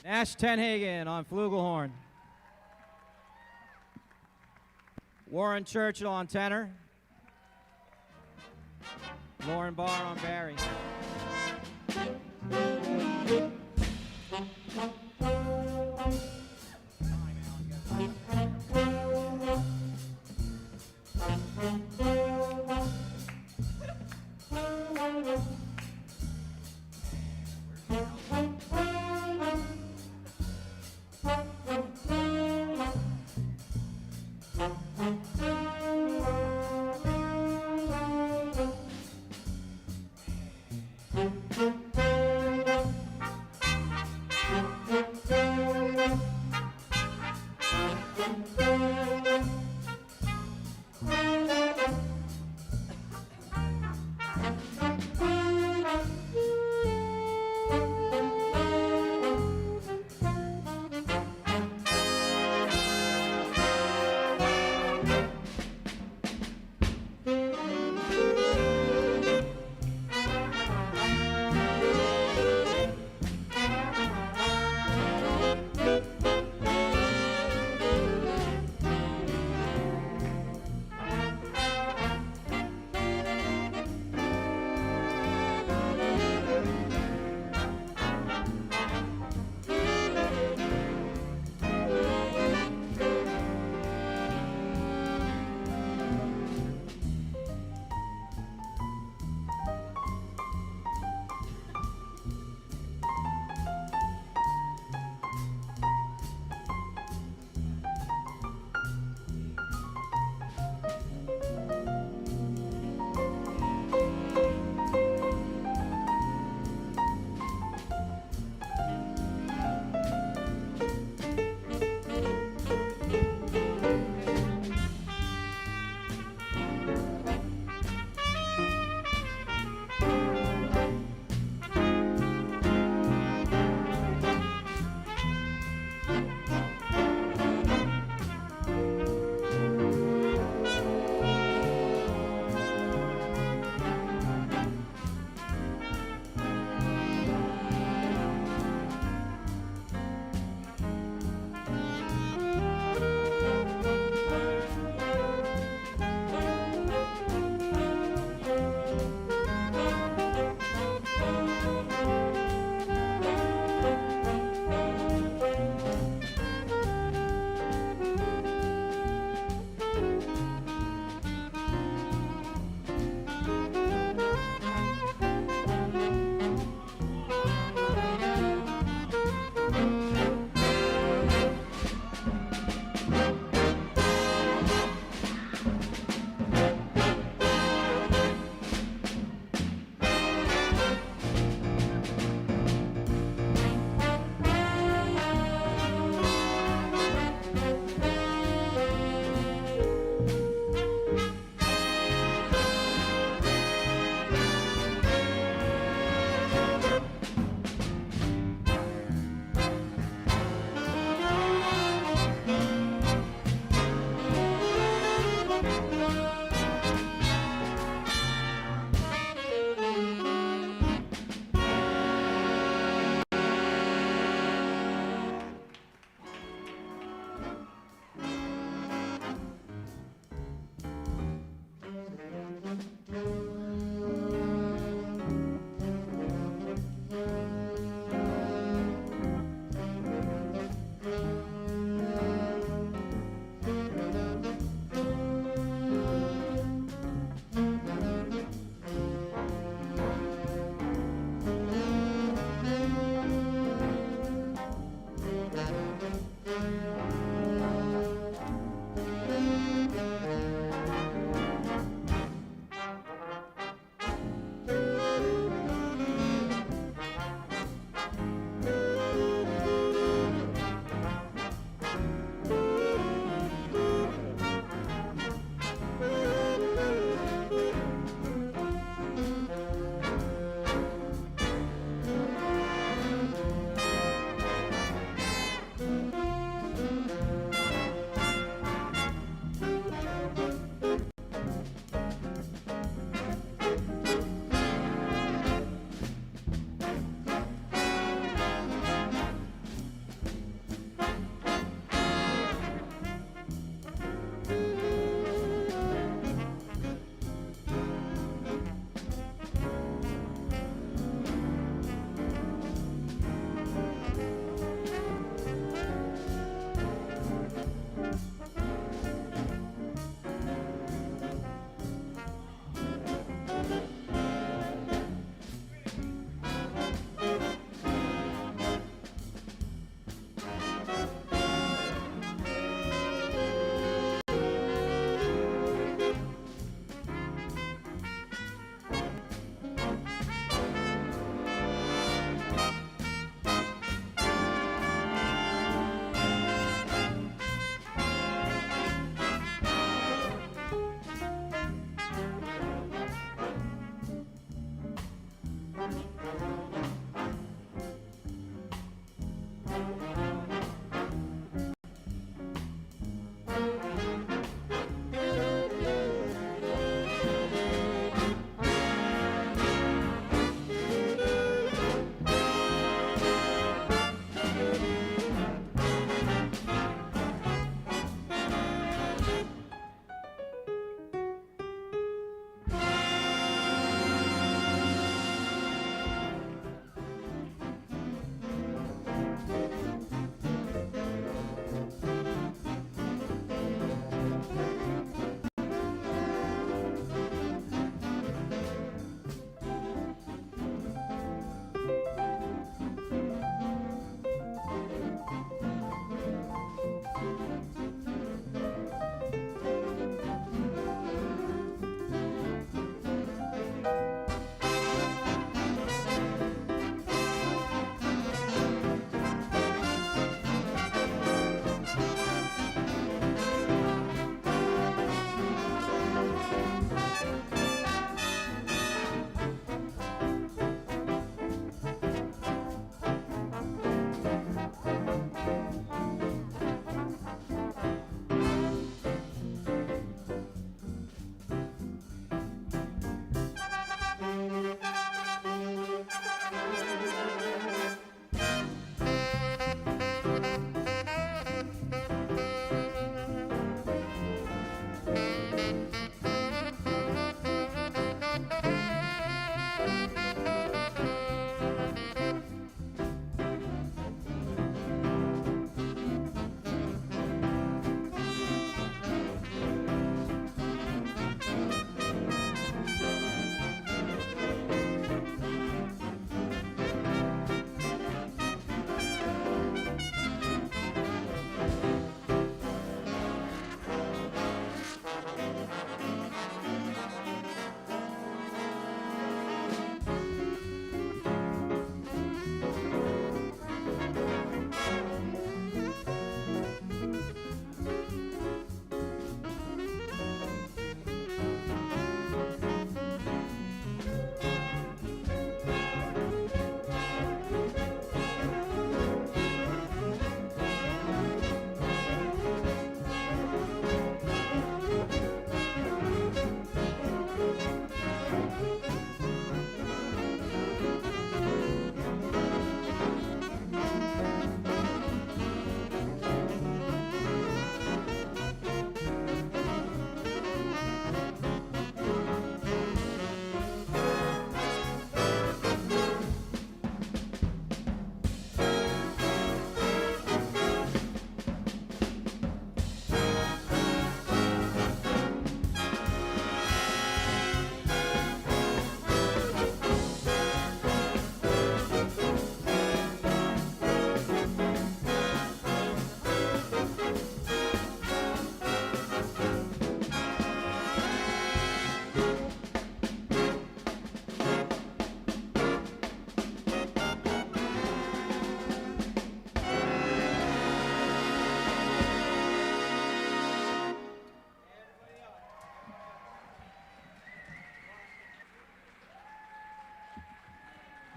Nash Tenhagen on flugelhorn. Warren Churchill on tenor. Lauren Barr on Barry.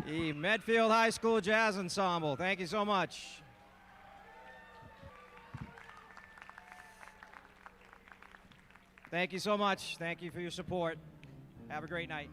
The Medfield High School Jazz Ensemble. Thank you so much. Thank you so much. Thank you for your support. Have a great night.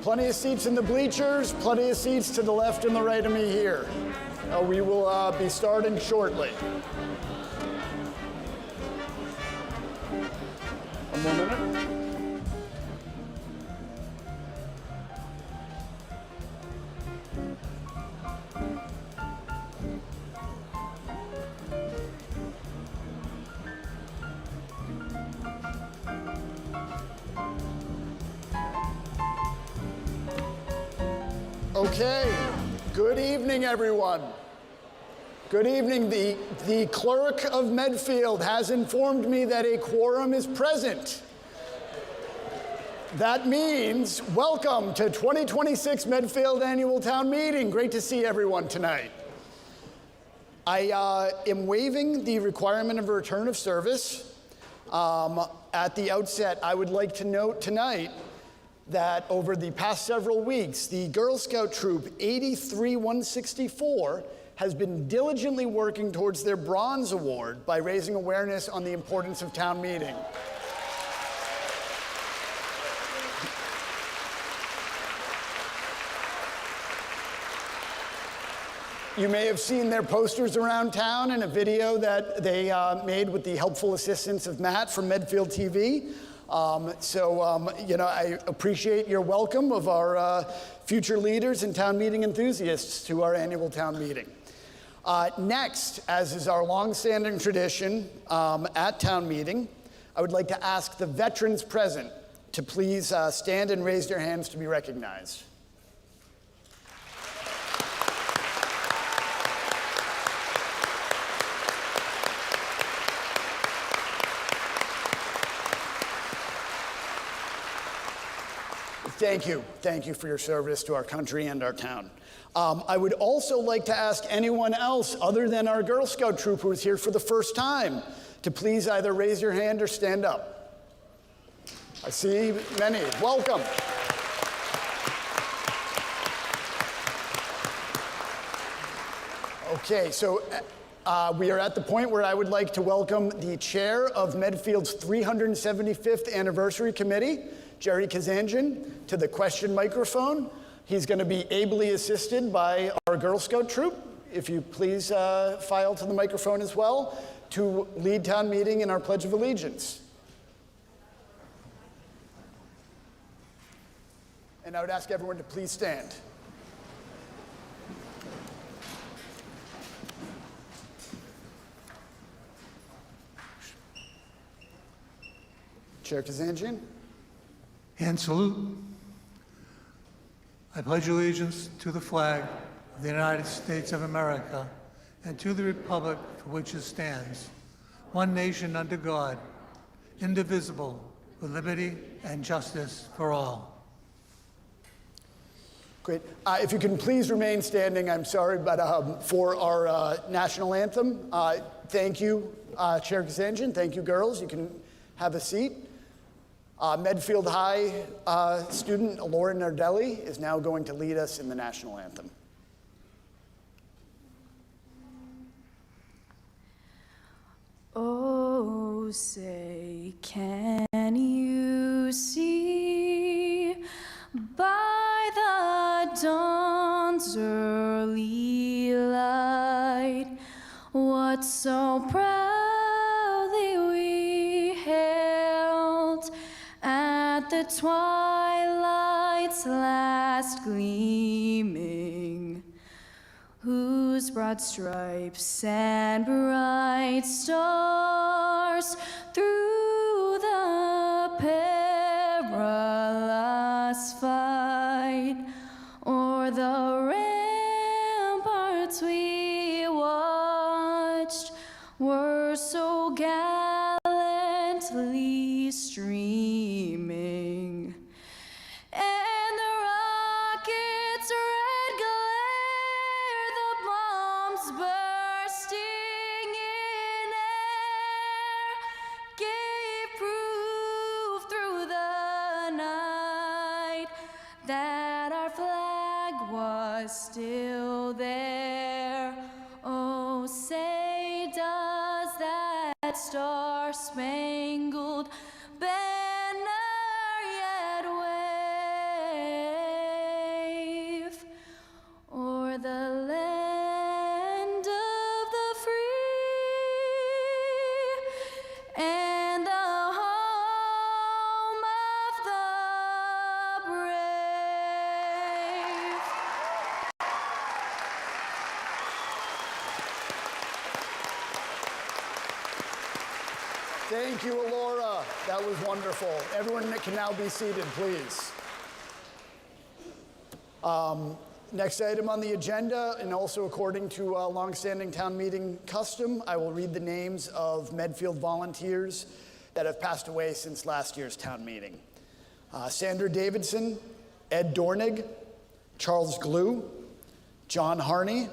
Plenty of seats in the bleachers, plenty of seats to the left and the right of me here. We will be starting shortly. One more minute. Okay, good evening, everyone. Good evening. The clerk of Medfield has informed me that a quorum is present. That means welcome to 2026 Medfield Annual Town Meeting. Great to see everyone tonight. I am waiving the requirement of a return of service. At the outset, I would like to note tonight that over the past several weeks, the Girl Scout Troop 83164 has been diligently working towards their Bronze Award by raising awareness on the importance of town meeting. You may have seen their posters around town and a video that they made with the helpful assistance of Matt from Medfield TV. I appreciate your welcome of our future leaders and town meeting enthusiasts to our annual town meeting. Next, as is our longstanding tradition at town meeting, I would like to ask the veterans present to please stand and raise their hands to be recognized. Thank you. Thank you for your service to our country and our town. I would also like to ask anyone else other than our Girl Scout troop who is here for the first time to please either raise your hand or stand up. I see many. Welcome. Okay, so we are at the point where I would like to welcome the chair of Medfield's 375th Anniversary Committee, Jerry Kazanjian, to the question microphone. He's going to be ably assisted by our Girl Scout troop. If you please file to the microphone as well to lead town meeting in our Pledge of Allegiance. And I would ask everyone to please stand. Chair Kazanjian. And salute. I pledge allegiance to the flag of the United States of America and to the republic for which it stands, one nation under God, indivisible, with liberty and justice for all. Great. If you can please remain standing, I'm sorry, but for our national anthem, thank you, Chair Kazanjian. Thank you, girls. You can have a seat. Medfield High student Laura Nardelli is now going to lead us in the national anthem. Oh, say, can you see by the dawn's early light what so proudly we hailed at the twilight's last gleaming, whose broad stripes and bright stars through the perilous fight o'er the ramparts we watched were so gallantly streaming. And the rocket's red glare, the bombs bursting in air, gave proof through the night that our flag was still there. Oh, say does that star-spangled banner yet wave o'er the land of the free and the home of the brave? Thank you, Laura. That was wonderful. Everyone can now be seated, please. Next item on the agenda, and also according to longstanding town meeting custom, I will read the names of Medfield volunteers that have passed away since last year's town meeting. Sandra Davidson, Ed Dornig, Charles Glue, John Harney,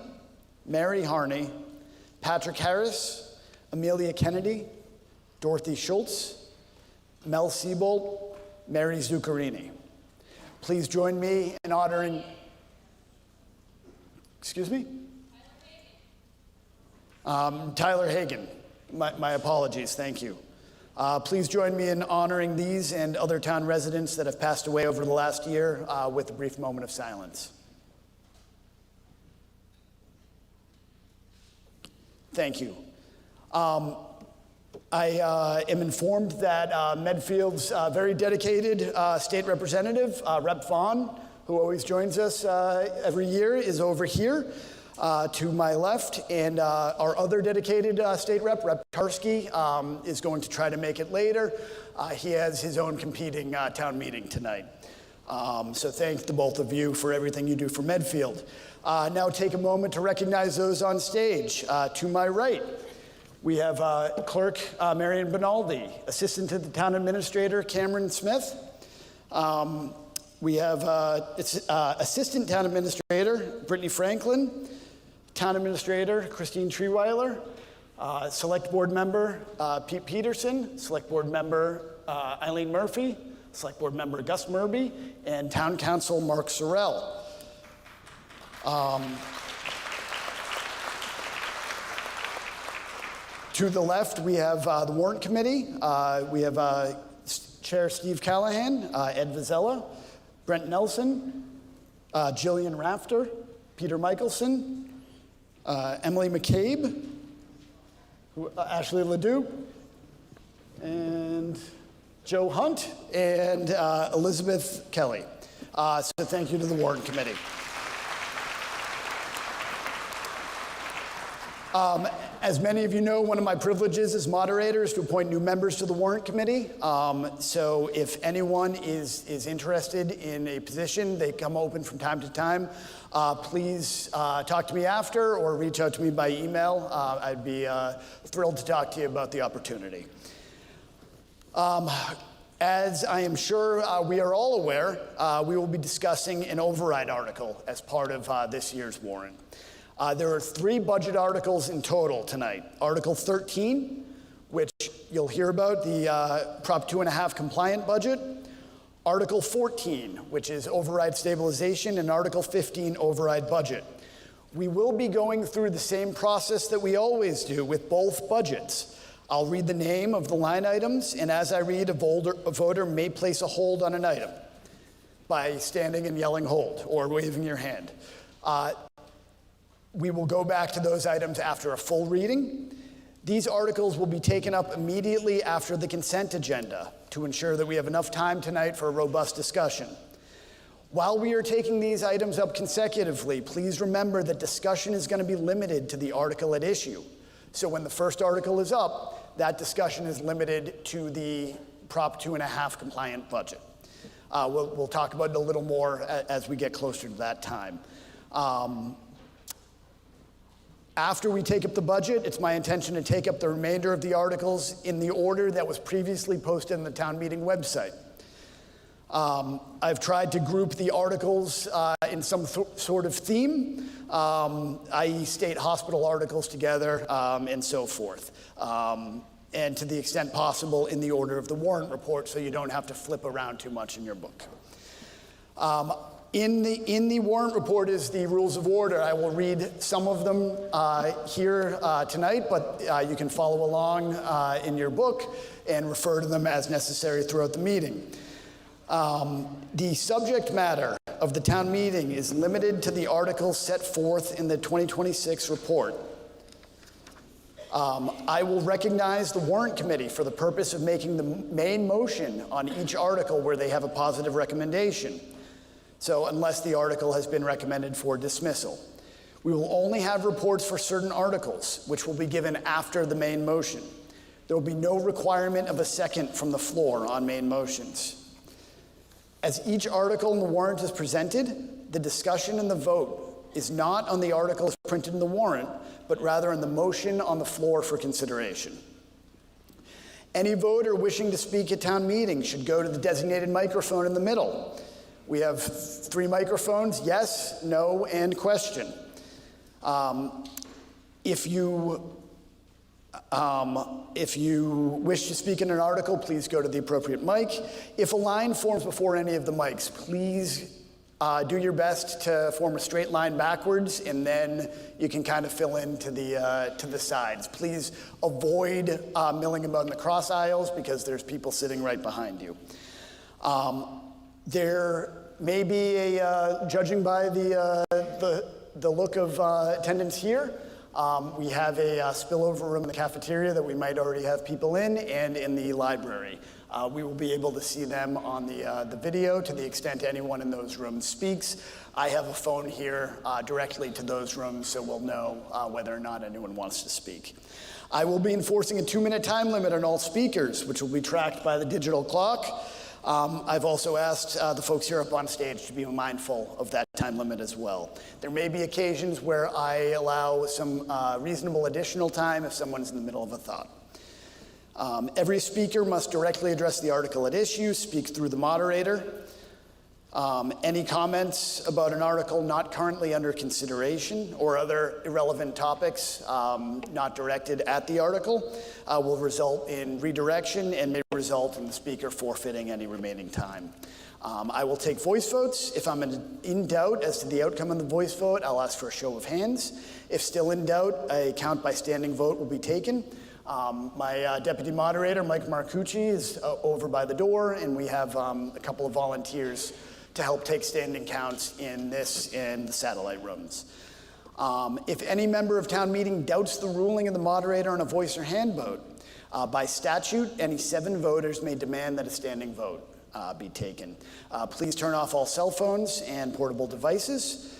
Mary Harney, Patrick Harris, Amelia Kennedy, Dorothy Schultz, Mel Siebold, Mary Zuccarini. Please join me in honoring, excuse me? Tyler Hagan. My apologies, thank you. Please join me in honoring these and other town residents that have passed away over the last year with a brief moment of silence. Thank you. I am informed that Medfield's very dedicated state representative, Rep. Vaughn, who always joins us every year, is over here to my left, and our other dedicated state rep, Rep. Tarski, is going to try to make it later. He has his own competing town meeting tonight. So thank the both of you for everything you do for Medfield. Now take a moment to recognize those on stage. To my right, we have Clerk Marion Bonaldi, Assistant to the Town Administrator Cameron Smith. We have Assistant Town Administrator Brittany Franklin, Town Administrator Christine Treeweiler, Select Board Member Pete Peterson, Select Board Member Eileen Murphy, Select Board Member Gus Murby, and Town Council Mark Sorrell. To the left, we have the Warrant Committee. We have Chair Steve Callahan, Ed Vizella, Brent Nelson, Jillian Rafter, Peter Michelson, Emily McCabe, Ashley Ledoux, and Joe Hunt, and Elizabeth Kelly. So thank you to the Warrant Committee. As many of you know, one of my privileges as moderator is to appoint new members to the Warrant Committee. So if anyone is interested in a position, they come open from time to time, please talk to me after or reach out to me by email. I'd be thrilled to talk to you about the opportunity. As I am sure we are all aware, we will be discussing an override article as part of this year's warrant. There are 3 budget articles in total tonight. Article 13, which you'll hear about, the Prop 2.5 compliant budget. Article 14, which is override stabilization, and Article 15, override budget. We will be going through the same process that we always do with both budgets. I'll read the name of the line items, and as I read, a voter may place a hold on an item by standing and yelling hold or waving your hand. We will go back to those items after a full reading. These articles will be taken up immediately after the consent agenda to ensure that we have enough time tonight for a robust discussion. While we are taking these items up consecutively, please remember that discussion is going to be limited to the article at issue. So when the first article is up, that discussion is limited to the Prop 2.5 compliant budget. We'll talk about it a little more as we get closer to that time. After we take up the budget, it's my intention to take up the remainder of the articles in the order that was previously posted on the town meeting website. I've tried to group the articles in some sort of theme, i.e. state hospital articles together and so forth. And to the extent possible in the order of the warrant report so you don't have to flip around too much in your book. In the warrant report is the rules of order. I will read some of them here tonight, but you can follow along in your book and refer to them as necessary throughout the meeting. The subject matter of the town meeting is limited to the articles set forth in the 2026 report. I will recognize the warrant committee for the purpose of making the main motion on each article where they have a positive recommendation. So unless the article has been recommended for dismissal. We will only have reports for certain articles, which will be given after the main motion. There will be no requirement of a second from the floor on main motions. As each article in the warrant is presented, the discussion and the vote is not on the articles printed in the warrant, but rather on the motion on the floor for consideration. Any voter wishing to speak at town meeting should go to the designated microphone in the middle. We have 3 microphones, yes, no, and question. If you wish to speak in an article, please go to the appropriate mic. If a line forms before any of the mics, please do your best to form a straight line backwards, and then you can kind of fill in to the sides. Please avoid milling about in the cross aisles because there's people sitting right behind you. There may be judging by the look of attendance here, we have a spillover room in the cafeteria that we might already have people in, and in the library. We will be able to see them on the video to the extent anyone in those rooms speaks. I have a phone here directly to those rooms, so we'll know whether or not anyone wants to speak. I will be enforcing a 2-minute time limit on all speakers, which will be tracked by the digital clock. I've also asked the folks here up on stage to be mindful of that time limit as well. There may be occasions where I allow some reasonable additional time if someone's in the middle of a thought. Every speaker must directly address the article at issue, speak through the moderator. Any comments about an article not currently under consideration or other irrelevant topics not directed at the article will result in redirection and may result in the speaker forfeiting any remaining time. I will take voice votes. If I'm in doubt as to the outcome of the voice vote, I'll ask for a show of hands. If still in doubt, a count by standing vote will be taken. My deputy moderator, Mike Marcucci, is over by the door, and we have a couple of volunteers to help take standing counts in this and the satellite rooms. If any member of town meeting doubts the ruling of the moderator on a voice or hand vote, by statute, any 7 voters may demand that a standing vote be taken. Please turn off all cell phones and portable devices.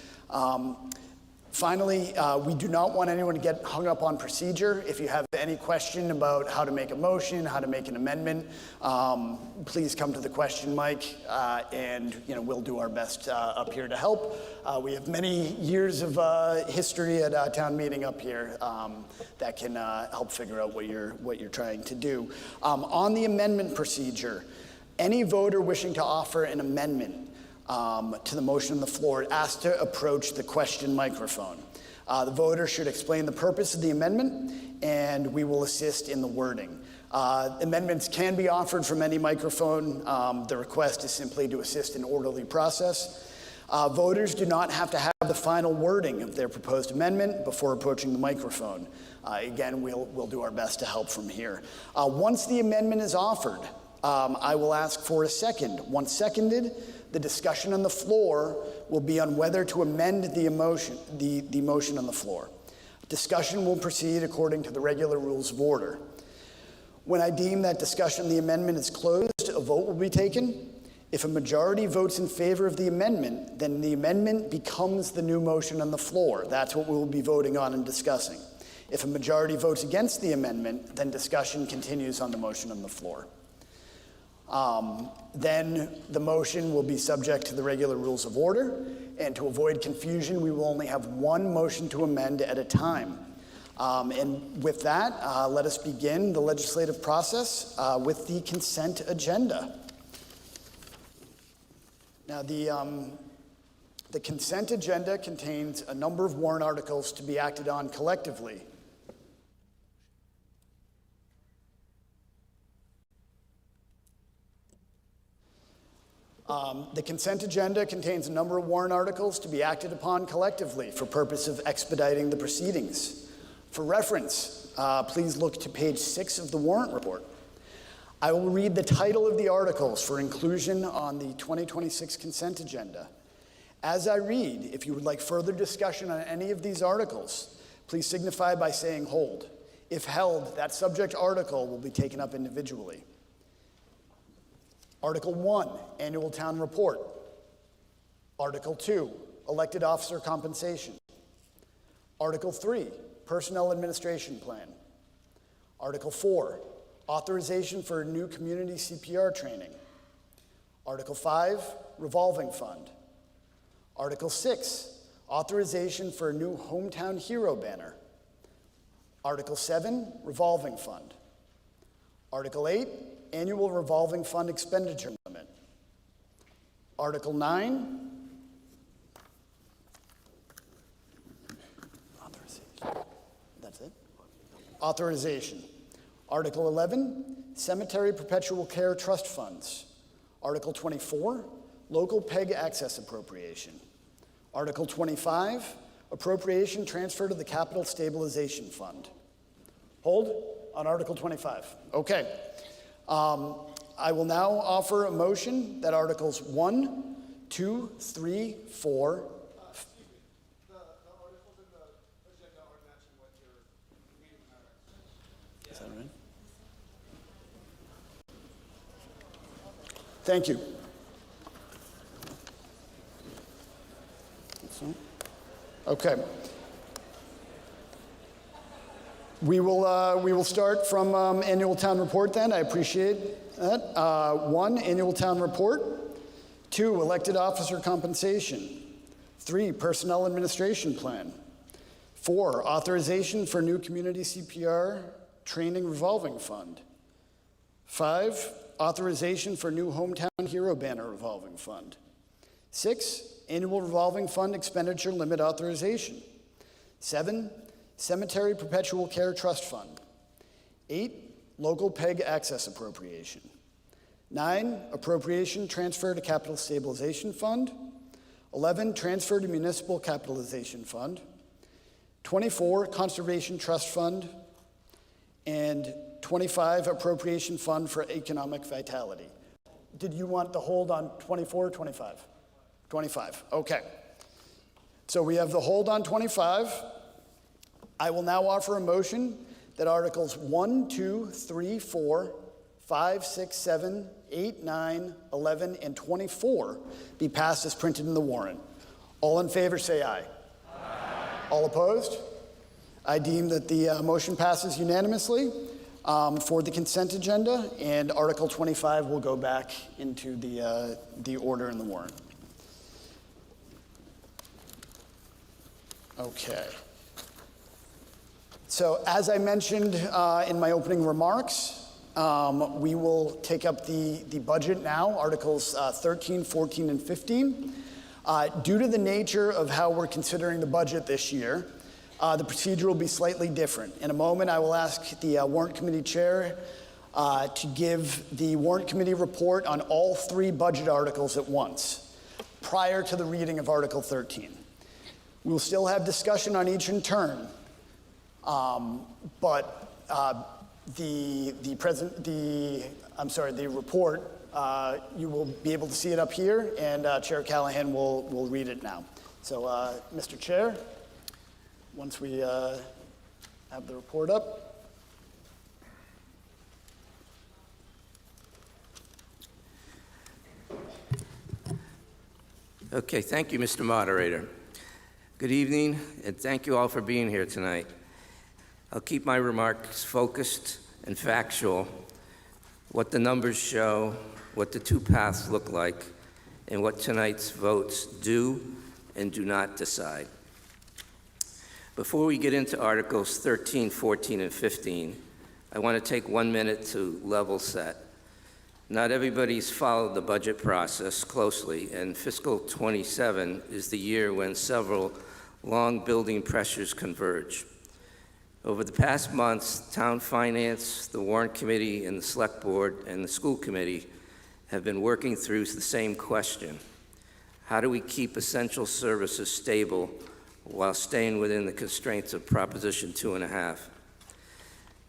Finally, we do not want anyone to get hung up on procedure. If you have any question about how to make a motion, how to make an amendment, please come to the question mic, and we'll do our best up here to help. We have many years of history at town meeting up here that can help figure out what you're trying to do. On the amendment procedure, any voter wishing to offer an amendment to the motion on the floor asked to approach the question microphone. The voter should explain the purpose of the amendment, and we will assist in the wording. Amendments can be offered from any microphone. The request is simply to assist in orderly process. Voters do not have to have the final wording of their proposed amendment before approaching the microphone. Again, we'll do our best to help from here. Once the amendment is offered, I will ask for a second. Once seconded, the discussion on the floor will be on whether to amend the motion on the floor. Discussion will proceed according to the regular rules of order. When I deem that discussion on the amendment is closed, a vote will be taken. If a majority votes in favor of the amendment, then the amendment becomes the new motion on the floor. That's what we will be voting on and discussing. If a majority votes against the amendment, then discussion continues on the motion on the floor. Then the motion will be subject to the regular rules of order, and to avoid confusion, we will only have one motion to amend at a time. And with that, let us begin the legislative process with the consent agenda. Now, the consent agenda contains a number of warrant articles to be acted on collectively. The consent agenda contains a number of warrant articles to be acted upon collectively for purpose of expediting the proceedings. For reference, please look to page 6 of the warrant report. I will read the title of the articles for inclusion on the 2026 consent agenda. As I read, if you would like further discussion on any of these articles, please signify by saying hold. If held, that subject article will be taken up individually. Article 1, Annual Town Report. Article 2, Elected Officer Compensation. Article 3, Personnel Administration Plan. Article 4, Authorization for new community CPR training. Article 5, Revolving Fund. Article 6, Authorization for a new Hometown Hero banner. Article 7, Revolving Fund. Article 8, Annual Revolving Fund Expenditure Limit. Article 9, Authorization. That's it? Authorization. Article 11, Cemetery Perpetual Care Trust Funds. Article 24, Local PEG Access Appropriation. Article 25, Appropriation Transfer to the Capital Stabilization Fund. Hold on Article 25. Okay. I will now offer a motion that Articles 1, 2, 3, 4. The articles in the agenda are matching what your meeting minutes. Is that right? Thank you. Okay. We will start from annual town report then. I appreciate that. 1, annual town report. 2, elected officer compensation. 3, personnel administration plan. 4, authorization for new community CPR training revolving fund. 5, authorization for new hometown hero banner revolving fund. 6, annual revolving fund expenditure limit authorization. 7, Cemetery Perpetual Care Trust Fund. 8, Local PEG Access Appropriation. 9, Appropriation Transfer to Capital Stabilization Fund. 11, Transfer to Municipal Capitalization Fund. 24, Conservation Trust Fund. And 25, Appropriation Fund for Economic Vitality. Did you want the hold on 24 or 25? 25, okay. So we have the hold on 25. I will now offer a motion that Articles 1, 2, 3, 4, 5, 6, 7, 8, 9, 11, and 24 be passed as printed in the warrant. All in favor say aye. Aye. All opposed? I deem that the motion passes unanimously for the consent agenda, and Article 25 will go back into the order in the warrant. Okay. So as I mentioned in my opening remarks, we will take up the budget now, Articles 13, 14, and 15. Due to the nature of how we're considering the budget this year, the procedure will be slightly different. In a moment, I will ask the Warrant Committee Chair to give the Warrant Committee report on all 3 budget articles at once, prior to the reading of Article 13. We will still have discussion on each in turn, but the report, you will be able to see it up here, and Chair Callahan will read it now. So, Mr. Chair, once we have the report up. Okay, thank you, Mr. Moderator. Good evening, and thank you all for being here tonight. I'll keep my remarks focused and factual, what the numbers show, what the 2 paths look like, and what tonight's votes do and do not decide. Before we get into Articles 13, 14, and 15, I want to take 1 minute to level set. Not everybody's followed the budget process closely, and fiscal 27 is the year when several long building pressures converge. Over the past months, Town Finance, the Warrant Committee, and the Select Board, and the School Committee have been working through the same question. How do we keep essential services stable while staying within the constraints of Proposition 2.5?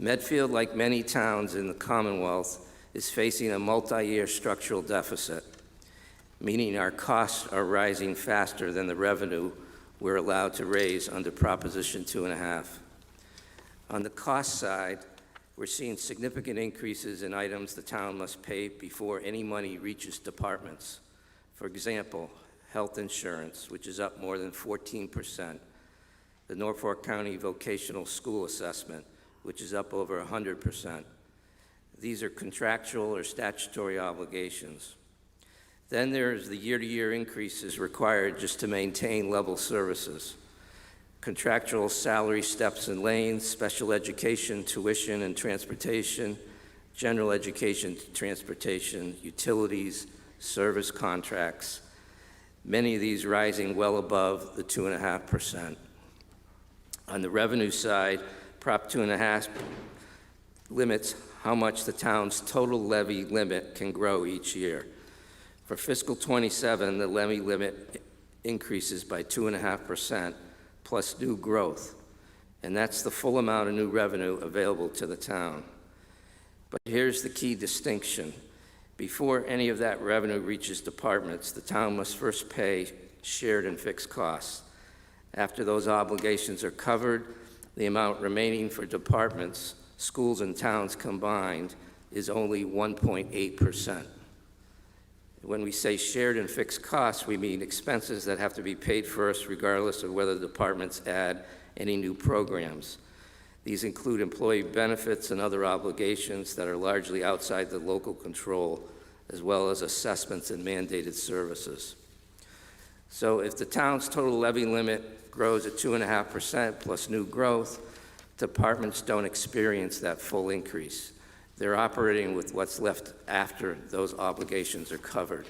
Medfield, like many towns in the Commonwealth, is facing a multi-year structural deficit, meaning our costs are rising faster than the revenue we're allowed to raise under Proposition 2.5. On the cost side, we're seeing significant increases in items the town must pay before any money reaches departments. For example, health insurance, which is up more than 14%, the Norfolk County Vocational School Assessment, which is up over 100%. These are contractual or statutory obligations. Then there's the year-to-year increases required just to maintain level services. Contractual salary steps and lanes, special education, tuition and transportation, general education, transportation, utilities, service contracts, many of these rising well above the 2.5%. On the revenue side, Prop 2.5 limits how much the town's total levy limit can grow each year. For fiscal 27, the levy limit increases by 2.5% plus new growth, and that's the full amount of new revenue available to the town. But here's the key distinction. Before any of that revenue reaches departments, the town must first pay shared and fixed costs. After those obligations are covered, the amount remaining for departments, schools, and towns combined is only 1.8%. When we say shared and fixed costs, we mean expenses that have to be paid first regardless of whether the departments add any new programs. These include employee benefits and other obligations that are largely outside the local control, as well as assessments and mandated services. So if the town's total levy limit grows at 2.5% plus new growth, departments don't experience that full increase. They're operating with what's left after those obligations are covered.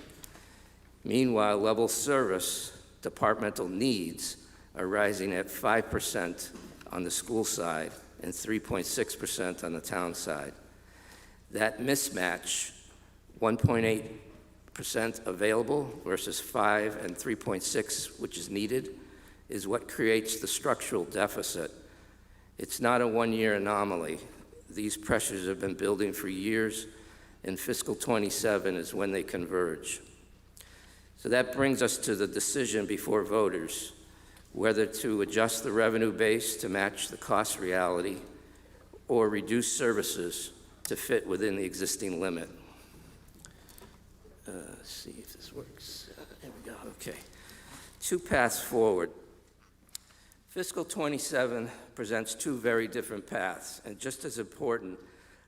Meanwhile, level service departmental needs are rising at 5% on the school side and 3.6% on the town side. That mismatch, 1.8% available versus 5 and 3.6, which is needed, is what creates the structural deficit. It's not a one-year anomaly. These pressures have been building for years, and fiscal 27 is when they converge. So that brings us to the decision before voters, whether to adjust the revenue base to match the cost reality or reduce services to fit within the existing limit. Let's see if this works. There we go, okay. 2 paths forward. Fiscal 27 presents two very different paths, and just as important,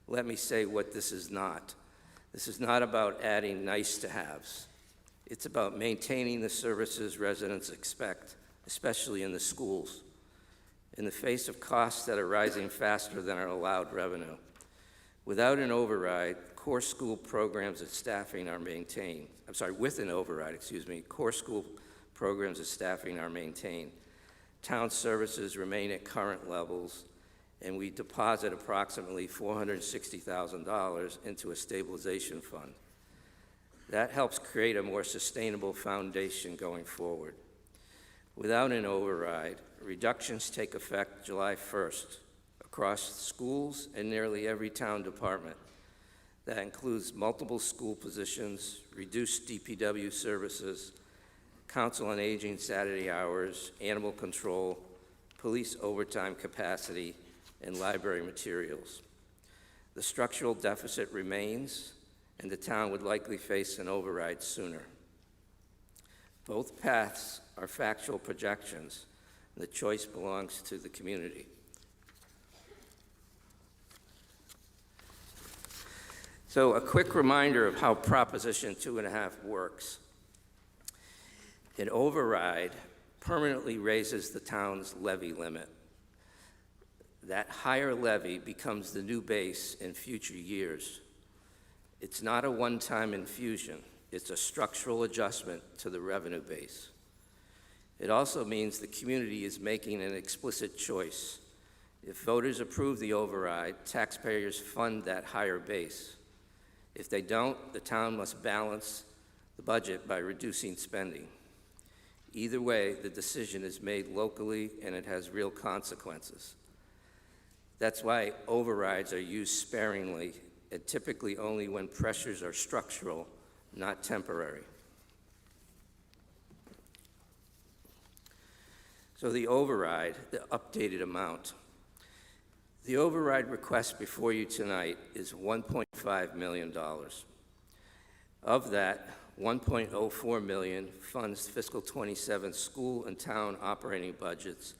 let me say what this is not. This is not about adding nice-to-haves. It's about maintaining the services residents expect, especially in the schools, in the face of costs that are rising faster than our allowed revenue. Without an override, core school programs and staffing are maintained. With an override, core school programs and staffing are maintained. Town services remain at current levels, and we deposit approximately $460,000 into a stabilization fund. That helps create a more sustainable foundation going forward. Without an override, reductions take effect July 1st across schools and nearly every town department. That includes multiple school positions, reduced DPW services, Council on Aging Saturday hours, animal control, police overtime capacity, and library materials. The structural deficit remains, and the town would likely face an override sooner. Both paths are factual projections, and the choice belongs to the community. So a quick reminder of how Proposition 2.5 works. An override permanently raises the town's levy limit. That higher levy becomes the new base in future years. It's not a one-time infusion. It's a structural adjustment to the revenue base. It also means the community is making an explicit choice. If voters approve the override, taxpayers fund that higher base. If they don't, the town must balance the budget by reducing spending. Either way, the decision is made locally and it has real consequences. That's why overrides are used sparingly and typically only when pressures are structural, not temporary. So the override, the updated amount. The override request before you tonight is $1.5 million. Of that, $1.04 million funds fiscal 27 school and town operating budgets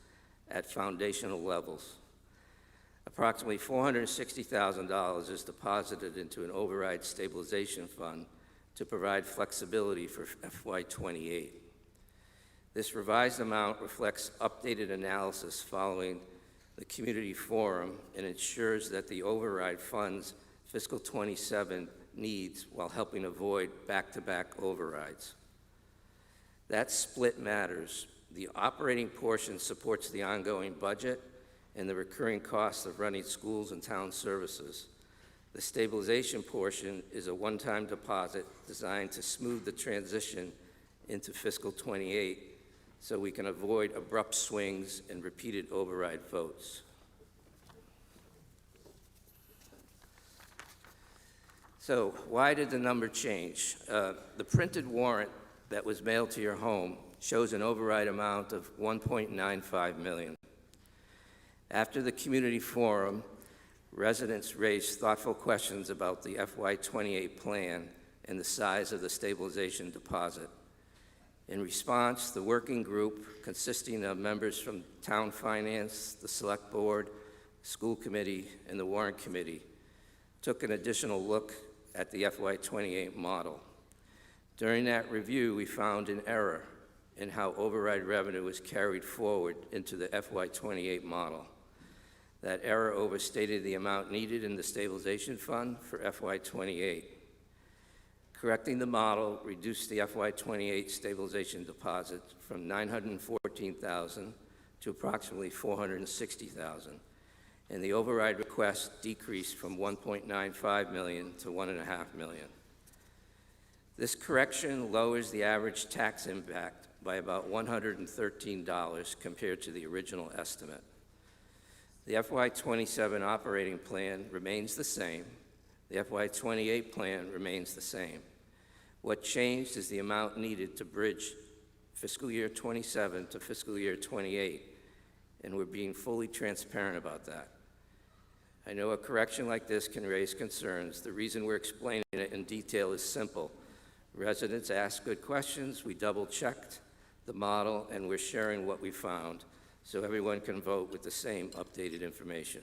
at foundational levels. Approximately $460,000 is deposited into an override stabilization fund to provide flexibility for FY28. This revised amount reflects updated analysis following the community forum and ensures that the override funds fiscal 27 needs while helping avoid back-to-back overrides. That split matters. The operating portion supports the ongoing budget and the recurring costs of running schools and town services. The stabilization portion is a one-time deposit designed to smooth the transition into fiscal 28 so we can avoid abrupt swings and repeated override votes. So why did the number change? The printed warrant that was mailed to your home shows an override amount of $1.95 million. After the community forum, residents raised thoughtful questions about the FY28 plan and the size of the stabilization deposit. In response, the working group, consisting of members from town finance, the select board, school committee, and the warrant committee, took an additional look at the FY28 model. During that review, we found an error in how override revenue was carried forward into the FY28 model. That error overstated the amount needed in the stabilization fund for FY28. Correcting the model reduced the FY28 stabilization deposit from $914,000 to approximately $460,000, and the override request decreased from $1.95 million to $1.5 million. This correction lowers the average tax impact by about $113 compared to the original estimate. The FY27 operating plan remains the same. The FY28 plan remains the same. What changed is the amount needed to bridge fiscal year 27 to fiscal year 28, and we're being fully transparent about that. I know a correction like this can raise concerns. The reason we're explaining it in detail is simple. Residents asked good questions, we double-checked the model, and we're sharing what we found. so everyone can vote with the same updated information.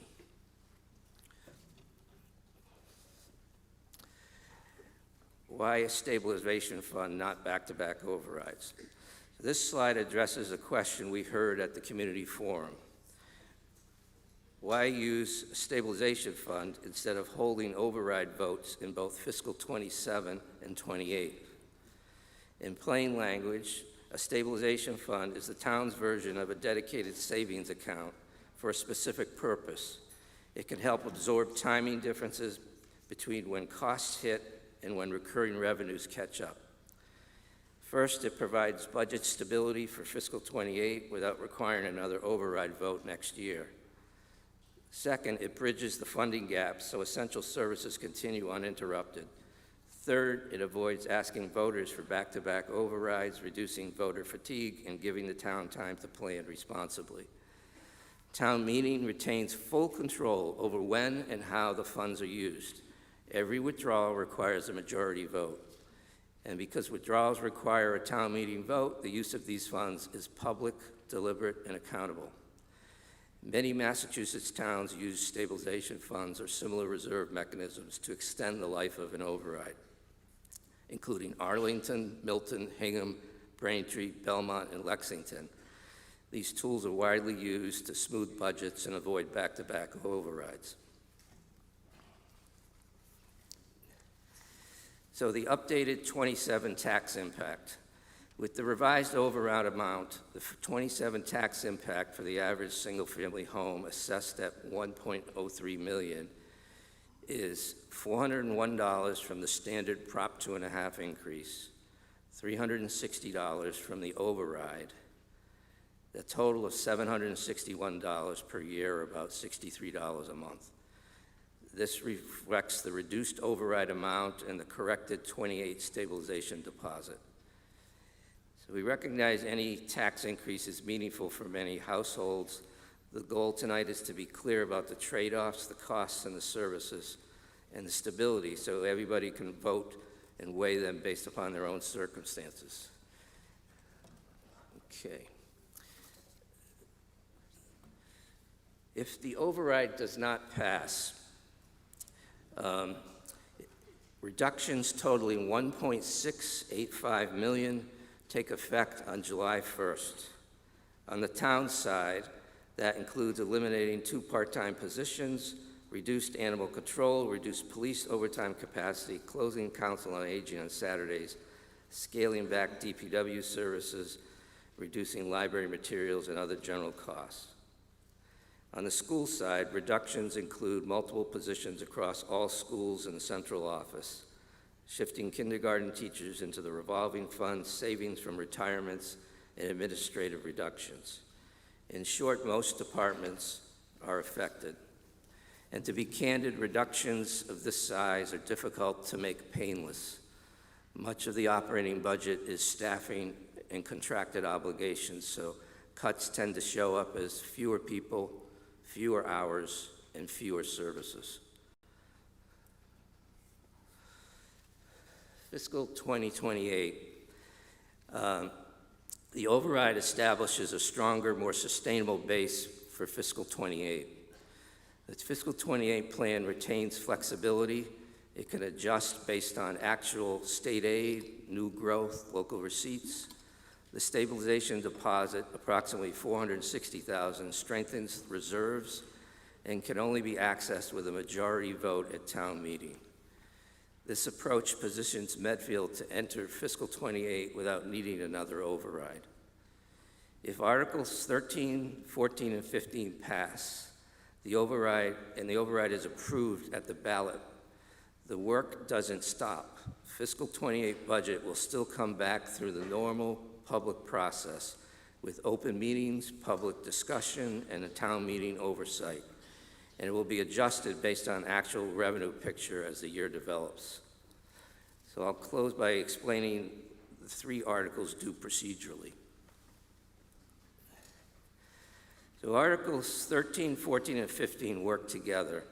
Why a stabilization fund, not back-to-back overrides? This slide addresses a question we heard at the community forum. Why use a stabilization fund instead of holding override votes in both fiscal 27 and 28? In plain language, a stabilization fund is the town's version of a dedicated savings account for a specific purpose. It can help absorb timing differences between when costs hit and when recurring revenues catch up. First, it provides budget stability for fiscal 28 without requiring another override vote next year. Second, it bridges the funding gap so essential services continue uninterrupted. Third, it avoids asking voters for back-to-back overrides, reducing voter fatigue, and giving the town time to plan responsibly. Town meeting retains full control over when and how the funds are used. Every withdrawal requires a majority vote. And because withdrawals require a town meeting vote, the use of these funds is public, deliberate, and accountable. Many Massachusetts towns use stabilization funds or similar reserve mechanisms to extend the life of an override, including Arlington, Milton, Hingham, Braintree, Belmont, and Lexington. These tools are widely used to smooth budgets and avoid back-to-back overrides. So the updated 27 tax impact. With the revised override amount, the 27 tax impact for the average single-family home assessed at $1.03 million is $401 from the standard Prop 2.5 increase, $360 from the override, a total of $761 per year, or about $63 a month. This reflects the reduced override amount and the corrected 28 stabilization deposit. So we recognize any tax increase is meaningful for many households. The goal tonight is to be clear about the trade-offs, the costs, and the services, and the stability, so everybody can vote and weigh them based upon their own circumstances. Okay. If the override does not pass, reductions totaling $1.685 million take effect on July 1st. On the town side, that includes eliminating 2 part-time positions, reduced animal control, reduced police overtime capacity, closing council on aging on Saturdays, scaling back DPW services, reducing library materials and other general costs. On the school side, reductions include multiple positions across all schools in the central office, shifting kindergarten teachers into the revolving fund, savings from retirements, and administrative reductions. In short, most departments are affected. And to be candid, reductions of this size are difficult to make painless. Much of the operating budget is staffing and contracted obligations, so cuts tend to show up as fewer people, fewer hours, and fewer services. Fiscal 2028, the override establishes a stronger, more sustainable base for fiscal 28. The fiscal 28 plan retains flexibility. It can adjust based on actual state aid, new growth, local receipts. The stabilization deposit, approximately $460,000, strengthens reserves and can only be accessed with a majority vote at town meeting. This approach positions Medfield to enter fiscal 28 without needing another override. If Articles 13, 14, and 15 pass, the override is approved at the ballot, the work doesn't stop. Fiscal 28 budget will still come back through the normal public process with open meetings, public discussion, and a town meeting oversight. And it will be adjusted based on actual revenue picture as the year develops. So I'll close by explaining the 3 articles do procedurally. So Articles 13, 14, and 15 work together.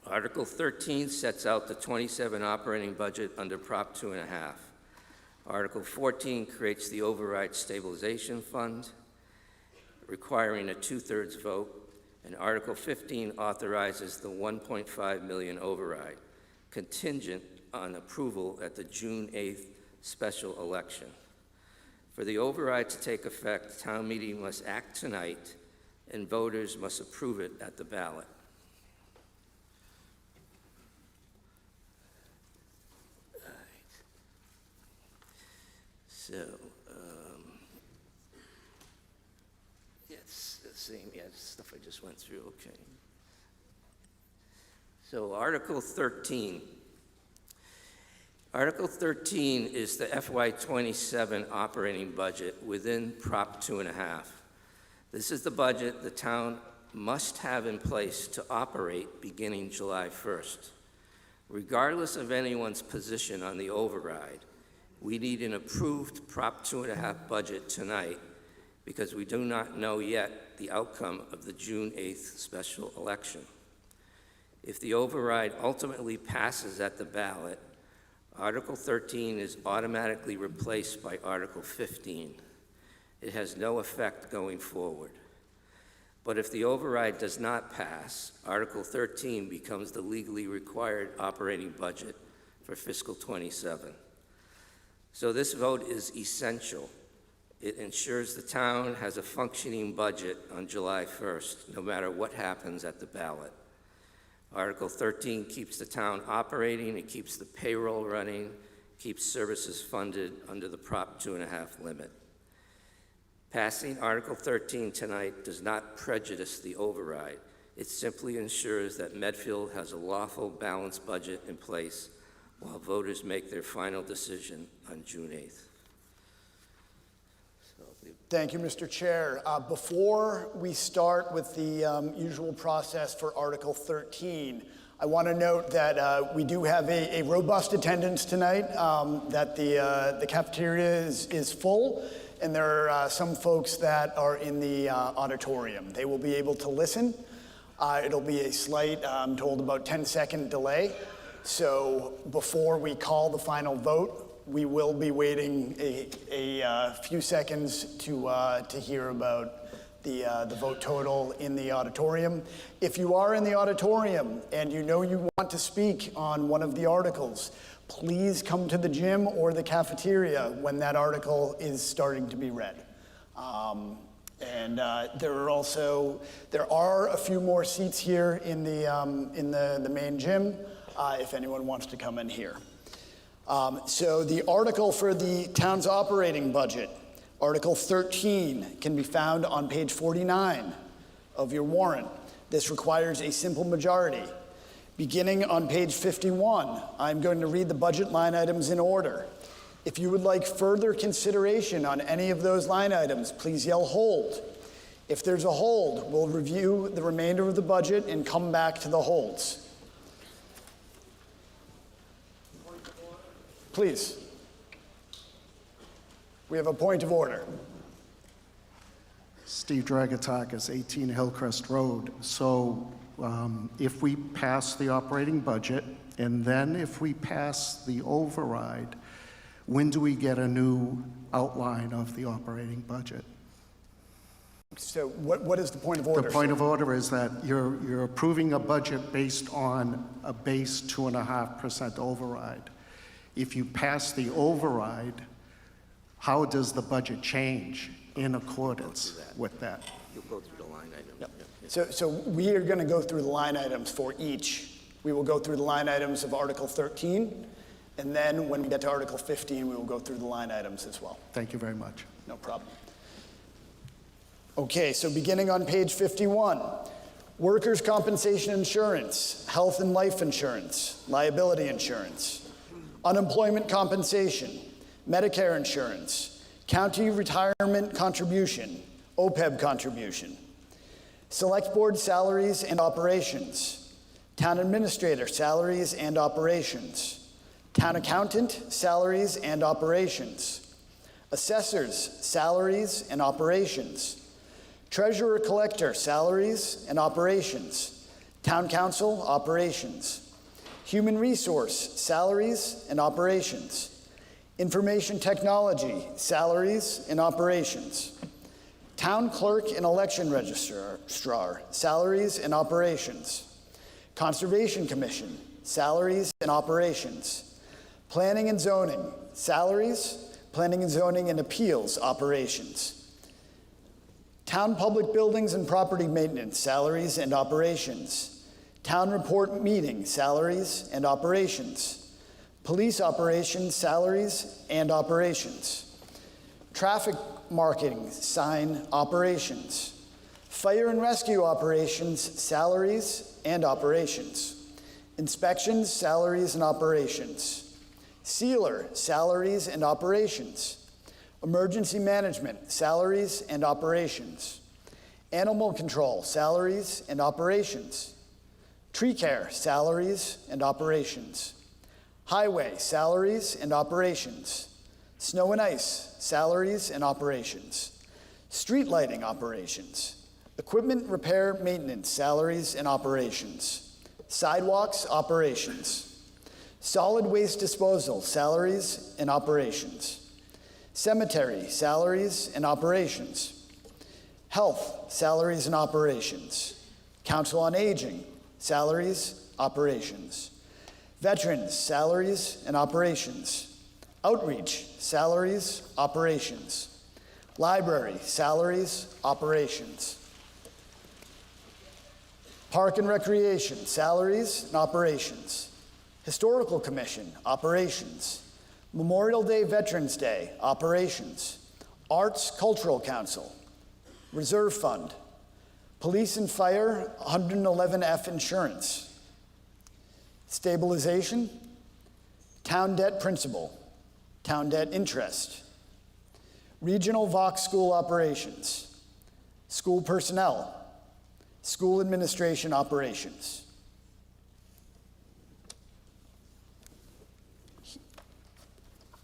Article 13 sets out the 27 operating budget under Prop 2.5. Article 14 creates the override stabilization fund. requiring a 2/3 vote, and Article 15 authorizes the $1.5 million override, contingent on approval at the June 8th special election. For the override to take effect, town meeting must act tonight, and voters must approve it at the ballot. All right. So, it's the same, stuff I just went through, okay. So, Article 13. Article 13 is the FY27 operating budget within Prop 2.5. This is the budget the town must have in place to operate beginning July 1st. Regardless of anyone's position on the override, we need an approved Prop 2.5 budget tonight because we do not know yet the outcome of the June 8th special election. If the override ultimately passes at the ballot, Article 13 is automatically replaced by Article 15. It has no effect going forward. But if the override does not pass, Article 13 becomes the legally required operating budget for fiscal 27. So this vote is essential. It ensures the town has a functioning budget on July 1st, no matter what happens at the ballot. Article 13 keeps the town operating, it keeps the payroll running, keeps services funded under the Prop 2.5 limit. Passing Article 13 tonight does not prejudice the override. It simply ensures that Medfield has a lawful, balanced budget in place while voters make their final decision on June 8th. Thank you, Mr. Chair. Before we start with the usual process for Article 13, I want to note that we do have a robust attendance tonight, that the cafeteria is full, and there are some folks that are in the auditorium. They will be able to listen. It'll be a slight, I'm told, about 10-second delay. So before we call the final vote, we will be waiting a few seconds to hear about the vote total in the auditorium. If you are in the auditorium and you know you want to speak on one of the articles, please come to the gym or the cafeteria when that article is starting to be read. There are a few more seats here in the main gym if anyone wants to come in here. So the article for the town's operating budget, Article 13, can be found on page 49 of your warrant. This requires a simple majority. Beginning on page 51, I'm going to read the budget line items in order. If you would like further consideration on any of those line items, please yell hold. If there's a hold, we'll review the remainder of the budget and come back to the holds. Please. We have a point of order. Steve Dragatakis, 18 Hillcrest Road. So if we pass the operating budget, and then if we pass the override, when do we get a new outline of the operating budget? So what is the point of order? The point of order is that you're approving a budget based on a base 2.5% override. If you pass the override, how does the budget change in accordance with that? You'll go through the line item. Yep. So we are going to go through the line items for each. We will go through the line items of Article 13, and then when we get to Article 15, we will go through the line items as well. Thank you very much. No problem. Okay, so beginning on page 51, workers' compensation insurance, health and life insurance, liability insurance, unemployment compensation, Medicare insurance, county retirement contribution, OPEB contribution, select board salaries and operations, town administrator salaries and operations, town accountant salaries and operations, assessors salaries and operations, treasurer collector salaries and operations, town council operations, human resource salaries and operations, information technology salaries and operations, Town clerk and election registrar, salaries and operations. Conservation Commission, salaries and operations. Planning and zoning, salaries, planning and zoning and appeals, operations. Town public buildings and property maintenance, salaries and operations. Town report meeting, salaries and operations. Police operations, salaries and operations. Traffic marketing, sign operations. Fire and rescue operations, salaries and operations. Inspections, salaries and operations. Sealer, salaries and operations. Emergency management, salaries and operations. Animal control, salaries and operations. Tree care, salaries and operations. Highway, salaries and operations. Snow and ice, salaries and operations. Street lighting operations. Equipment repair maintenance, salaries and operations. Sidewalks operations. Solid waste disposal, salaries and operations. Cemetery, salaries and operations. Health, salaries and operations. Council on Aging, salaries, operations. Veterans, salaries and operations. Outreach, salaries, operations. Library, salaries, operations. Park and Recreation, salaries and operations. Historical Commission, operations. Memorial Day, Veterans Day, operations. Arts Cultural Council. Reserve Fund. Police and Fire, 111F Insurance. Stabilization. Town Debt Principal. Town Debt Interest. Regional Vox School Operations. School Personnel. School Administration Operations.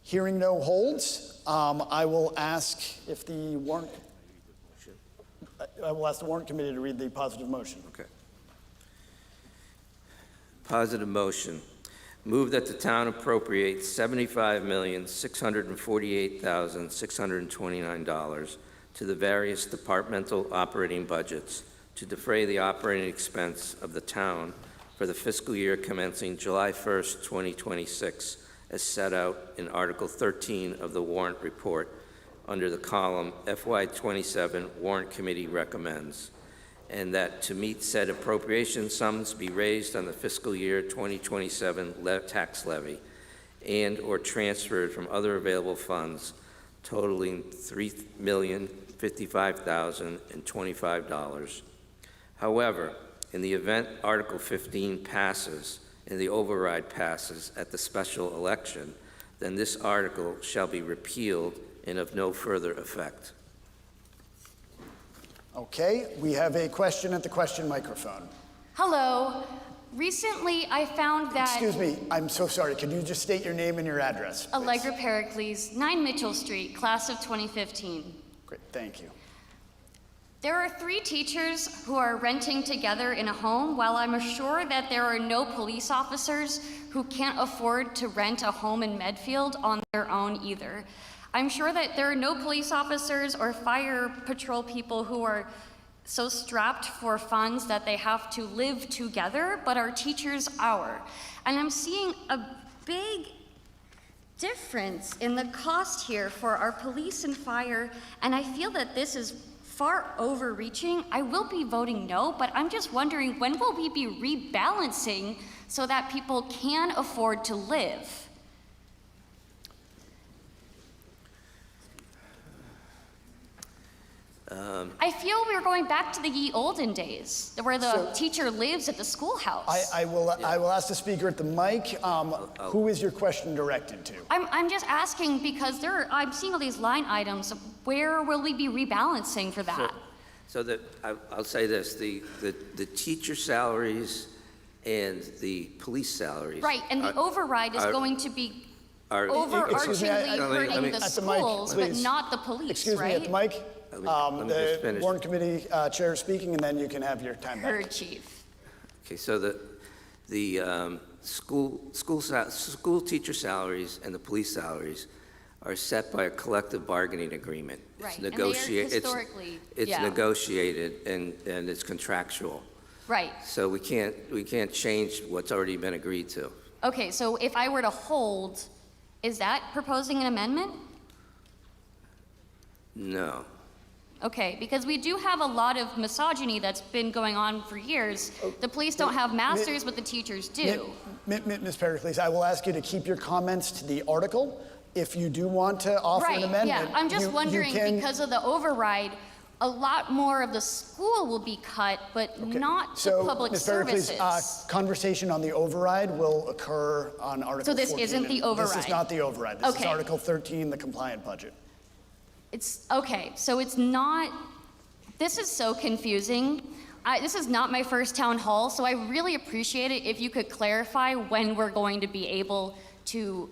Hearing no holds, I will ask if the warrant, I will ask the warrant committee to read the positive motion. Okay. Positive motion. Move that the town appropriate $75,648,629 to the various departmental operating budgets to defray the operating expense of the town for the fiscal year commencing July 1st, 2026, as set out in Article 13 of the warrant report under the column FY27 Warrant Committee recommends, and that to meet said appropriation sums be raised on the fiscal year 2027 tax levy and or transferred from other available funds totaling $3,055,025. However, in the event Article 15 passes and the override passes at the special election, then this article shall be repealed and of no further effect. Okay, we have a question at the question microphone. Hello. Recently, I found that... Excuse me, I'm so sorry. Could you just state your name and your address, please? Allegra Pericles, 9 Mitchell Street, class of 2015. Great, thank you. There are 3 teachers who are renting together in a home, while I'm sure that there are no police officers who can't afford to rent a home in Medfield on their own either. I'm sure that there are no police officers or fire patrol people who are so strapped for funds that they have to live together, but our teachers are. And I'm seeing a big difference in the cost here for our police and fire, and I feel that this is far overreaching. I will be voting no, but I'm just wondering, when will we be rebalancing so that people can afford to live? I feel we're going back to the ye olden days, where the teacher lives at the schoolhouse. I will ask the speaker at the mic. Who is your question directed to? I'm just asking because I'm seeing all these line items. Where will we be rebalancing for that? I'll say this: the teacher salaries and the police salaries. Right, and the override is going to be overarchingly hurting the schools, but not the police. Excuse me, at the mic. The warrant committee chair is speaking, and then you can have your time back. Heard, Chief. Okay, so the school teacher salaries and the police salaries are set by a collective bargaining agreement. Right, It's and they are historically, It's yeah. negotiated and it's contractual. Right. So we can't change what's already been agreed to. Okay, so if I were to hold, is that proposing an amendment? No. Okay, because we do have a lot of misogyny that's been going on for years. The police don't have masters, but the teachers do. Ms. Pericles, I will ask you to keep your comments to the article. If you do want to offer an amendment, yeah. I'm just you wondering, can- because of the override, a lot more of the school will be cut, but not the public Ms. Pericles, services. conversation on the override will occur on Article 14. So this isn't the This is override? not the override. This is Okay. Article 13, the compliant budget. It's, okay, so it's not, this is so confusing. This is not my first town hall, so I really appreciate it if you could clarify when we're going to be able to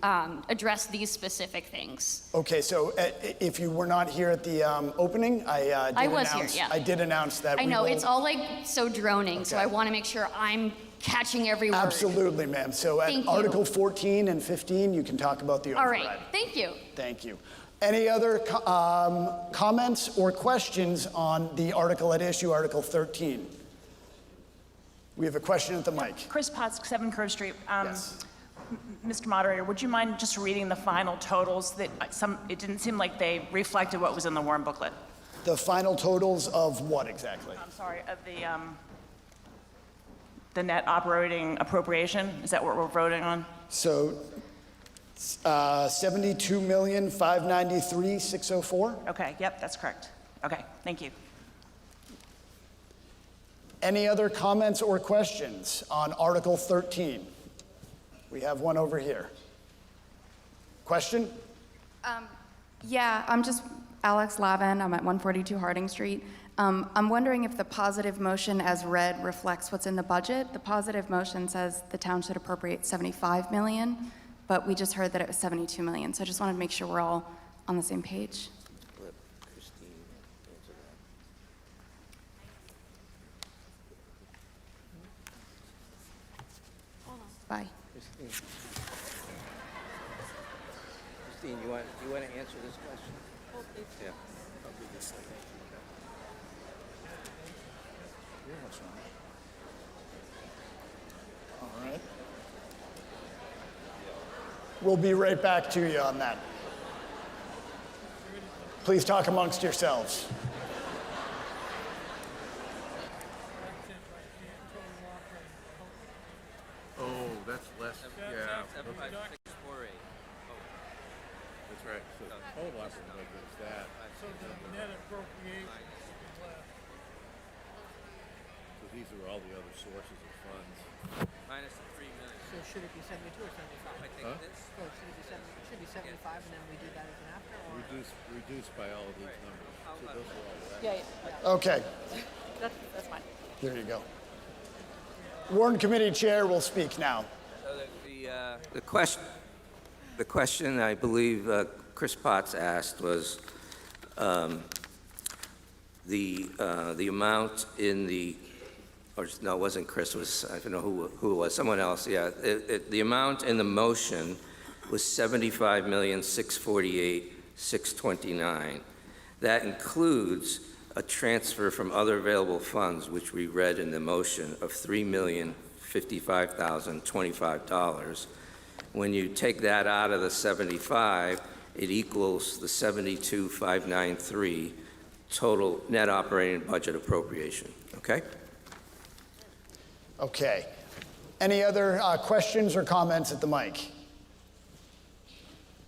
address these specific things. Okay, so if you were not here at the opening, I was here, yeah. I did announce that I we know, will- it's all like so droning, so Okay. I want to make sure I'm catching every word. Absolutely, ma'am. So at Thank you. Article 14 and 15, you can talk about the All override. right, thank you. Thank you. Any other comments or questions on the article at issue, Article 13? We have a question at the mic. Chris Potts, 7 Curve Street. Yes. Mr. Moderator, would you mind just reading the final totals? That it didn't seem like they reflected what was in the warrant booklet. The final totals of what exactly? I'm sorry, of the net operating appropriation. Is that what we're voting on? So, $72,593,604. Okay, yep, that's correct. Okay, thank you. Any other comments or questions on Article 13? We have one over here. Question? Yeah, I'm just Alex Lavin. I'm at 142 Harding Street. I'm wondering if the positive motion as read reflects what's in the budget. The positive motion says the town should appropriate $75 million, but we just heard that it was $72 million. So I just wanted to make sure we're all on the same page. Let Christine answer that. Bye. Christine, you want to answer this question? Yeah. All right. We'll be right back to you on that. Please talk amongst yourselves. Oh, that's less, yeah. That's right, so total operating budget is that. So the net appropriation is less. So these are all the other sources of funds. Minus the 3 million. So should it be 72 or 75? If I take this, So should it be 70? It should be 75, and then we do that as an after, or? Reduced by all of these numbers. So those are all the Yeah. Okay, That's fine. there you go. Warrant Committee Chair will speak now. so the question I believe Chris Potts asked was the amount in the, or no, it wasn't Chris, it was, I don't know who it was, someone else, yeah. The amount in the motion was $75,648,629. That includes a transfer from other available funds, which we read in the motion, of $3,055,025. When you take that out of the 75, it equals the 72,593 total net operating budget appropriation, okay? Okay. Any other questions or comments at the mic?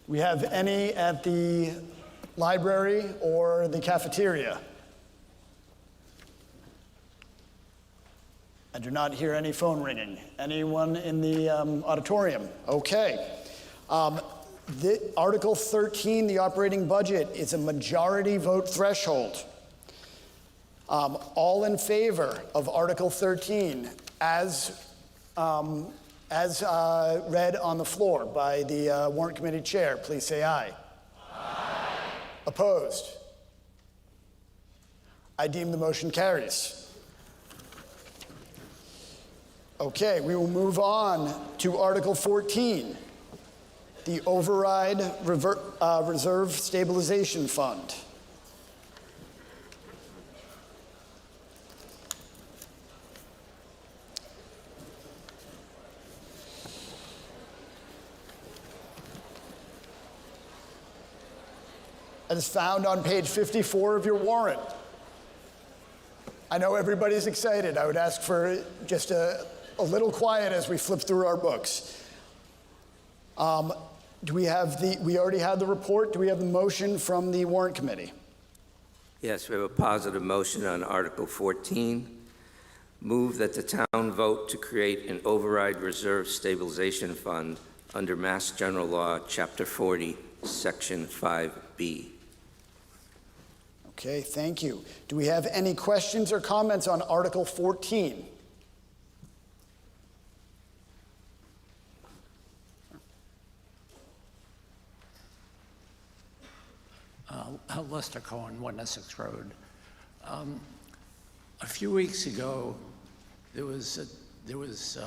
We have any at the library or the cafeteria? I do not hear any phone ringing. Anyone in the auditorium? Okay. Article 13, the operating budget, is a majority vote threshold. All in favor of Article 13 as read on the floor by the Warrant Committee Chair, please say aye. Aye. Opposed? I deem the motion carries. Okay, we will move on to Article 14. the override reserve stabilization fund. That is found on page 54 of your warrant. I know everybody's excited. I would ask for just a little quiet as we flip through our books. We already had the report. Do we have the motion from the warrant committee? Yes, we have a positive motion on Article 14. Move that the town vote to create an override reserve stabilization fund under Mass General Law, Chapter 40, Section 5B. Okay, thank you. Do we have any questions or comments on Article 14? Lester Cohen, 1 Essex Road. A few weeks ago, there was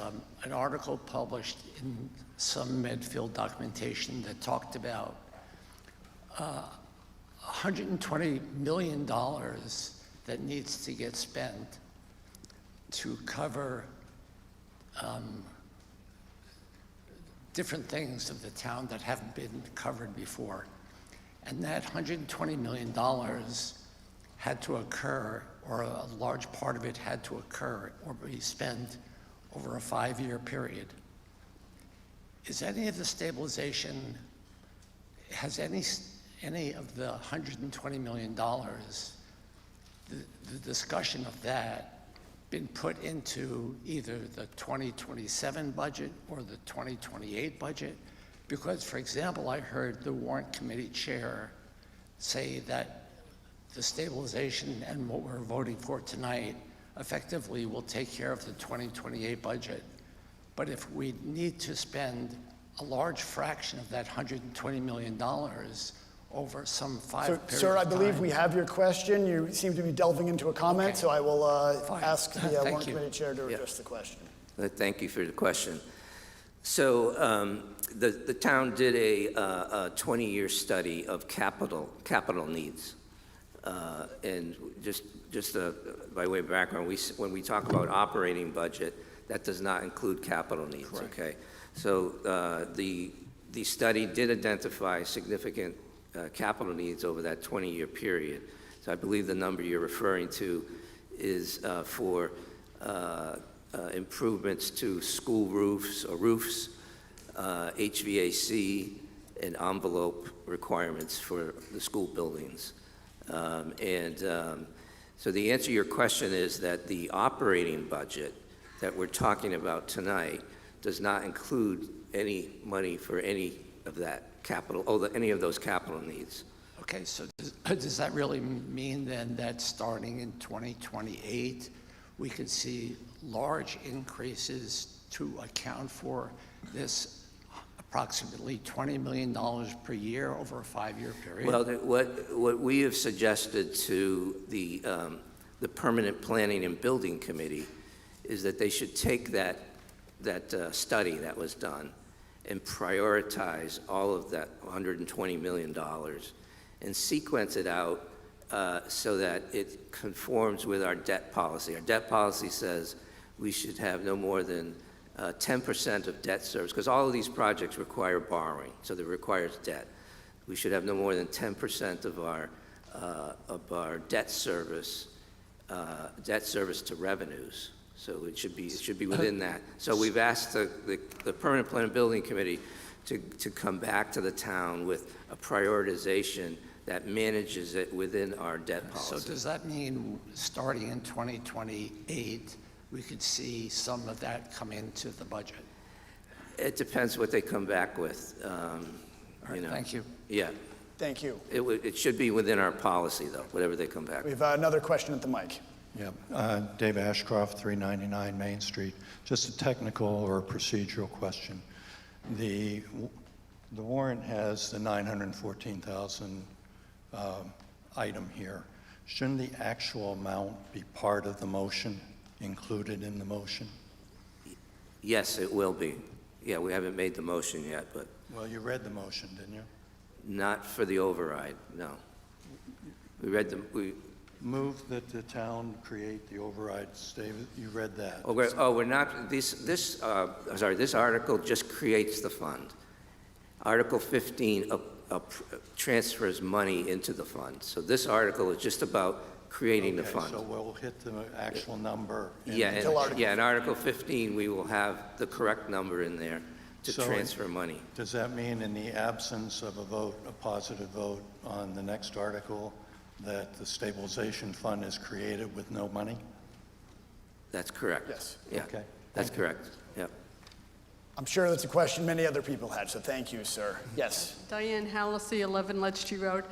an article published in some Medfield documentation that talked about $120 million that needs to get spent to cover different things of the town that haven't been covered before. And that $120 million had to occur, or a large part of it had to occur or be spent over a 5-year period. Is any of the stabilization, has any of the $120 million, the discussion of that been put into either the 2027 budget or the 2028 budget? Because, for example, I heard the warrant committee chair say that the stabilization and what we're voting for tonight effectively will take care of the 2028 budget. But if we need to spend a large fraction of that $120 million over some period Sir, I of believe time. we have your question. You seem to be delving into a comment, Okay. so I will ask the Thank warrant you. committee chair to address the question. Thank you for the question. So the town did a 20-year study of capital needs. And just by way of background, when we talk about operating budget, that does not include capital needs. Correct. Okay. So the study did identify significant capital needs over that 20-year period. So I believe the number you're referring to is for improvements to school roofs or roofs, HVAC, and envelope requirements for the school buildings. So the answer to your question is that the operating budget that we're talking about tonight does not include any money for any of that capital, any of those capital needs. Okay, so does that really mean then that starting in 2028, we could see large increases to account for this approximately $20 million per year over a 5-year period? Well, what we have suggested to the Permanent Planning and Building Committee is that they should take that study that was done and prioritize all of that $120 million and sequence it out so that it conforms with our debt policy. Our debt policy says we should have no more than 10% of debt service, because all of these projects require borrowing, so that requires debt. We should have no more than 10% of our debt service to revenues. So it should be within that. So we've asked the Permanent Plan and Building Committee to come back to the town with a prioritization that manages it within our debt policy. So does that mean starting in 2028, we could see some of that come into the budget? It depends what they come back with. All right, thank you. Yeah. Thank you. It should be within our policy, though, whatever they come back We with. have another question at the mic. Yeah, Dave Ashcroft, 399 Main Street. Just a technical or procedural question. The warrant has the 914,000 item here. Shouldn't the actual amount be part of the motion, included in the motion? Yes, it will be. Yeah, we haven't made the motion yet, but Well, you read the motion, didn't you? not for the override, no. We Move that the town create the override. David, you read that. we're not, this article just creates the fund. Article 15 transfers money into the fund. So this article is just about creating the fund. So we'll hit the actual number. Yeah, in Article 15, we will have the correct number in there to transfer money. Does that mean in the absence of a vote, a positive vote on the next article, that the stabilization fund is created with no money? That's correct. Yes. Yeah, Okay. that's correct. Yep. I'm sure that's a question many other people had, so thank you, sir. Yes. Diane Hallisey, 11 Ledgety Road.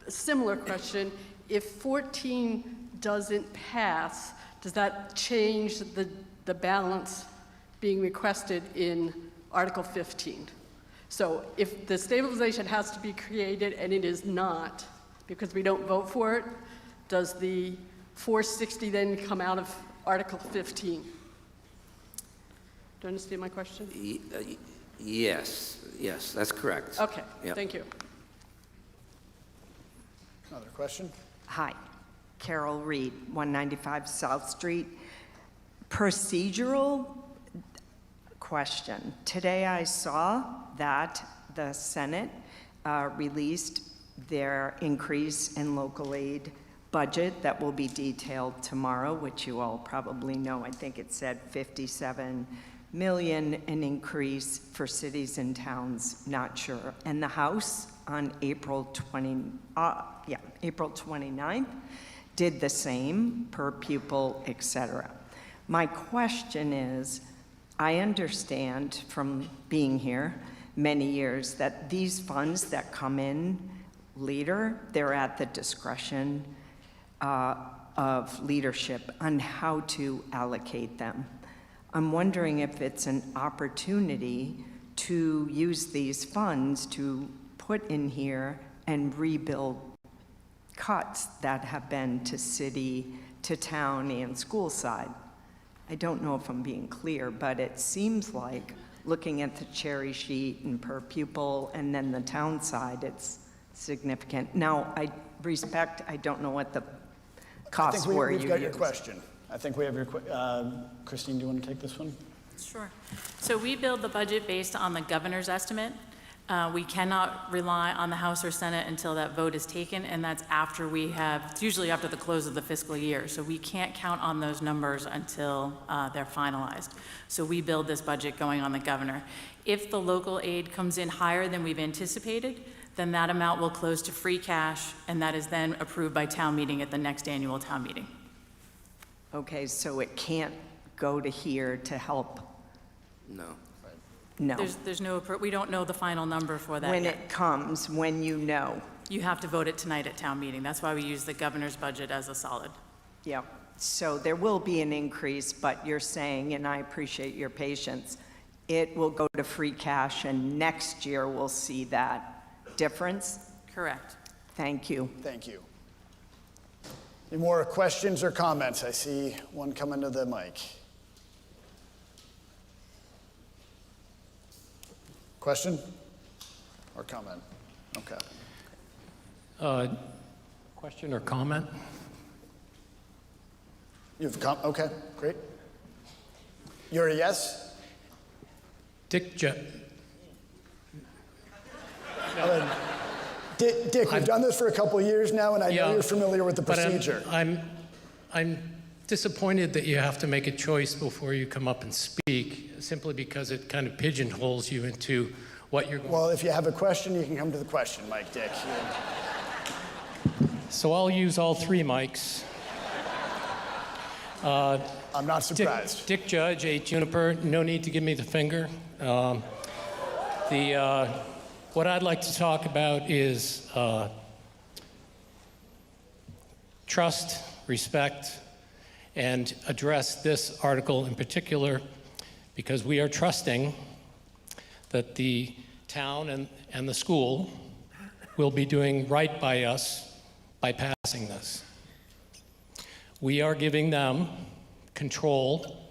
A similar question. If 14 doesn't pass, does that change the balance being requested in Article 15? So if the stabilization has to be created and it is not, because we don't vote for it, does the 460 then come out of Article 15? Do you understand my question? Yes, that's correct. Okay, Yep. thank you. Another question? Hi, Carol Reed, 195 South Street. Procedural question. Today I saw that the Senate released their increase in local aid budget that will be detailed tomorrow, which you all probably know. I think it said 57 million, an increase for cities and towns, not sure. And the House on April 29th did the same per pupil, etc. My question is, I understand from being here many years that these funds that come in later, they're at the discretion of leadership on how to allocate them. I'm wondering if it's an opportunity to use these funds to put in here and rebuild cuts that have been to city, to town, and school side. I don't know if I'm being clear, but it seems like looking at the cherry sheet and per pupil and then the town side, it's significant. Now, I don't know what the costs were. We've got your question. I think we have your Christine, do you want to take this one? Sure. So we build the budget based on the governor's estimate. We cannot rely on the House or Senate until that vote is taken, and that's it's usually after the close of the fiscal year. So we can't count on those numbers until they're finalized. So we build this budget going on the governor. If the local aid comes in higher than we've anticipated, then that amount will close to free cash, and that is then approved by town meeting at the next annual town meeting. Okay, so it can't go to here to help? No. No. We don't know the final number for that When yet. it comes, when you know. You have to vote it tonight at town meeting. That's why we use the governor's budget as a solid. Yeah. So there will be an increase, but you're saying, and I appreciate your patience, it will go to free cash, and next year we'll see that difference? Correct. Thank you. Thank you. Any more questions or comments? I see one coming to the mic. Question or comment? Okay. Question or comment? Okay, great. You're a yes? Dick, Dick, we've done this for a couple of years now, and I know you're familiar with the procedure. I'm disappointed that you have to make a choice before you come up and speak, simply because it kind of pigeonholes you into what you're going. Well, if you have a question, you can come to the question, Mike, Dick. So I'll use all three mics. I'm not surprised. Dick Judge, 8 Juniper. No need to give me the finger. What I'd like to talk about is trust, respect, and address this article in particular, because we are trusting that the town and the school will be doing right by us by passing this. We are giving them control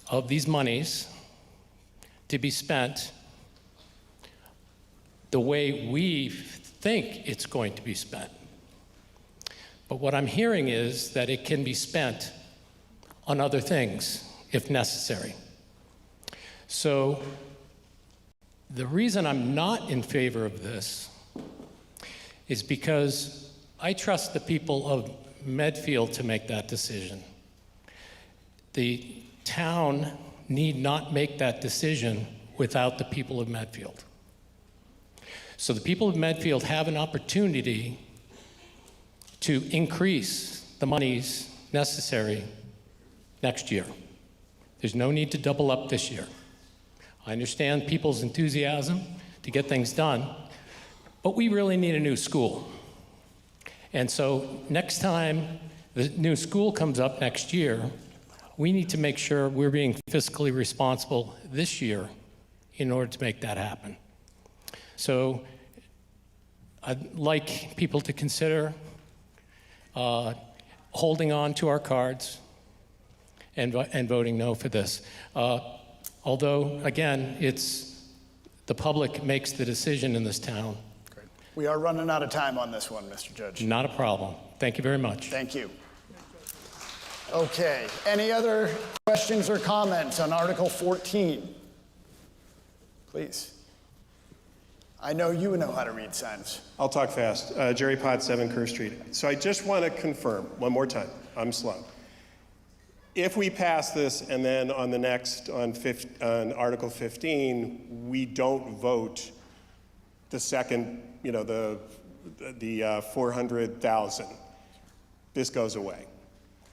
of these monies to be spent the way we think it's going to be spent. But what I'm hearing is that it can be spent on other things if necessary. So the reason I'm not in favor of this is because I trust the people of Medfield to make that decision. The town need not make that decision without the people of Medfield. So the people of Medfield have an opportunity to increase the monies necessary next year. There's no need to double up this year. I understand people's enthusiasm to get things done, but we really need a new school. And so next time the new school comes up next year, we need to make sure we're being fiscally responsible this year in order to make that happen. So I'd like people to consider holding on to our cards and voting no for this. Although, again, it's the public makes the decision in this town. Great. We are running out of time on this one, Mr. Judge. Not a problem. Thank you very much. Thank you. Okay, any other questions or comments on Article 14? Please. I know you know how to read signs. I'll talk fast. Jerry Potts, 7 Kerr Street. So I just want to confirm one more time. I'm slow. If we pass this and then on the next, on Article 15, we don't vote the second, the 400,000, this goes away.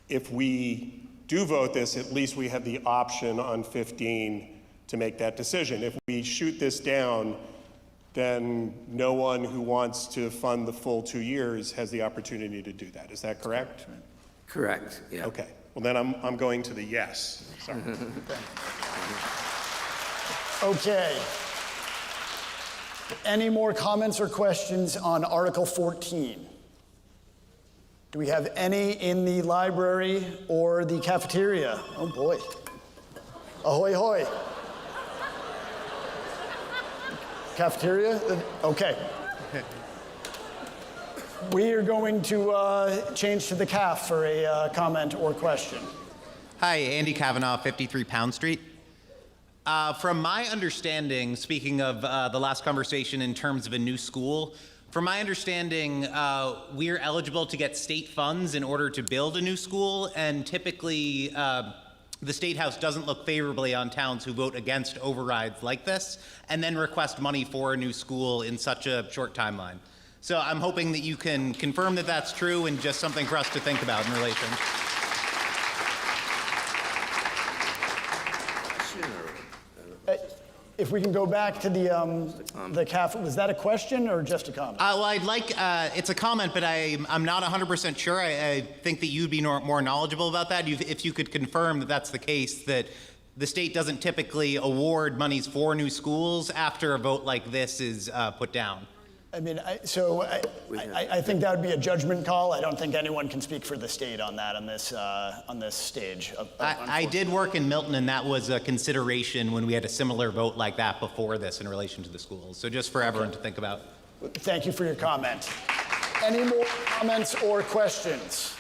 If we do vote this, at least we have the option on 15 to make that decision. If we shoot this down, then no one who wants to fund the full 2 years has the opportunity to do that. Is that correct? Correct, yeah. Okay, well then I'm going to the yes. Sorry. Okay. Any more comments or questions on Article 14? Do we have any in the library or the cafeteria? Oh boy. Ahoy, hoy. Cafeteria? Okay. We are going to change to the CAF for a comment or question. Hi, Andy Kavanaugh, 53 Pound Street. From my understanding, speaking of the last conversation in terms of a new school, from my understanding, we're eligible to get state funds in order to build a new school, and typically the State House doesn't look favorably on towns who vote against overrides like this and then request money for a new school in such a short timeline. So I'm hoping that you can confirm that that's true and just something for us to think about in relation. If we can go back to the CAF, was that a question or just a comment? Well, I'd like, it's a comment, but I'm not 100% sure. I think that you'd be more knowledgeable about that. If you could confirm that that's the case, that the state doesn't typically award monies for new schools after a vote like this is put down. I mean, I think that would be a judgment call. I don't think anyone can speak for the state on that on this stage. I did work in Milton, and that was a consideration when we had a similar vote like that before this in relation to the schools. So just for everyone to think about. Thank you for your comment. Any more comments or questions?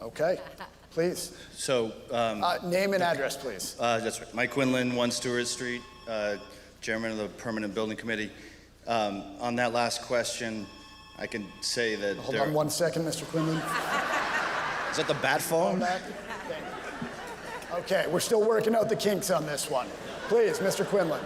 Okay. Please. So, name and address, please. That's right. Mike Quinlan, 1 Stewart Street, Chairman of the Permanent Building Committee. On that last question, I can say that. Hold on 1 second, Mr. Quinlan. Is that the bat phone? Okay, we're still working out the kinks on this one. Please, Mr. Quinlan.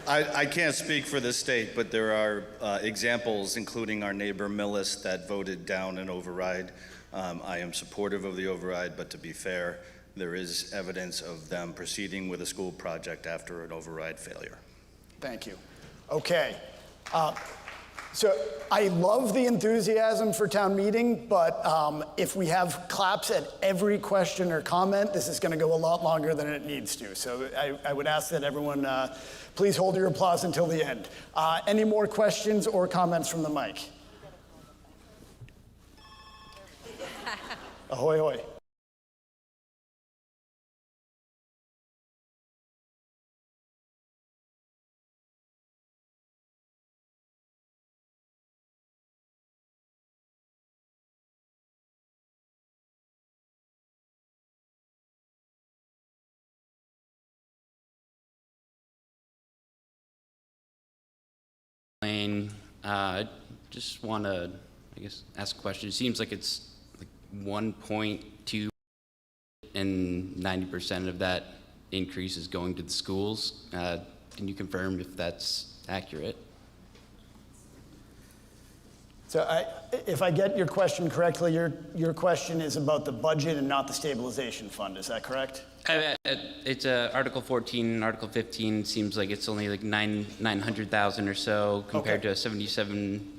I can't speak for the state, but there are examples, including our neighbor Millis, that voted down an override. I am supportive of the override, but to be fair, there is evidence of them proceeding with a school project after an override failure. Thank you. Okay. So I love the enthusiasm for town meeting, but if we have claps at every question or comment, this is going to go a lot longer than it needs to. So I would ask that everyone please hold your applause until the end. Any more questions or comments from the mic? Ahoy, hoy. Lane, just want to, I guess, ask a question. It seems like it's like 1.2 and 90% of that increase is going to the schools. Can you confirm if that's accurate? So if I get your question correctly, your question is about the budget and not the stabilization fund, is that correct? It's Article 14, Article 15 seems like it's only like 900,000 or so compared to a 77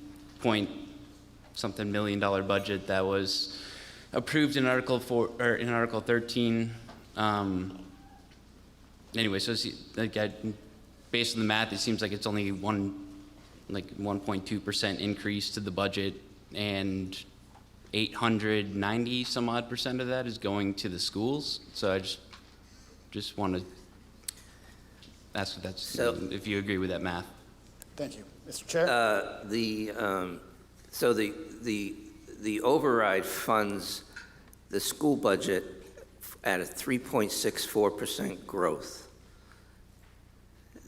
something million budget that was approved in Article 4 or in Article 13. Anyway, so based on the math, it seems like it's only 1.2% increase to the budget, and 890 some odd percent of that is going to the schools. So I just want to ask if that's if you agree with that math. Thank you, Mr. Chair. So the override funds the school budget at a 3.64% growth.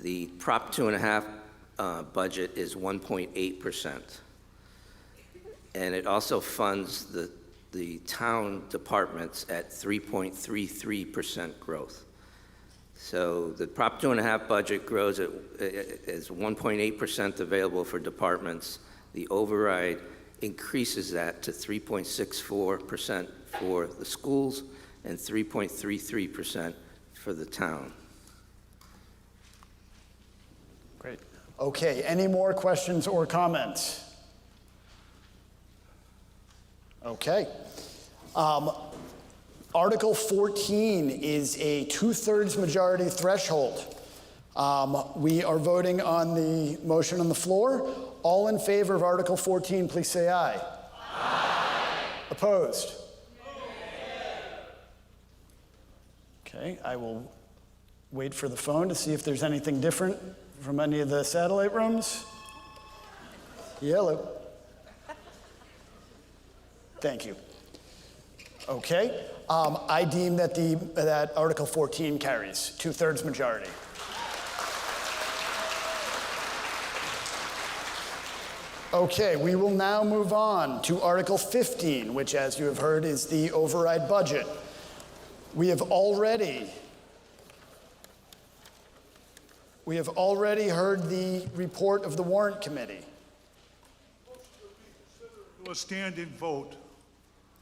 The Prop 2.5 budget is 1.8%. And it also funds the town departments at 3.33% growth. So the Prop 2.5 budget grows is 1.8% available for departments. The override increases that to 3.64% for the schools and 3.33% for the town. Great. Okay, any more questions or comments? Okay. Article 14 is a 2/3 majority threshold. We are voting on the motion on the floor. All in favor of Article 14, please say aye. Aye. Opposed? Okay, I will wait for the phone to see if there's anything different from any of the satellite rooms. Yellow. Thank you. Okay, I deem that that Article 14 carries 2/3 majority. Okay, we will now move on to Article 15, which, as you have heard, is the override budget. We have already heard the report of the Warrant Committee. A standing vote.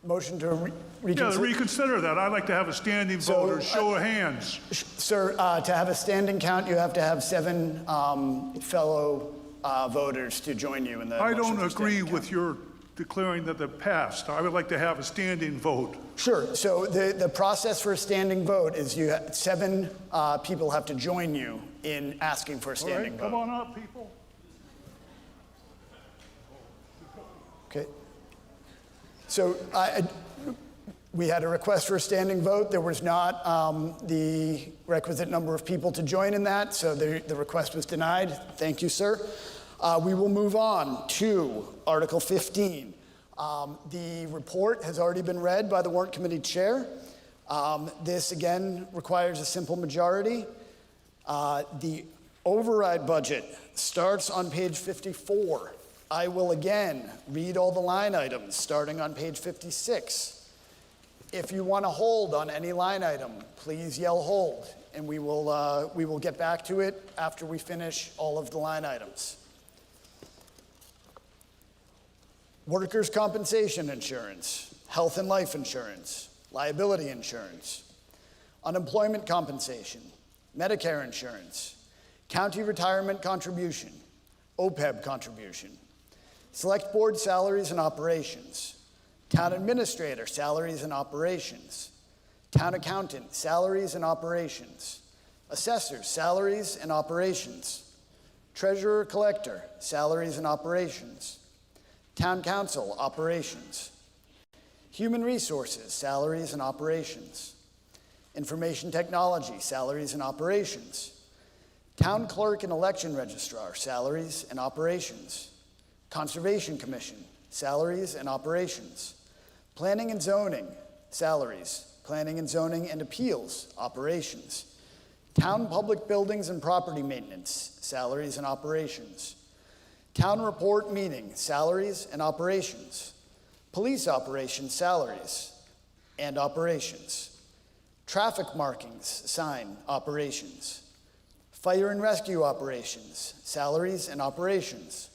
Motion to reconsider? Yeah, reconsider that. I'd like to have a standing vote or show of hands. Sir, to have a standing count, you have to have 7 fellow voters to join you in the I motion don't for agree standing with count. your declaring that they're passed. I would like to have a standing vote. Sure. So the process for a standing vote is 7 people have to join you in asking for a standing vote. Come on up, people. Okay. So we had a request for a standing vote. There was not the requisite number of people to join in that, so the request was denied. Thank you, sir. We will move on to Article 15. The report has already been read by the Warrant Committee Chair. This, again, requires a simple majority. The override budget starts on page 54. I will again read all the line items starting on page 56. If you want to hold on any line item, please yell hold, and we will get back to it after we finish all of the line items. Workers' compensation insurance, health and life insurance, liability insurance, unemployment compensation, Medicare insurance, county retirement contribution, OPEB contribution, select board salaries and operations, town administrator salaries and operations, town accountant salaries and operations, assessors salaries and operations, treasurer collector salaries and operations, town council operations, human resources salaries and operations, information technology salaries and operations, town clerk and election registrar salaries and operations, Conservation Commission, salaries and operations, Planning and Zoning, salaries, Planning and Zoning and Appeals, operations, Town Public Buildings and Property Maintenance, salaries and operations, Town report meeting, salaries and operations. Police operations, salaries and operations. Traffic markings, sign, operations. Fire and rescue operations, salaries and operations.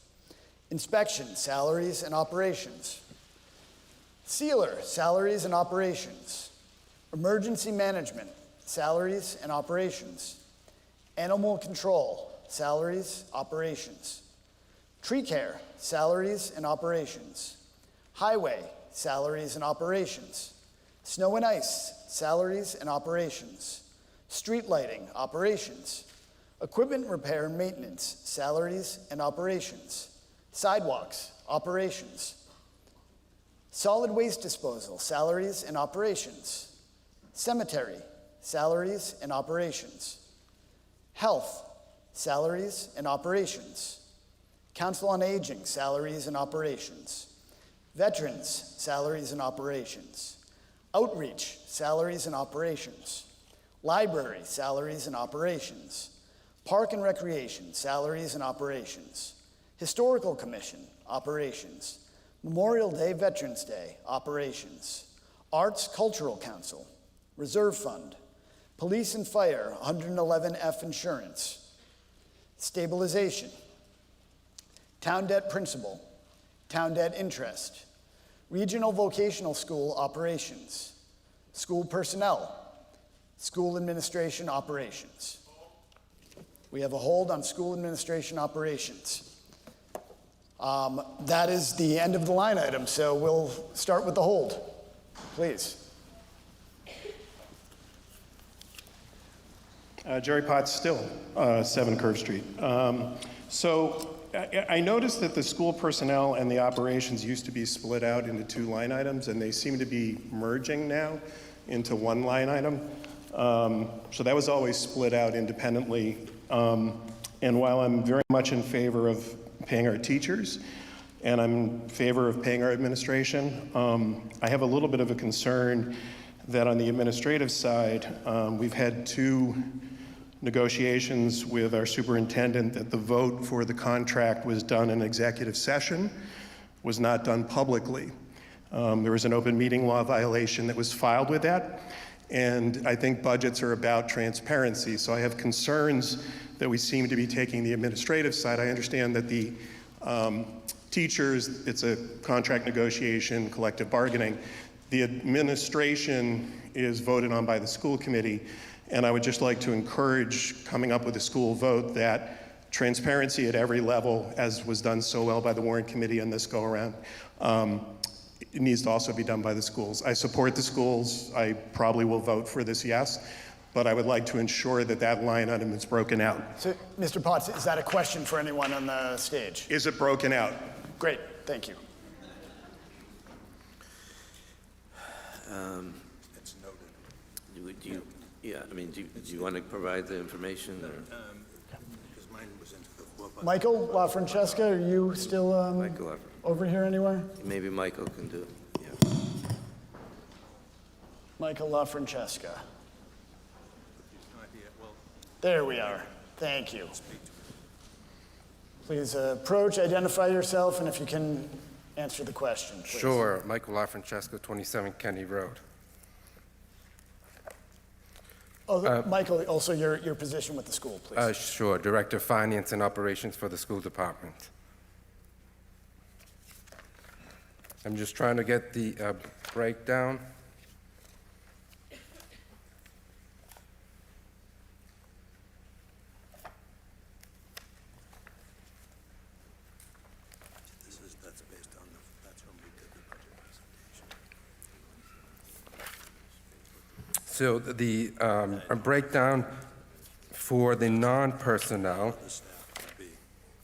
Inspection, salaries and operations. Sealer, salaries and operations. Emergency management, salaries and operations. Animal control, salaries, operations. Tree care, salaries and operations. Highway, salaries and operations. Snow and ice, salaries and operations. Street lighting, operations. Equipment repair and maintenance, salaries and operations. Sidewalks, operations. Solid waste disposal, salaries and operations. Cemetery, salaries and operations. Health, salaries and operations. Council on Aging, salaries and operations. Veterans, salaries and operations. Outreach, salaries and operations. Library, salaries and operations. Park and Recreation, salaries and operations. Historical Commission, operations. Memorial Day, Veterans Day, operations. Arts Cultural Council, Reserve Fund. Police and Fire, 111F Insurance. Stabilization. Town debt principal, town debt interest. Regional Vocational School operations. School personnel. School administration operations. We have a hold on school administration operations. That is the end of the line item, so we'll start with the hold, please. Jerry Potts still, 7 Curve Street. So I noticed that the school personnel and the operations used to be split out into 2 line items, and they seem to be merging now into 1 line item. So that was always split out independently. And while I'm very much in favor of paying our teachers, and I'm in favor of paying our administration, I have a little bit of a concern that on the administrative side, we've had 2 negotiations with our superintendent that the vote for the contract was done in executive session, was not done publicly. There was an open meeting law violation that was filed with that, and I think budgets are about transparency, so I have concerns that we seem to be taking the administrative side. I understand that the teachers, it's a contract negotiation, collective bargaining. The administration is voted on by the school committee, and I would just like to encourage coming up with a school vote that transparency at every level, as was done so well by the warrant committee in this go-around, it needs to also be done by the schools. I support the schools. I probably will vote for this yes, but I would like to ensure that that line item is broken out. So, Mr. Potts, is that a question for anyone on the stage? Is it broken out? Great, thank you. It's noted. Do you want to provide the information? Because mine was into the Michael LaFrancesca, are you still over here anywhere? Maybe Michael can do it. Michael LaFrancesca. There we are. Thank you. Please approach, identify yourself, and if you can answer the question, please. Sure. Michael LaFrancesca, 27 Kenny Road. Michael, also your position with the school, please. Sure. Director of Finance and Operations for the school department. I'm just trying to get the breakdown. That's based on that's when we did the budget presentation. So the breakdown for the non-personnel,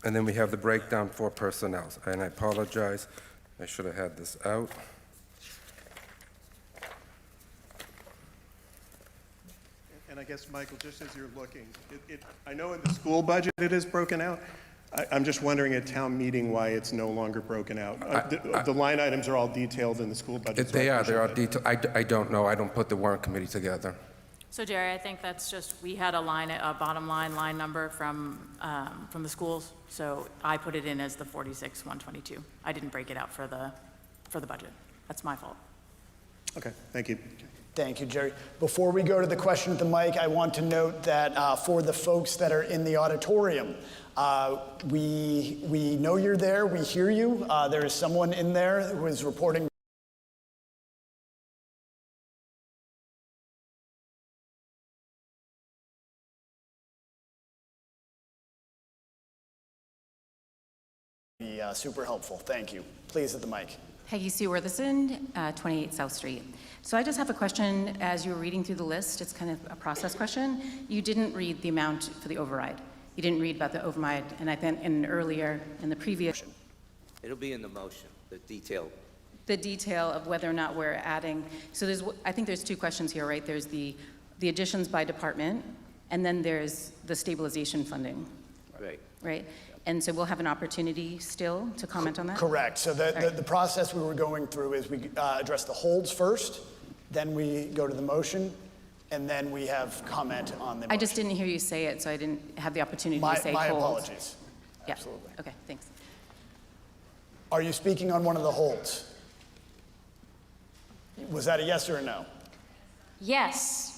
and then we have the breakdown for personnel. And I apologize, I should have had this out. And I guess, Michael, just as you're looking, I know in the school budget it is broken out. I'm just wondering at town meeting why it's no longer broken out. The line items are all detailed in the school budget. They are all detailed. I don't know. I don't put the warrant committee together. So Jerry, I think that's just, we had a bottom line number from the schools, so I put it in as the 46,122. I didn't break it out for the budget. That's my fault. Okay, thank you. Thank you, Jerry. Before we go to the question at the mic, I want to note that for the folks that are in the auditorium, we know you're there, we hear you. There is someone in there who is reporting super helpful. Thank you. Please at the mic. Peggy Sue Worthison, 28 South Street. So I just have a question. As you were reading through the list, it's kind of a process question. You didn't read the amount for the override. You didn't read about the override, and I think earlier in the previous. It'll be in the motion, the detail. The detail of whether or not we're adding. So I think there's two questions here, right? There's the additions by department, and then there's the stabilization funding. Right. Right? And so we'll have an opportunity still to comment on that? Correct. So the process we were going through is we address the holds first, then we go to the motion, and then we have comment on the motion. I just didn't hear you say it, so I didn't have the opportunity to say my hold. apologies. Yeah. Absolutely. Okay, thanks. Are you speaking on one of the holds? Was that a yes or a no? Yes.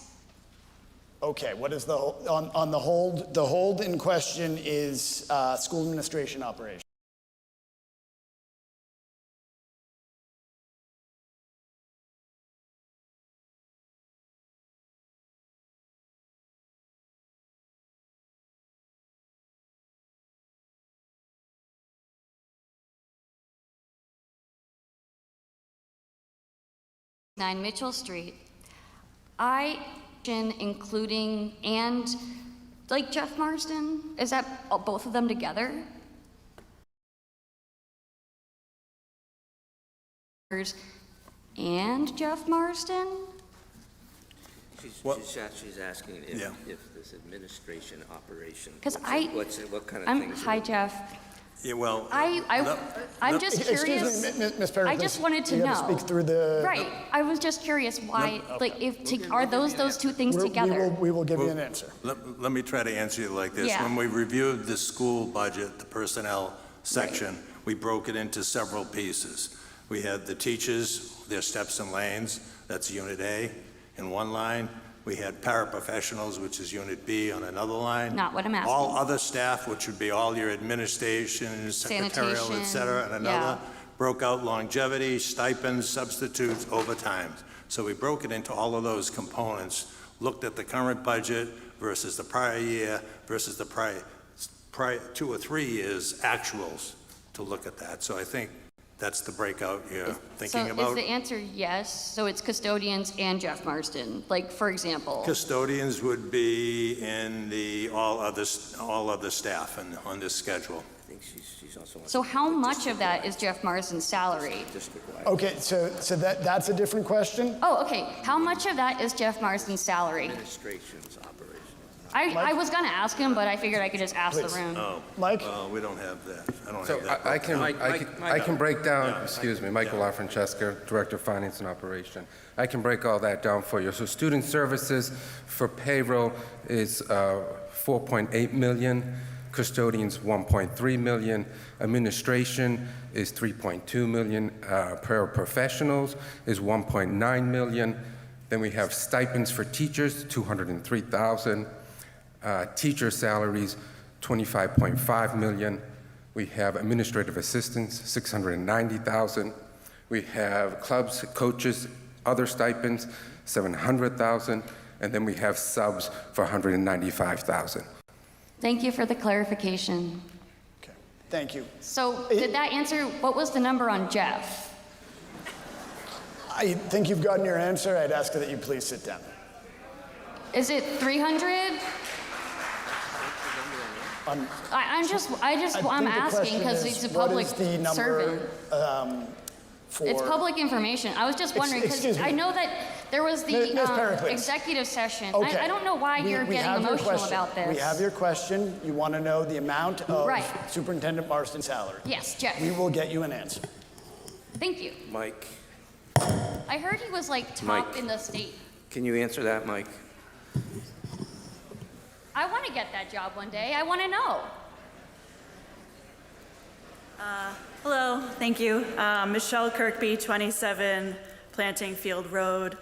Okay, what is on the hold? The hold in question is school administration operation. Mitchell Street. Including and like Jeff Marsden? Is that both of them together? And Jeff Marsden? She's asking if this administration operation. Because what kind of things? Hi, Jeff. Yeah, well, I'm just curious. Excuse me, Ms. Perry, I just wanted to know. You have to speak through the. Right. I was just curious why, are those two things together? We will give you an answer. let me try to answer you like this. Yeah. When we reviewed the school budget, the personnel section, we broke it into several pieces. We had the teachers, their steps and lanes, that's Unit A, in one line. We had paraprofessionals, which is Unit B, on another line. Not what I'm asking. All other staff, which would be all your administration, secretarial, et Sanitation, cetera, and another. Broke out longevity, stipends, substitutes, overtime. So we broke it into all of those components, looked at the current budget versus the prior year versus the prior 2 or 3 years actuals to look at that. So I think that's the breakout you're thinking about. So is the answer yes? So it's custodians and Jeff Marsden, like for example? Custodians would be in the all other staff and on this schedule. I think she's also. So how much of that is Jeff Marsden's salary? Okay, so that's a different question. Oh, okay. How much of that is Jeff Marsden's salary? Administration's operation. I was gonna ask him, but I figured I could just ask the room. Oh, Mike? we don't have that. I don't So have that. I can break down, excuse me, Michael LaFrancesca, Director of Finance and Operation. I can break all that down for you. So student services for payroll is 4.8 million, custodians 1.3 million, administration is 3.2 million, paraprofessionals is 1.9 million. Then we have stipends for teachers, 203,000. Teacher salaries, 25.5 million. We have administrative assistants, 690,000. We have clubs, coaches, other stipends, 700,000. And then we have subs for 195,000. Thank you for the clarification. Okay, thank you. So did that answer, what was the number on Jeff? I think you've gotten your answer. I'd ask that you please sit down. Is it 300? I'm asking because he's a public servant. It's public information. I was just wondering because I know that there was the executive session. Okay. I don't know why you're getting emotional about this. We have your question. You want to know the amount of Superintendent Marsden's salary. Yes, Jeff. We will get you an answer. Thank you. Mike. I heard he was like top in the state. Can you answer that, Mike? I want to get that job one day. I want to know. Hello, thank you. Michelle Kirkby, 27 Planting Field Road,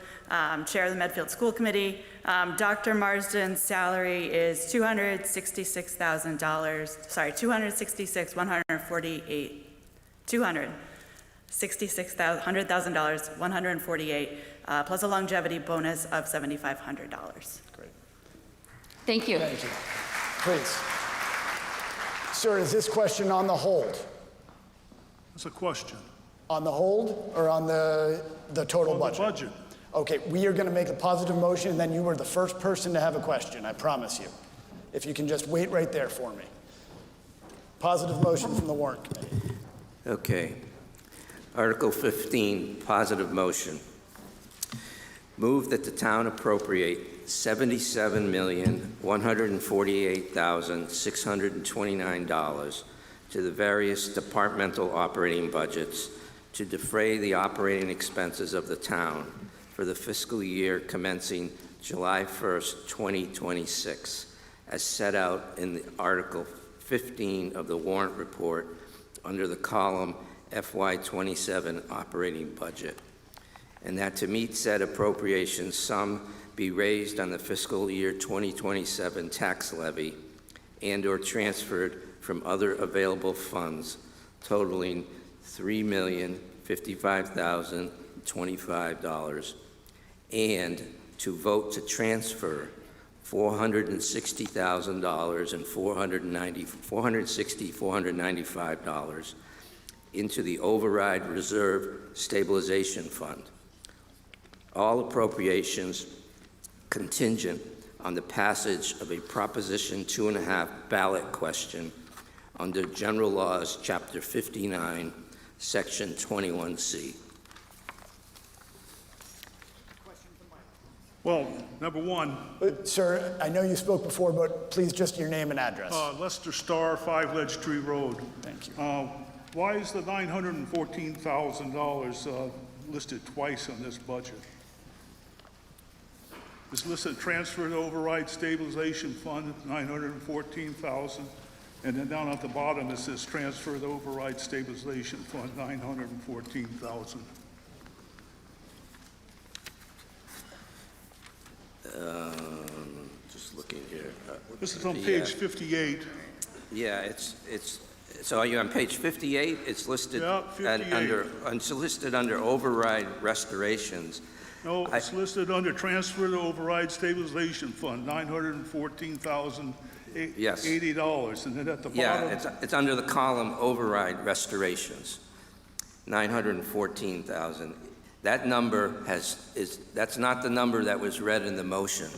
Chair of the Medfield School Committee. Dr. Marsden's salary is $266,000, sorry, $266,148, 148, plus a longevity bonus of $7,500. Great. Thank you. Thank you. Please. Sir, is this question on the hold? It's a question. On the hold or on the total budget? On the budget. Okay, we are going to make a positive motion, and then you were the first person to have a question, I promise you. If you can just wait right there for me. Positive motion from the warrant committee. Okay. Article 15, positive motion. Move that the town appropriate $77,148,629 to the various departmental operating budgets to defray the operating expenses of the town for the fiscal year commencing July 1st, 2026, as set out in the Article 15 of the warrant report under the column FY27 operating budget, and that to meet said appropriation sum be raised on the fiscal year 2027 tax levy and/or transferred from other available funds totaling $3,055,025, and to vote to transfer $460,000 and $495 into the override reserve stabilization fund. All appropriations contingent on the passage of a Proposition 2.5 ballot question under General Laws, Chapter 59, Section 21C. Well, number one. Sir, I know you spoke before, but please just your name and address. Lester Starr, 5 Ledge Tree Road. Thank you. Why is the $914,000 listed twice on this budget? It's listed transfer to override stabilization fund, $914,000, and then down at the bottom it says transfer to override stabilization fund, $914,000. Just looking here. This is on page 58. Yeah, so are you on page 58? It's listed, Yeah, 58. It's listed under override restorations. No, it's listed under transfer to override stabilization fund, $914,080. Yes. And then at the bottom. Yeah, it's under the column override restorations, $914,000. That number that's not the number that was read in the motion.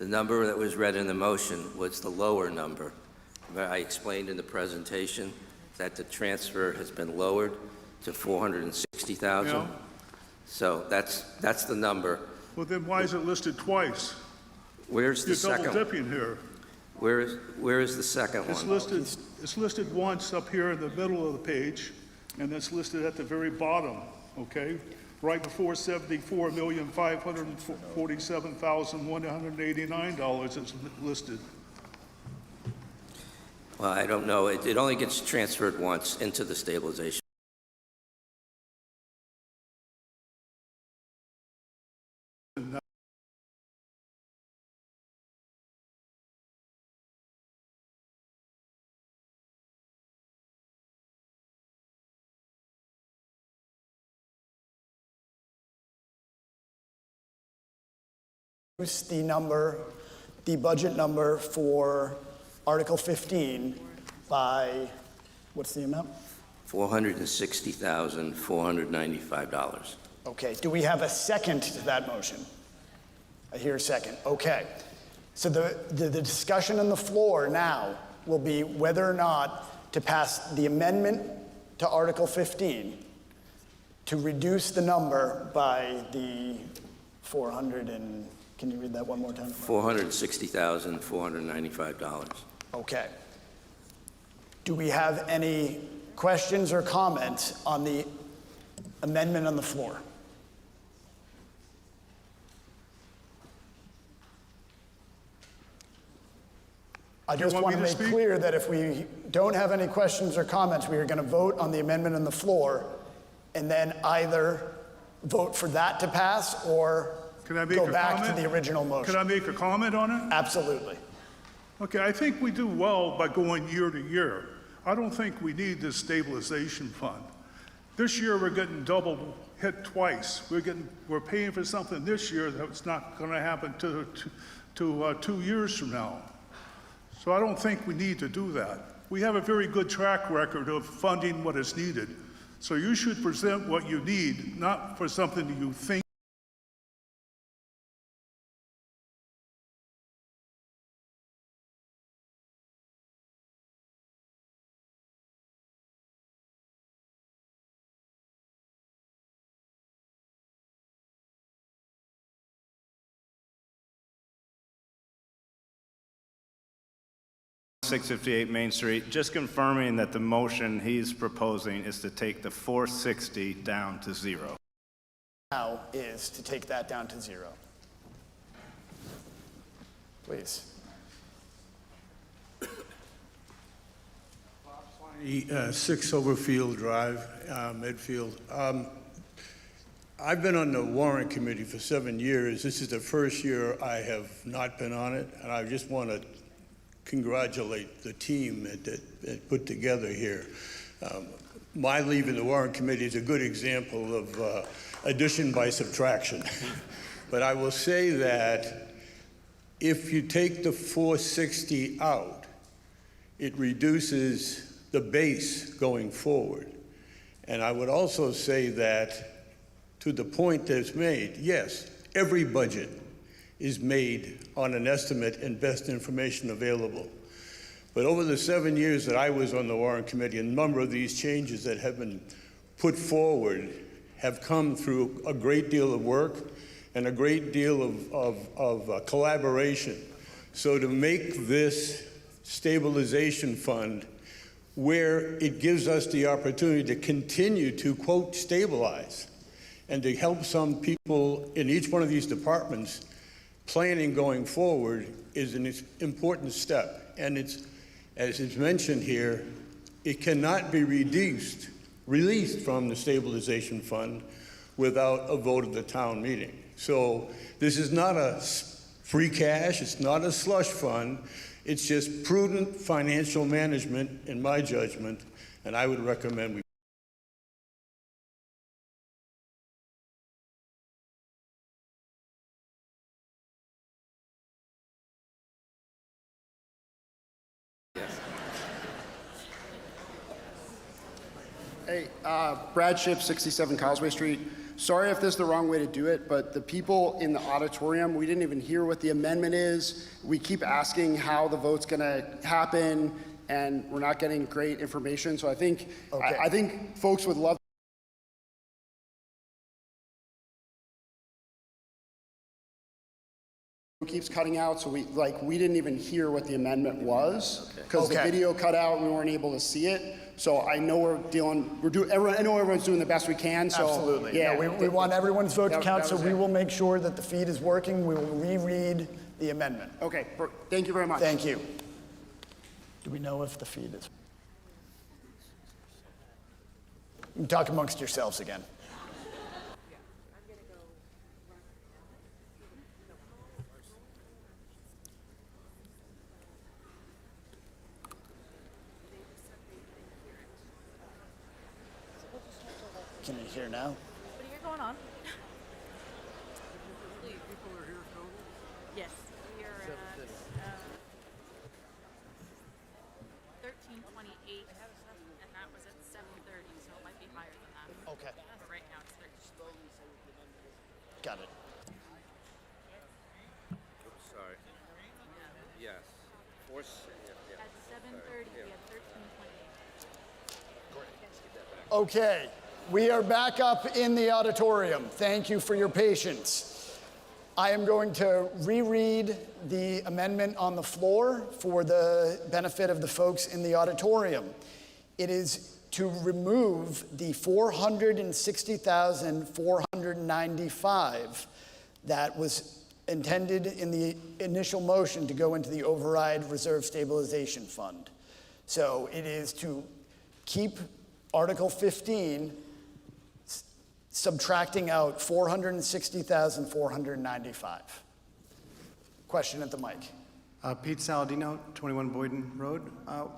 The number that was read in the motion was the lower number. I explained in the presentation that the transfer has been lowered to $460,000. Yeah. So that's the number. Well, then why is it listed twice? Where's the You're second? double dipping here. Where is the second It's one? listed once up here in the middle of the page, and it's listed at the very bottom, okay? Right before $74,547,189 is listed. Well, I don't know. It only gets transferred once into the stabilization. The budget number for Article 15 by, what's the amount? $460,495. Okay, do we have a second to that motion? I hear a second, okay. So the discussion on the floor now will be whether or not to pass the amendment to Article 15 to reduce the number by the 400 and, can you read that one more time? $460,495. Okay. Do we have any questions or comments on the amendment on the floor? I just want to make clear that if we don't have any questions or comments, we are going to vote on the amendment on the floor and then either vote for that to pass or go back to the original motion. Can I make a comment on it? Absolutely. Okay, I think we do well by going year to year. I don't think we need this stabilization fund. This year we're getting double hit twice. We're paying for something this year that's not going to happen to 2 years from now. So I don't think we need to do that. We have a very good track record of funding what is needed. So you should present what you need, not for something that you think. .658 Main Street, just confirming that the motion he's proposing is to take the 460 down to zero. Now is to take that down to zero. Please. 6 Overfield Drive, Medfield. I've been on the Warrant Committee for 7 years. This is the first year I have not been on it, and I just want to congratulate the team that put together here. My leaving the Warrant Committee is a good example of addition by subtraction. But I will say that if you take the 460 out, it reduces the base going forward. And I would also say that, to the point that's made, yes, every budget is made on an estimate and best information available. But over the 7 years that I was on the Warrant Committee, a number of these changes that have been put forward have come through a great deal of work and a great deal of collaboration. So to make this stabilization fund where it gives us the opportunity to continue to, quote, stabilize and to help some people in each one of these departments planning going forward is an important step. And it's, as it's mentioned here, it cannot be released from the stabilization fund without a vote of the town meeting. So this is not a free cash, it's not a slush fund, it's just prudent financial management in my judgment, and I would recommend we Hey, Brad Ship, 67 Causeway Street. Sorry if this is the wrong way to do it, but the people in the auditorium, we didn't even hear what the amendment is. We keep asking how the vote's gonna happen, and we're not getting great information. So I think, I think folks would love keeps cutting out, so we didn't even hear what the amendment was because the video cut out and we weren't able to see it. So I know I know everyone's doing the best we can. So absolutely. yeah, no, we want everyone's vote to count, so we will make sure that the feed is working. We will reread the amendment. Okay, thank you very much. Thank you. Do we know if the feed is? You can talk amongst yourselves again. Can you hear now? What do you got going on? Yes, we are at 1328, and that was at 7:30, so it might be higher than that. Okay. But right now it's 13. Got it. Sorry. Yes. At 7:30, we had 1328. Okay, we are back up in the auditorium. Thank you for your patience. I am going to reread the amendment on the floor for the benefit of the folks in the auditorium. It is to remove the $460,495 that was intended in the initial motion to go into the override reserve stabilization fund. So it is to keep Article 15 subtracting out $460,495. Question at the mic. Pete Saladino, 21 Boyden Road.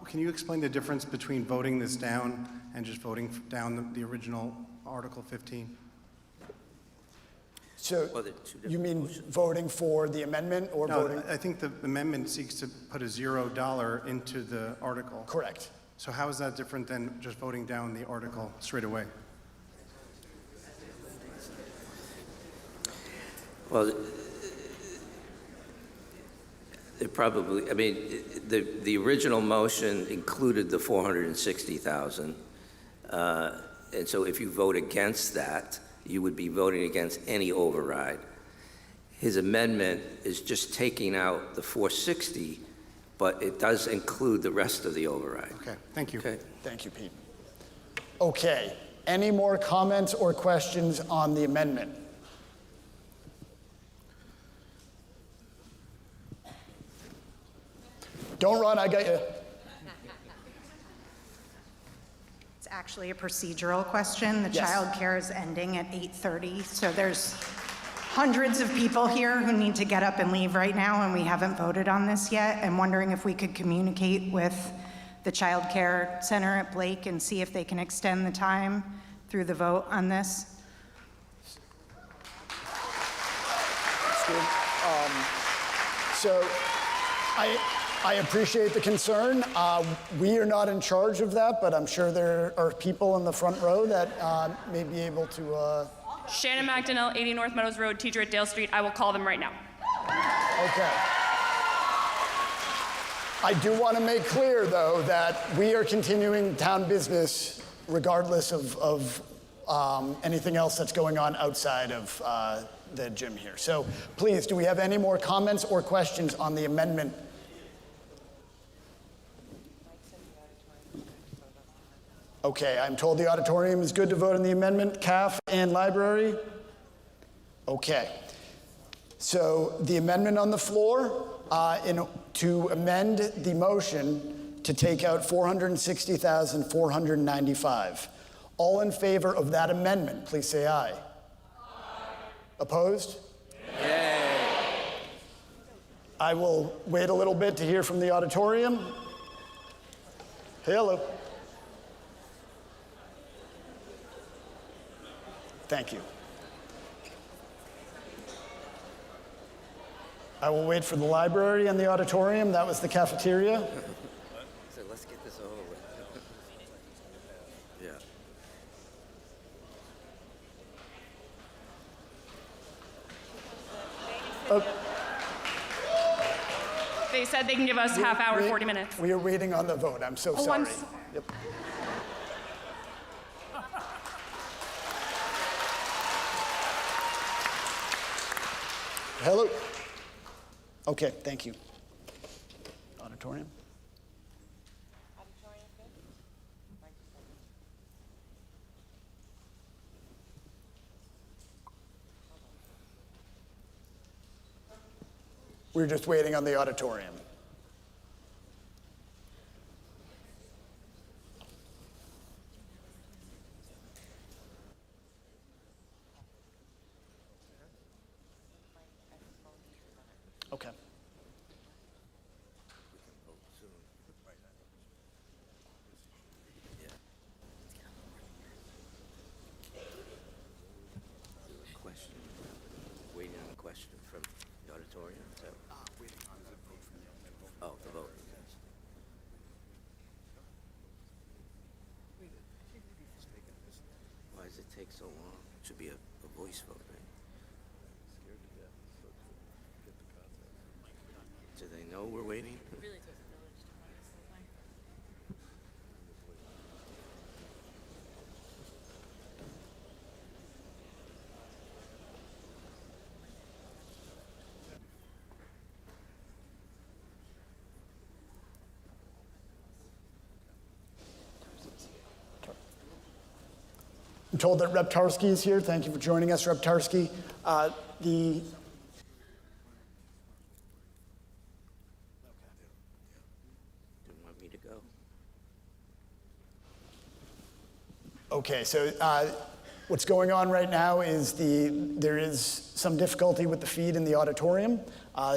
Can you explain the difference between voting this down and just voting down the original Article 15? So you mean voting for the amendment or voting? I think the amendment seeks to put a $0 into the article. Correct. So how is that different than just voting down the article straight away? Well, it probably, I mean, the original motion included the 460,000. And so if you vote against that, you would be voting against any override. His amendment is just taking out the 460, but it does include the rest of the override. Okay, thank you. Okay. Thank you, Pete. Okay, any more comments or questions on the amendment? Don't run, I got you. It's actually a procedural question. The Yes. child care is ending at 8:30, so there's hundreds of people here who need to get up and leave right now, and we haven't voted on this yet. I'm wondering if we could communicate with the child care center at Blake and see if they can extend the time through the vote on this. That's good. So I appreciate the concern. We are not in charge of that, but I'm sure there are people in the front row that may be able to. Shannon McDonnell, 80 North Meadows Road, teacher at Dale Street. I will call them right now. Okay. I do want to make clear, though, that we are continuing town business regardless of anything else that's going on outside of the gym here. So please, do we have any more comments or questions on the amendment? Okay, I'm told the auditorium is good to vote on the amendment, CAF and library. Okay. So the amendment on the floor to amend the motion to take out $460,495. All in favor of that amendment, please say aye. Aye. Opposed? Yay. I will wait a little bit to hear from the auditorium. Hello. Thank you. I will wait for the library and the auditorium. That was the cafeteria. So let's get this over with. Yeah. They said they can give us half hour, 40 minutes. We are waiting on the vote. I'm so sorry. Yep. Hello. Okay, thank you. Auditorium? We're just waiting on the auditorium. Okay. Question. Waiting on a question from the auditorium. So. Oh, the vote. Why does it take so long? It should be a voice vote, right? Do they know we're waiting? I'm told that Rep. Tarski is here. Thank you for joining us, Rep. Tarski. Okay, so what's going on right now is there is some difficulty with the feed in the auditorium.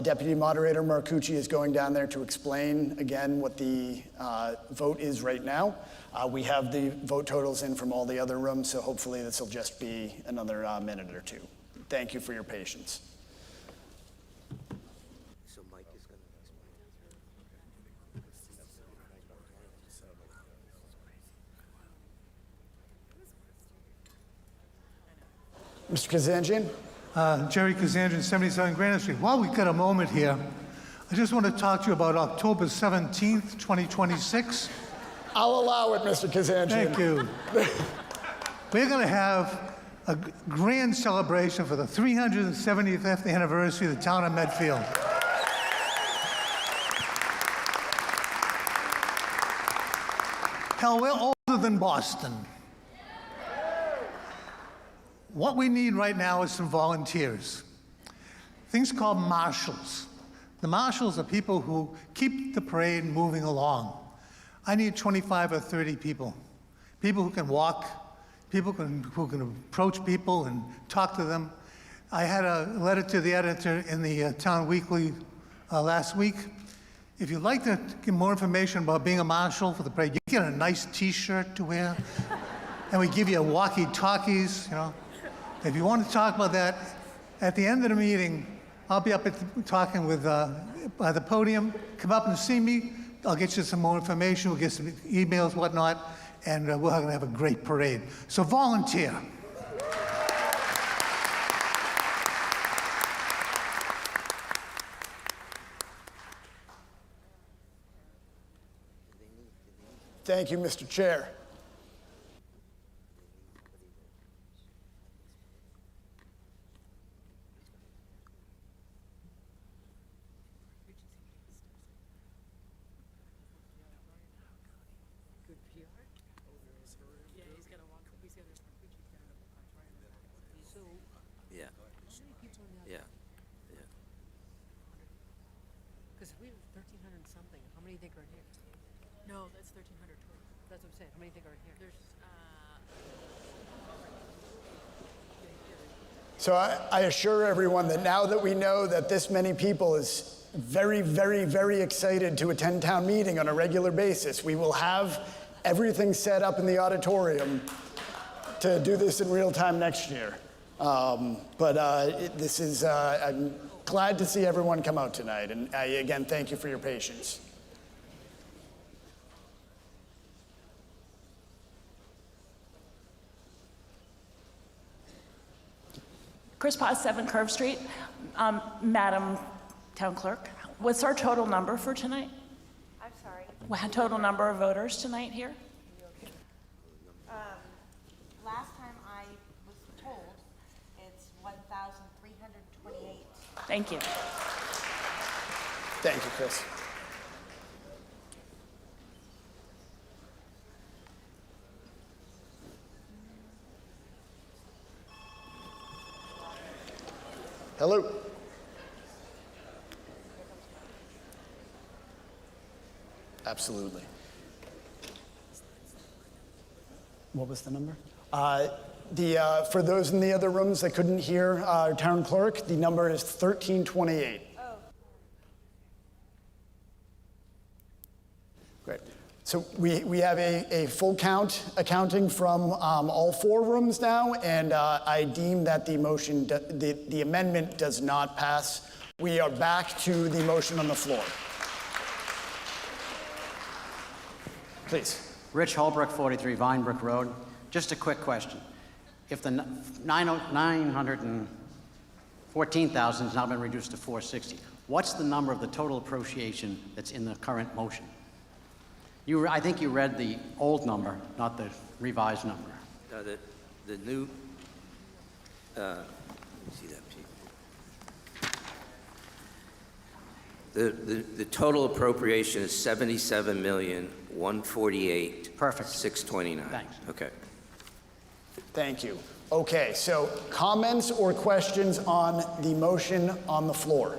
Deputy Moderator Marcucci is going down there to explain again what the vote is right now. We have the vote totals in from all the other rooms, so hopefully this will just be another minute or two. Thank you for your patience. So Mike is going to Mr. Kazanjian? Jerry Kazanjian, 77 Granite Street. While we've got a moment here, I just want to talk to you about October 17th, 2026. I'll allow it, Mr. Kazanjian. Thank you. We're going to have a grand celebration for the 375th anniversary of the town of Medfield. Hell, we're older than Boston. What we need right now is some volunteers. Things called marshals. The marshals are people who keep the parade moving along. I need 25 or 30 people. People who can walk, people who can approach people and talk to them. I had a letter to the editor in the Town Weekly last week. If you'd like to get more information about being a marshal for the parade, you get a nice T-shirt to wear, and we give you walkie-talkies, you know. If you want to talk about that, at the end of the meeting, I'll be up talking with by the podium. Come up and see me. I'll get you some more information. We'll get some emails, whatnot, and we're going to have a great parade. So volunteer. Thank you, Mr. Chair. Yeah. Yeah. Yeah. Because we have 1,300 something. How many do you think are in here? No, that's 1,300 total. That's what I'm saying. How many do you think are in here? There's, So I assure everyone that now that we know that this many people is very, very, very excited to attend town meeting on a regular basis, we will have everything set up in the auditorium to do this in real time next year. This is, I'm glad to see everyone come out tonight. And again, thank you for your patience. Chris Potts, 7 Curve Street. Madam Town Clerk, what's our total number for tonight? I'm sorry. Total number of voters tonight here? Last time I was told, it's 1,328. Thank you. Thank you, Chris. Hello. Absolutely. What was the number? For those in the other rooms that couldn't hear our town clerk, the number is 1328. Oh. Great. So we have a full count accounting from all 4 rooms now, and I deem that the motion, the amendment does not pass. We are back to the motion on the floor. Please. Rich Holbrook, 43 Vinebrook Road. Just a quick question. If the 914,000 has now been reduced to 460, what's the number of the total appropriation that's in the current motion? I think you read the old number, not the revised number. The new, let me see that sheet. The total appropriation is $77,148,629. Perfect. 629. Thanks. Okay. Thank you. Okay, so comments or questions on the motion on the floor?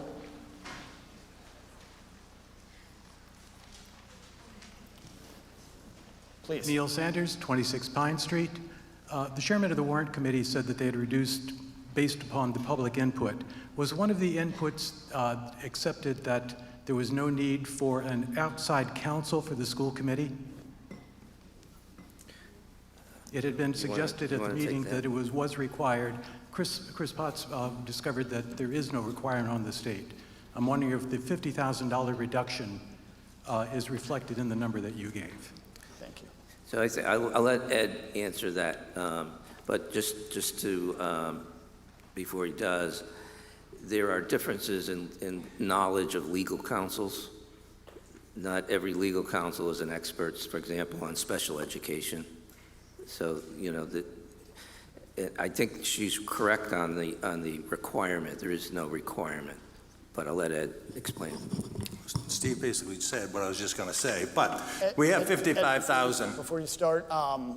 Please. Neil Sanders, 26 Pine Street. The chairman of the warrant committee said that they had reduced based upon the public input. Was one of the inputs accepted that there was no need for an outside counsel for the school committee? It had been suggested at the meeting that it was required. Chris Potts discovered that there is no requirement on the state. I'm wondering if the $50,000 reduction is reflected in the number that you gave. Thank you. So I'll let Ed answer that, but just to, before he does, there are differences in knowledge of legal counsels. Not every legal counsel is an expert, for example, on special education. So, you know, I think she's correct on the requirement. There is no requirement, but I'll let Ed explain. Steve basically said what I was just going to say, but we have 55,000. Before you start,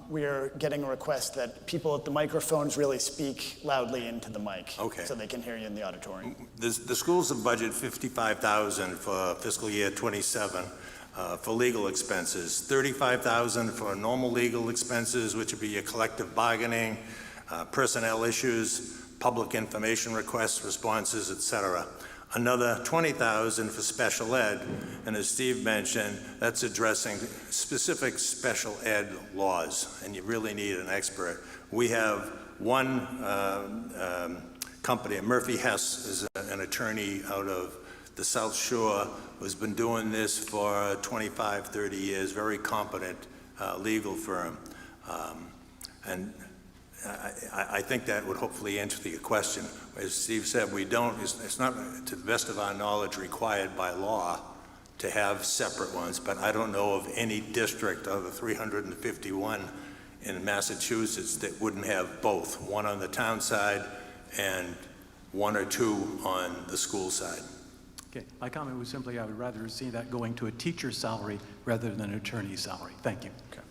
we are getting a request that people at the microphones really speak loudly into the mic, Okay. so they can hear you in the auditorium. The schools have budgeted 55,000 for fiscal year 27 for legal expenses, 35,000 for normal legal expenses, which would be your collective bargaining, personnel issues, public information requests, responses, etc. Another 20,000 for special ed, and as Steve mentioned, that's addressing specific special ed laws, and you really need an expert. We have one company, Murphy Hess is an attorney out of the South Shore, who's been doing this for 25, 30 years, very competent legal firm. And I think that would hopefully answer your question. As Steve said, it's not, to the best of our knowledge, required by law to have separate ones, but I don't know of any district of the 351 in Massachusetts that wouldn't have both, one on the town side and one or two on the school side. Okay, my comment was simply I would rather see that going to a teacher's salary rather than an attorney's salary. Thank you. Okay.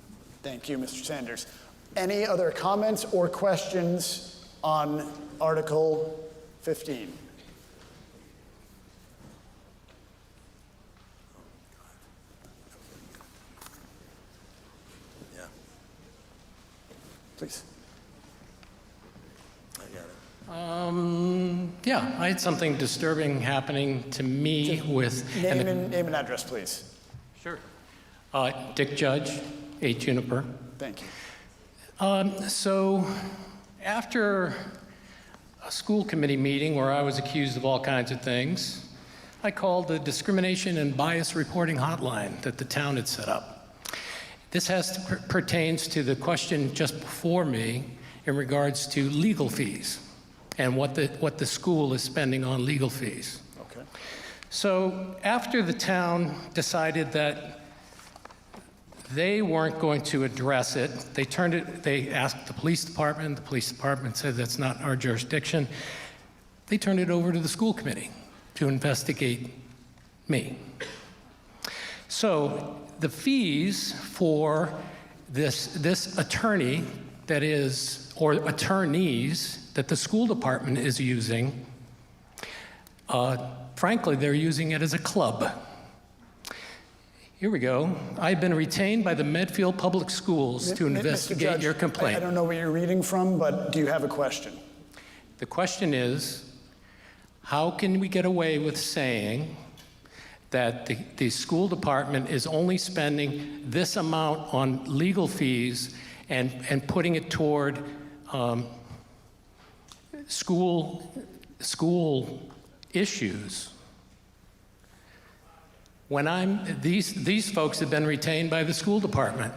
Thank you, Mr. Sanders. Any other comments or questions on Article 15? Yeah. Please. I got it. Yeah, I had something disturbing happening to me with... Name and address, please. Sure. Dick Judge, 8 Juniper. Thank you. So after a school committee meeting where I was accused of all kinds of things, I called the discrimination and bias reporting hotline that the town had set up. This pertains to the question just before me in regards to legal fees and what the school is spending on legal fees. Okay. So after the town decided that they weren't going to address it, they asked the police department said that's not our jurisdiction. They turned it over to the school committee to investigate me. So the fees for this attorney that is, or attorneys that the school department is using, frankly, they're using it as a club. Here we go. I've been retained by the Medfield Public Schools to investigate Judge, your complaint. I don't know what you're reading from, but do you have a question? The question is, how can we get away with saying that the school department is only spending this amount on legal fees and putting it toward school issues? When these folks have been retained by the school department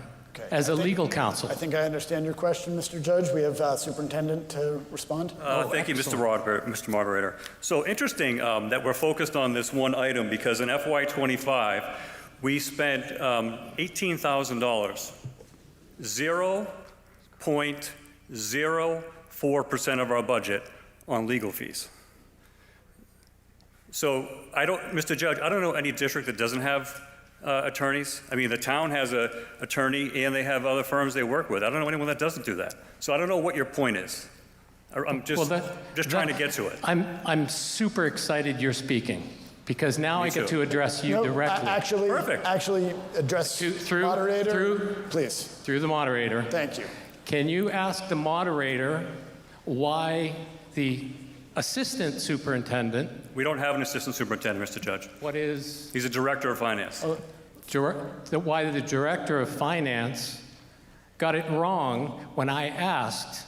as a legal counsel. I think I understand your question, Mr. Judge. We have Superintendent to respond. Thank you, Mr. Moderator. So interesting that we're focused on this one item because in FY25, we spent $18,000, 0.04% of our budget on legal fees. So Mr. Judge, I don't know any district that doesn't have attorneys. I mean, the town has an attorney and they have other firms they work with. I don't know anyone that doesn't do that. So I don't know what your point is. I'm just trying to get to it. I'm super excited you're speaking because now I get to address you directly. Actually, address through moderator. Please. Through the moderator. Thank you. Can you ask the moderator why the assistant superintendent? We don't have an assistant superintendent, Mr. Judge. What is? He's a director of finance. Why the director of finance got it wrong when I asked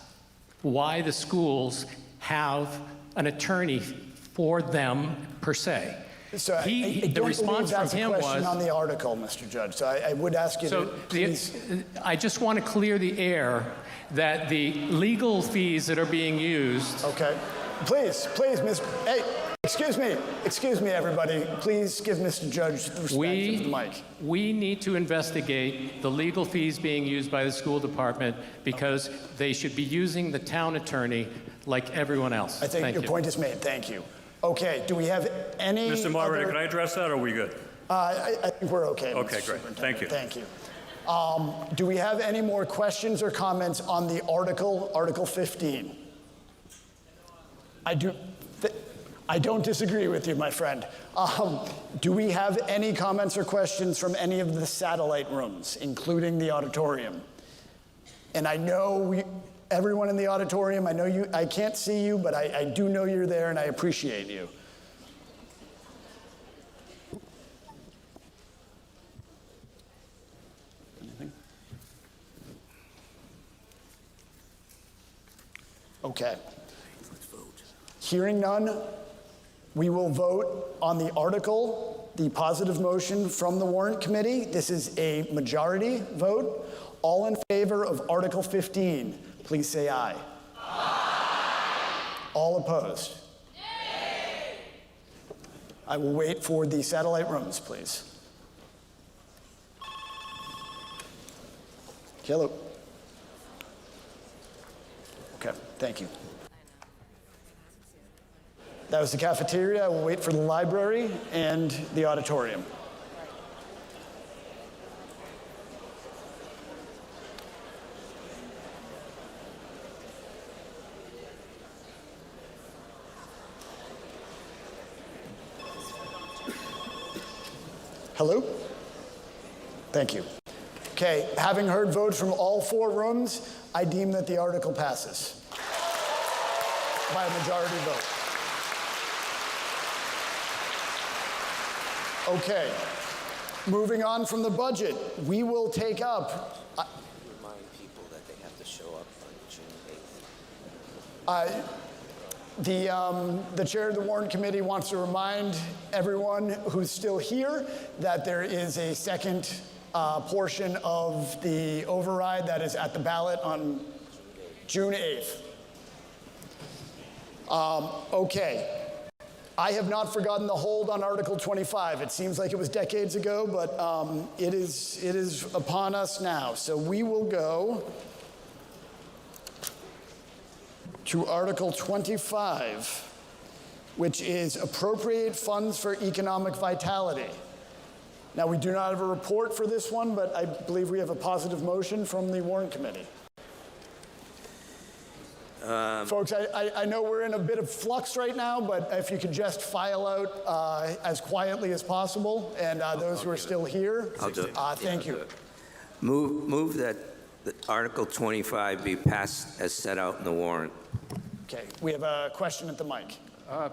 why the schools have an attorney for them per se. So I The don't response believe that's from a him question was. on the article, Mr. Judge. So I would ask you to please. I just want to clear the air that the legal fees that are being used. Okay. Please, Ms. Hey, excuse me, everybody. Please give Mr. Judge the respect of the mic. We need to investigate the legal fees being used by the school department because they should be using the town attorney like everyone else. I think your point is made. Thank you. Okay, do we have any Mr. Moderator, other... can I address that, or are we good? I think we're okay. Okay, Mr. great. Thank you. Thank you. Do we have any more questions or comments on the Article 15? I don't disagree with you, my friend. Do we have any comments or questions from any of the satellite rooms, including the auditorium? And I know everyone in the auditorium, I can't see you, but I do know you're there and I appreciate you. Anything? Okay. Hearing none, we will vote on the article, the positive motion from the warrant committee. This is a majority vote. All in favor of Article 15, please say aye. Aye. All opposed? Nay. I will wait for the satellite rooms, please. Hello. Okay, thank you. That was the cafeteria. I will wait for the library and the auditorium. Hello? Thank you. Okay, having heard votes from all four rooms, I deem that the article passes by a majority vote. Okay, moving on from the budget, we will take up. Remind people that they have to show up on June 8th. The chair of the warrant committee wants to remind everyone who's still here that there is a second portion of the override that is at the ballot on June 8th. Okay. I have not forgotten the hold on Article 25. It seems like it was decades ago, but it is upon us now. So we will go to Article 25, which is appropriate funds for economic vitality. Now, we do not have a report for this one, but I believe we have a positive motion from the warrant committee. Folks, I know we're in a bit of flux right now, but if you could just file out as quietly as possible, and those who are still here, I'll do it. Thank you. Move that Article 25 be passed as set out in the warrant. Okay, we have a question at the mic.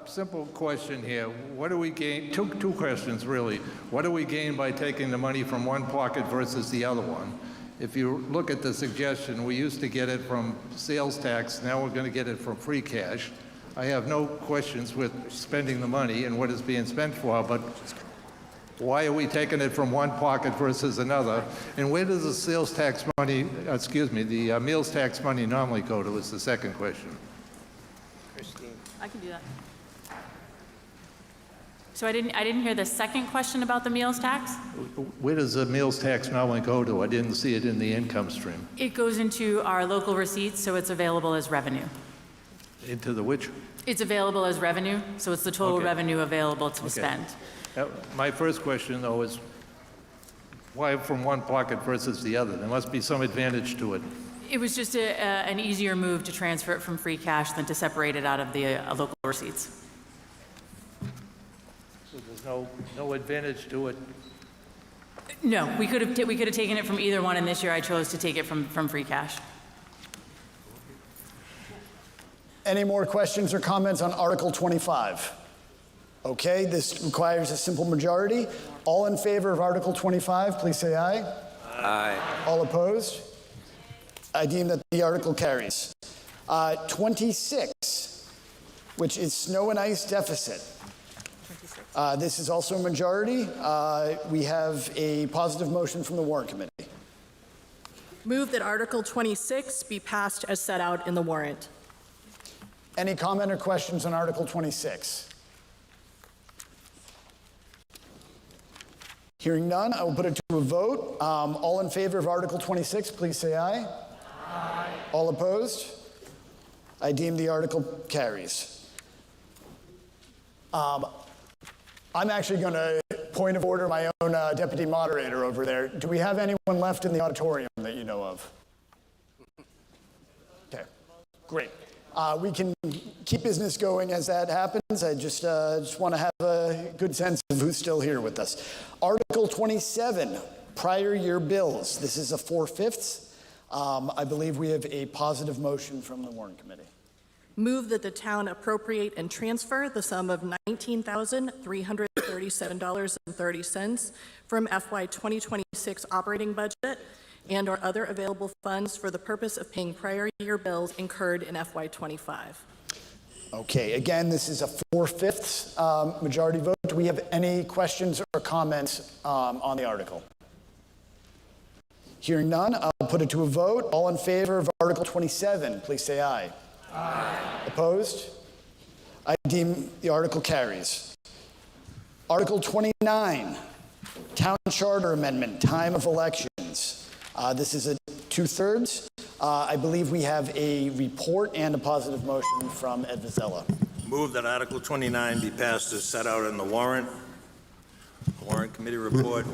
Simple question here. What do we gain? Two questions, really. What do we gain by taking the money from one pocket versus the other one? If you look at the suggestion, we used to get it from sales tax. Now we're going to get it from free cash. I have no questions with spending the money and what it's being spent for, but why are we taking it from one pocket versus another? And where does the sales tax money, the meals tax money normally go to is the second question. I can do that. So I didn't hear the second question about the meals tax? Where does the meals tax normally go to? I didn't see it in the income stream. It goes into our local receipts, so it's available as revenue. Into the which? It's available as revenue, so it's the total Okay. revenue available to spend. My first question, though, is why from one pocket versus the other? There must be some advantage to it. It was just an easier move to transfer it from free cash than to separate it out of the local receipts. So there's no advantage to it? No, we could have taken it from either one, and this year I chose to take it from free cash. Any more questions or comments on Article 25? Okay, this requires a simple majority. All in favor of Article 25, please say aye. Aye. All opposed? I deem that the article carries. 26, which is snow and ice deficit. This is also a majority. We have a positive motion from the Warrant Committee. Move that Article 26 be passed as set out in the warrant. Any comment or questions on Article 26? Hearing none, I will put it to a vote. All in favor of Article 26, please say aye. Aye. All opposed? I deem the article carries. I'm actually going to point of order my own deputy moderator over there. Do we have anyone left in the auditorium that you know of? Okay, great. We can keep business going as that happens. I just want to have a good sense of who's still here with us. Article 27, prior year bills. This is a 4/5. I believe we have a positive motion from the Warrant Committee. Move that the town appropriate and transfer the sum of $19,337.30 from FY 2026 operating budget and or other available funds for the purpose of paying prior year bills incurred in FY 25. Okay, again, this is a 4/5 majority vote. Do we have any questions or comments on the article? Hearing none, I'll put it to a vote. All in favor of Article 27, please say aye. Aye. Opposed? I deem the article carries. Article 29, Town Charter Amendment, time of elections. This is a 2/3. I believe we have a report and a positive motion from Ed Vizella. Move that Article 29 be passed as set out in the warrant. Warrant Committee report.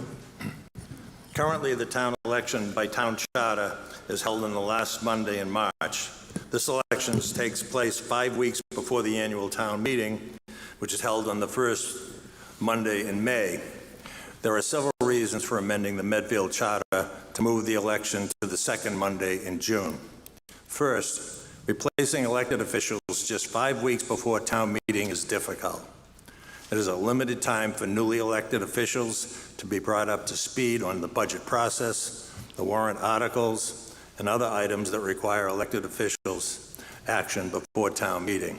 Currently, the town election by town charter is held on the last Monday in March. This election takes place 5 weeks before the annual town meeting, which is held on the first Monday in May. There are several reasons for amending the Medfield charter to move the election to the second Monday in June. First, replacing elected officials just 5 weeks before town meeting is difficult. It is a limited time for newly elected officials to be brought up to speed on the budget process, the warrant articles, and other items that require elected officials' action before town meeting.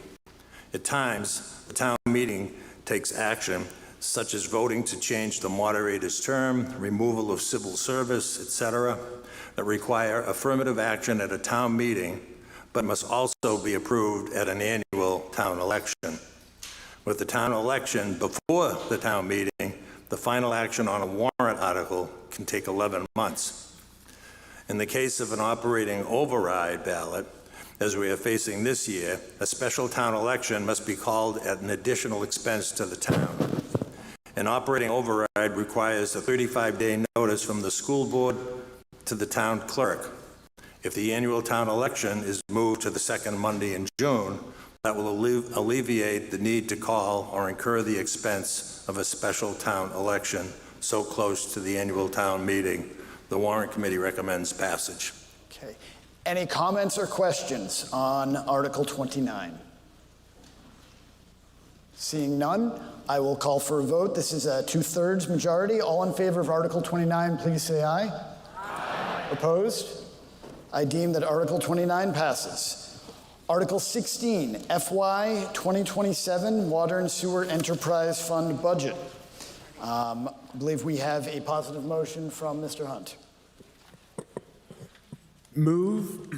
At times, the town meeting takes action such as voting to change the moderator's term, removal of civil service, etc., that require affirmative action at a town meeting, but must also be approved at an annual town election. With the town election before the town meeting, the final action on a warrant article can take 11 months. In the case of an operating override ballot, as we are facing this year, a special town election must be called at an additional expense to the town. An operating override requires a 35-day notice from the school board to the town clerk. If the annual town election is moved to the second Monday in June, that will alleviate the need to call or incur the expense of a special town election so close to the annual town meeting. The Warrant Committee recommends passage. Okay. Any comments or questions on Article 29? Seeing none, I will call for a vote. This is a 2/3 majority. All in favor of Article 29, please say aye. Aye. Opposed? I deem that Article 29 passes. Article 16, FY 2027 Water and Sewer Enterprise Fund Budget. I believe we have a positive motion from Mr. Hunt. Move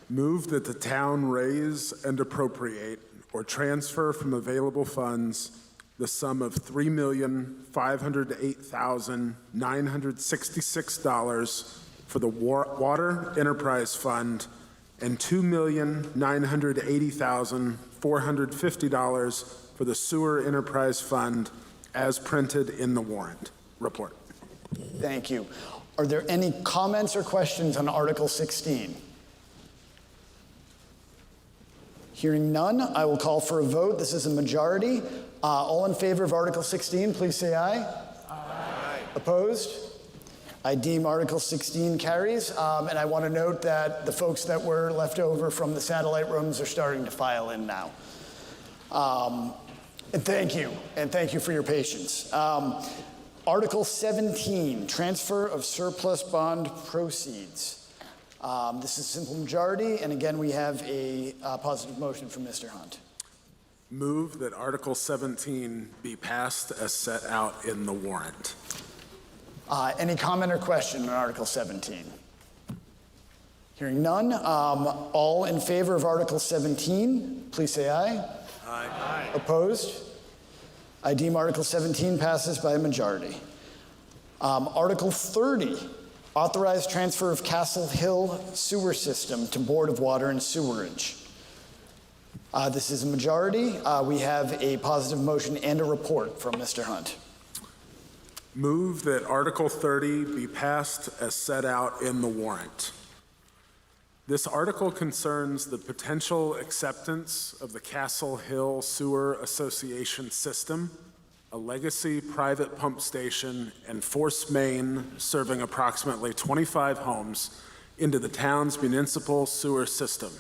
that the town raise and appropriate or transfer from available funds the sum of $3,508,966 for the Water Enterprise Fund and $2,980,450 for the Sewer Enterprise Fund as printed in the warrant report. Thank you. Are there any comments or questions on Article 16? Hearing none, I will call for a vote. This is a majority. All in favor of Article 16, please say aye. Aye. Opposed? I deem Article 16 carries, and I want to note that the folks that were left over from the satellite rooms are starting to file in now. And thank you for your patience. Article 17, transfer of surplus bond proceeds. This is simple majority, and again, we have a positive motion from Mr. Hunt. Move that Article 17 be passed as set out in the warrant. Any comment or question on Article 17? Hearing none, all in favor of Article 17, please say aye. Aye. Opposed? I deem Article 17 passes by a majority. Article 30, authorize transfer of Castle Hill sewer system to Board of Water and Sewerage. This is a majority. We have a positive motion and a report from Mr. Hunt. Move that Article 30 be passed as set out in the warrant. This article concerns the potential acceptance of the Castle Hill Sewer Association system, a legacy private pump station and force main serving approximately 25 homes, into the town's municipal sewer system.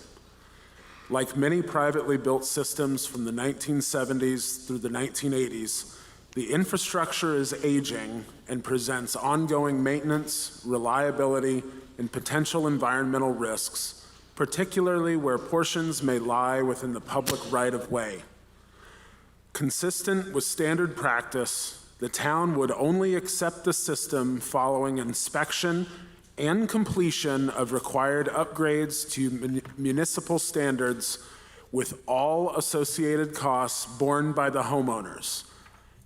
Like many privately built systems from the 1970s through the 1980s, the infrastructure is aging and presents ongoing maintenance, reliability, and potential environmental risks, particularly where portions may lie within the public right-of-way. Consistent with standard practice, the town would only accept the system following inspection and completion of required upgrades to municipal standards, with all associated costs borne by the homeowners,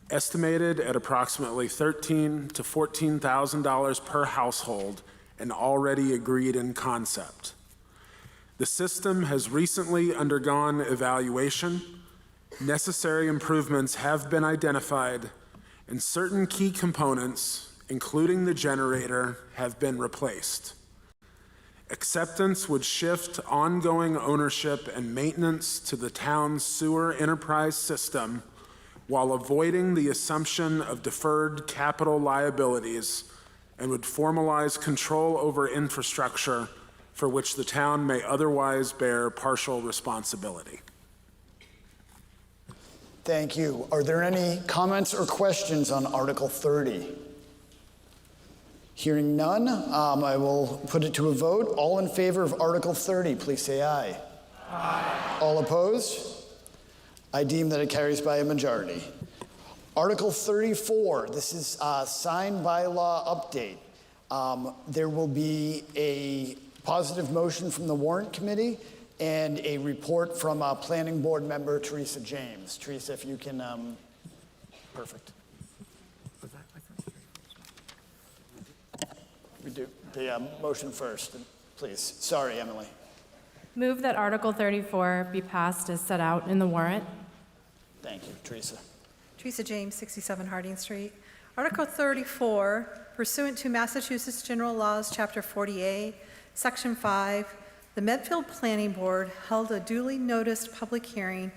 estimated at approximately $13,000 to $14,000 per household, and already agreed in concept. The system has recently undergone evaluation, necessary improvements have been identified, and certain key components, including the generator, have been replaced. Acceptance would shift ongoing ownership and maintenance to the town's sewer enterprise system, while avoiding the assumption of deferred capital liabilities, and would formalize control over infrastructure for which the town may otherwise bear partial responsibility. Thank you. Are there any comments or questions on Article 30? Hearing none, I will put it to a vote. All in favor of Article 30, please say aye. Aye. All opposed? I deem that it carries by a majority. Article 34, this is sign bylaw update. There will be a positive motion from the Warrant Committee and a report from Planning Board member Teresa James. Teresa, if you can, perfect. We do the motion first, please. Sorry, Emily. Move that Article 34 be passed as set out in the warrant. Thank you, Teresa. Teresa James, 67 Harding Street. Article 34, pursuant to Massachusetts General Laws, Chapter 48, Section 5, the Medfield Planning Board held a duly noticed public hearing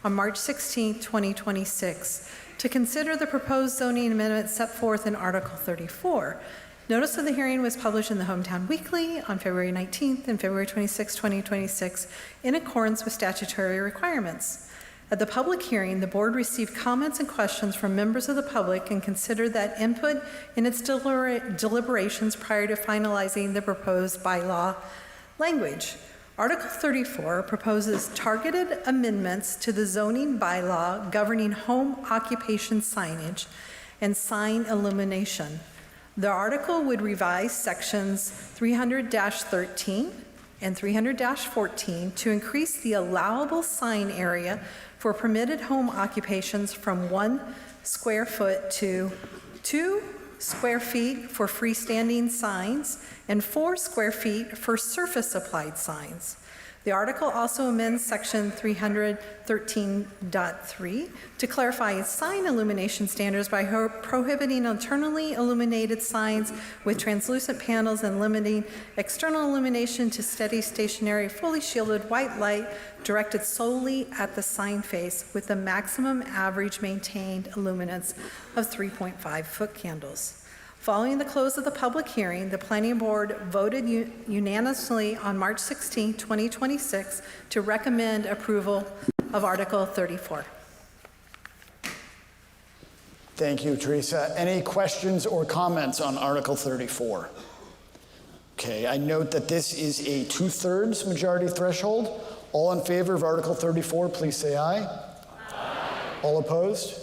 on March 16, 2026, to consider the proposed zoning amendment set forth in Article 34. Notice of the hearing was published in the Hometown Weekly on February 19th and February 26, 2026, in accordance with statutory requirements. At the public hearing, the board received comments and questions from members of the public and considered that input in its deliberations prior to finalizing the proposed bylaw language. Article 34 proposes targeted amendments to the zoning bylaw governing home occupation signage and sign illumination. The article would revise sections 300-13 and 300-14 to increase the allowable sign area for permitted home occupations from 1 square foot to 2 square feet for freestanding signs and 4 square feet for surface applied signs. The article also amends section 313.3 to clarify sign illumination standards by prohibiting internally illuminated signs with translucent panels and limiting external illumination to steady, stationary, fully shielded white light directed solely at the sign face with the maximum average maintained illuminance of 3.5 foot candles. Following the close of the public hearing, the Planning Board voted unanimously on March 16, 2026 to recommend approval of Article 34. Thank you, Teresa. Any questions or comments on Article 34? Okay, I note that this is a 2/3 majority threshold. All in favor of Article 34, please say aye. Aye. All opposed?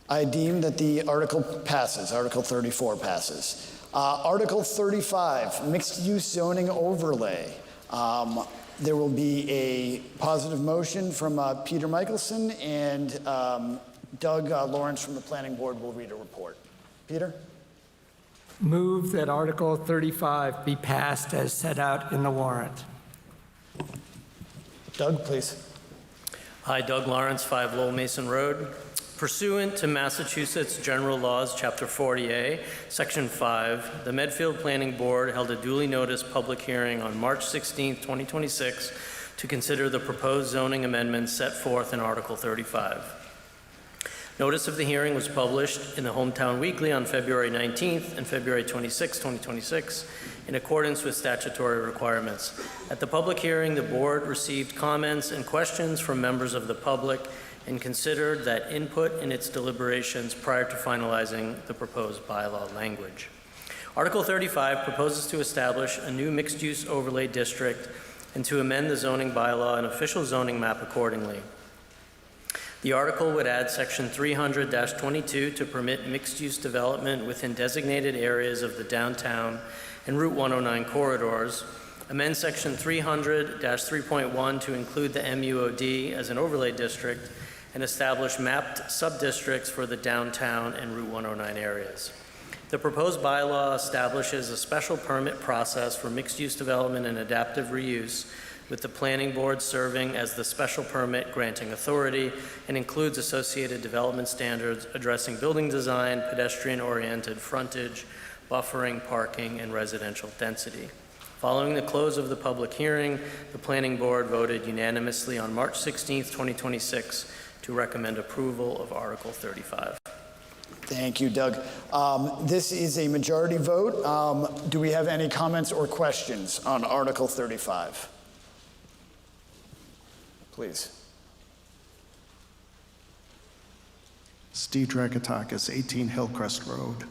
I deem that the article passes. Article 34 passes. Article 35, mixed-use zoning overlay. There will be a positive motion from Peter Michelson, and Doug Lawrence from the Planning Board will read a report. Peter? Move that Article 35 be passed as set out in the warrant. Doug, please. Hi, Doug Lawrence, 5 Lowell Mason Road. Pursuant to Massachusetts General Laws, Chapter 40A, Section 5, the Medfield Planning Board held a duly noticed public hearing on March 16, 2026 to consider the proposed zoning amendments set forth in Article 35. Notice of the hearing was published in the Hometown Weekly on February 19th and February 26, 2026, in accordance with statutory requirements. At the public hearing, the board received comments and questions from members of the public and considered that input in its deliberations prior to finalizing the proposed bylaw language. Article 35 proposes to establish a new mixed-use overlay district and to amend the zoning bylaw and official zoning map accordingly. The article would add Section 300-22 to permit mixed-use development within designated areas of the downtown and Route 109 corridors, amend Section 300-3.1 to include the MUOD as an overlay district, and establish mapped sub-districts for the downtown and Route 109 areas. The proposed bylaw establishes a special permit process for mixed-use development and adaptive reuse, with the Planning Board serving as the special permit granting authority, and includes associated development standards addressing building design, pedestrian-oriented frontage, buffering, parking, and residential density. Following the close of the public hearing, the Planning Board voted unanimously on March 16, 2026 to recommend approval of Article 35. Thank you, Doug. This is a majority vote. Do we have any comments or questions on Article 35? Please. Steve Dragatakis, 18 Hillcrest Road.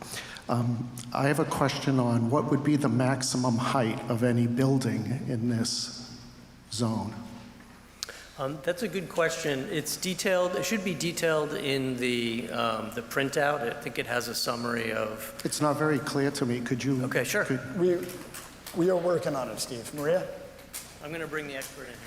I have a question on what would be the maximum height of any building in this zone? That's a good question. It's detailed. It should be detailed in the printout. I think it has a summary of. It's not very clear to me. Could you? Okay, sure. We are working on it, Steve. Maria? I'm going to bring the expert in here.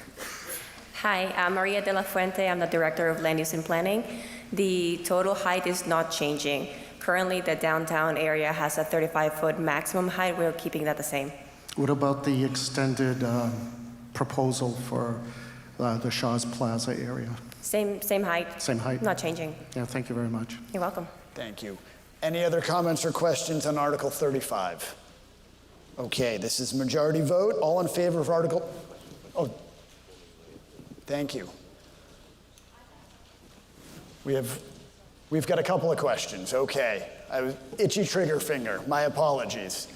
Hi, I'm Maria de la Fuente. I'm the Director of Land Use and Planning. The total height is not changing. Currently, the downtown area has a 35-foot maximum height. We're keeping that the same. What about the extended proposal for the Shaw's Plaza area? Same height. Same height? Not changing. Yeah, thank you very much. You're welcome. Thank you. Any other comments or questions on Article 35? Okay, this is majority vote. All in favor of Article... Oh, thank you. We've got a couple of questions. Okay. Itchy trigger finger. My apologies.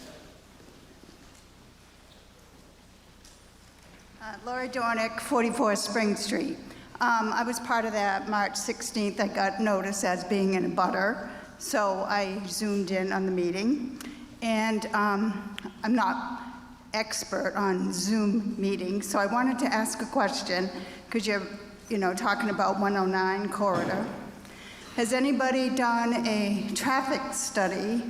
Lori Dornick, 44 Spring Street. I was part of that March 16th. I got notice as being in a butter, so I zoomed in on the meeting. And I'm not expert on Zoom meetings, so I wanted to ask a question because you're, talking about 109 corridor. Has anybody done a traffic study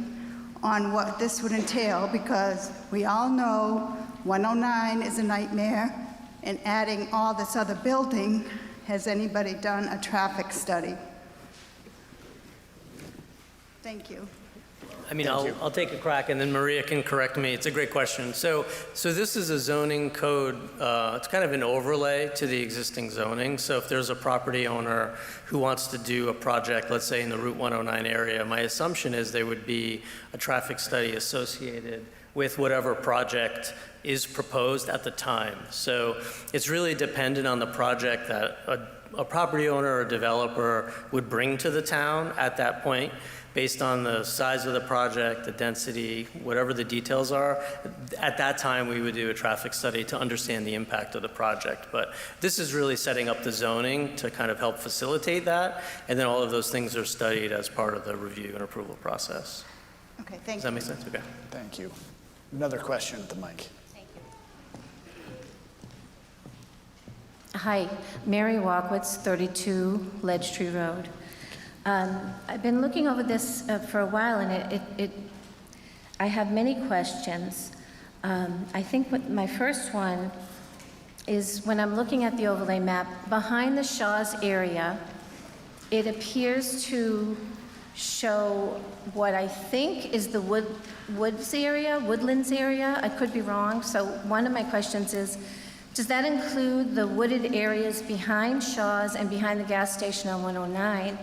on what this would entail? Because we all know 109 is a nightmare, and adding all this other building, has anybody done a traffic study? Thank you. I mean, I'll take a crack, and then Maria can correct me. It's a great question. So this is a zoning code. It's kind of an overlay to the existing zoning. So if there's a property owner who wants to do a project, let's say in the Route 109 area, my assumption is there would be a traffic study associated with whatever project is proposed at the time. So it's really dependent on the project that a property owner or developer would bring to the town at that point. Based on the size of the project, the density, whatever the details are, at that time we would do a traffic study to understand the impact of the project. But this is really setting up the zoning to kind of help facilitate that, and then all of those things are studied as part of the review and approval process. Okay, thank you. Does that make sense? Okay. Thank you. Another question at the mic. Hi, Mary Walkwitz, 32 Ledge Tree Road. I've been looking over this for a while, and I have many questions. I think my first one is when I'm looking at the overlay map, behind the Shaw's area, it appears to show what I think is the woodlands area. I could be wrong. So one of my questions is, does that include the wooded areas behind Shaw's and behind the gas station on 109,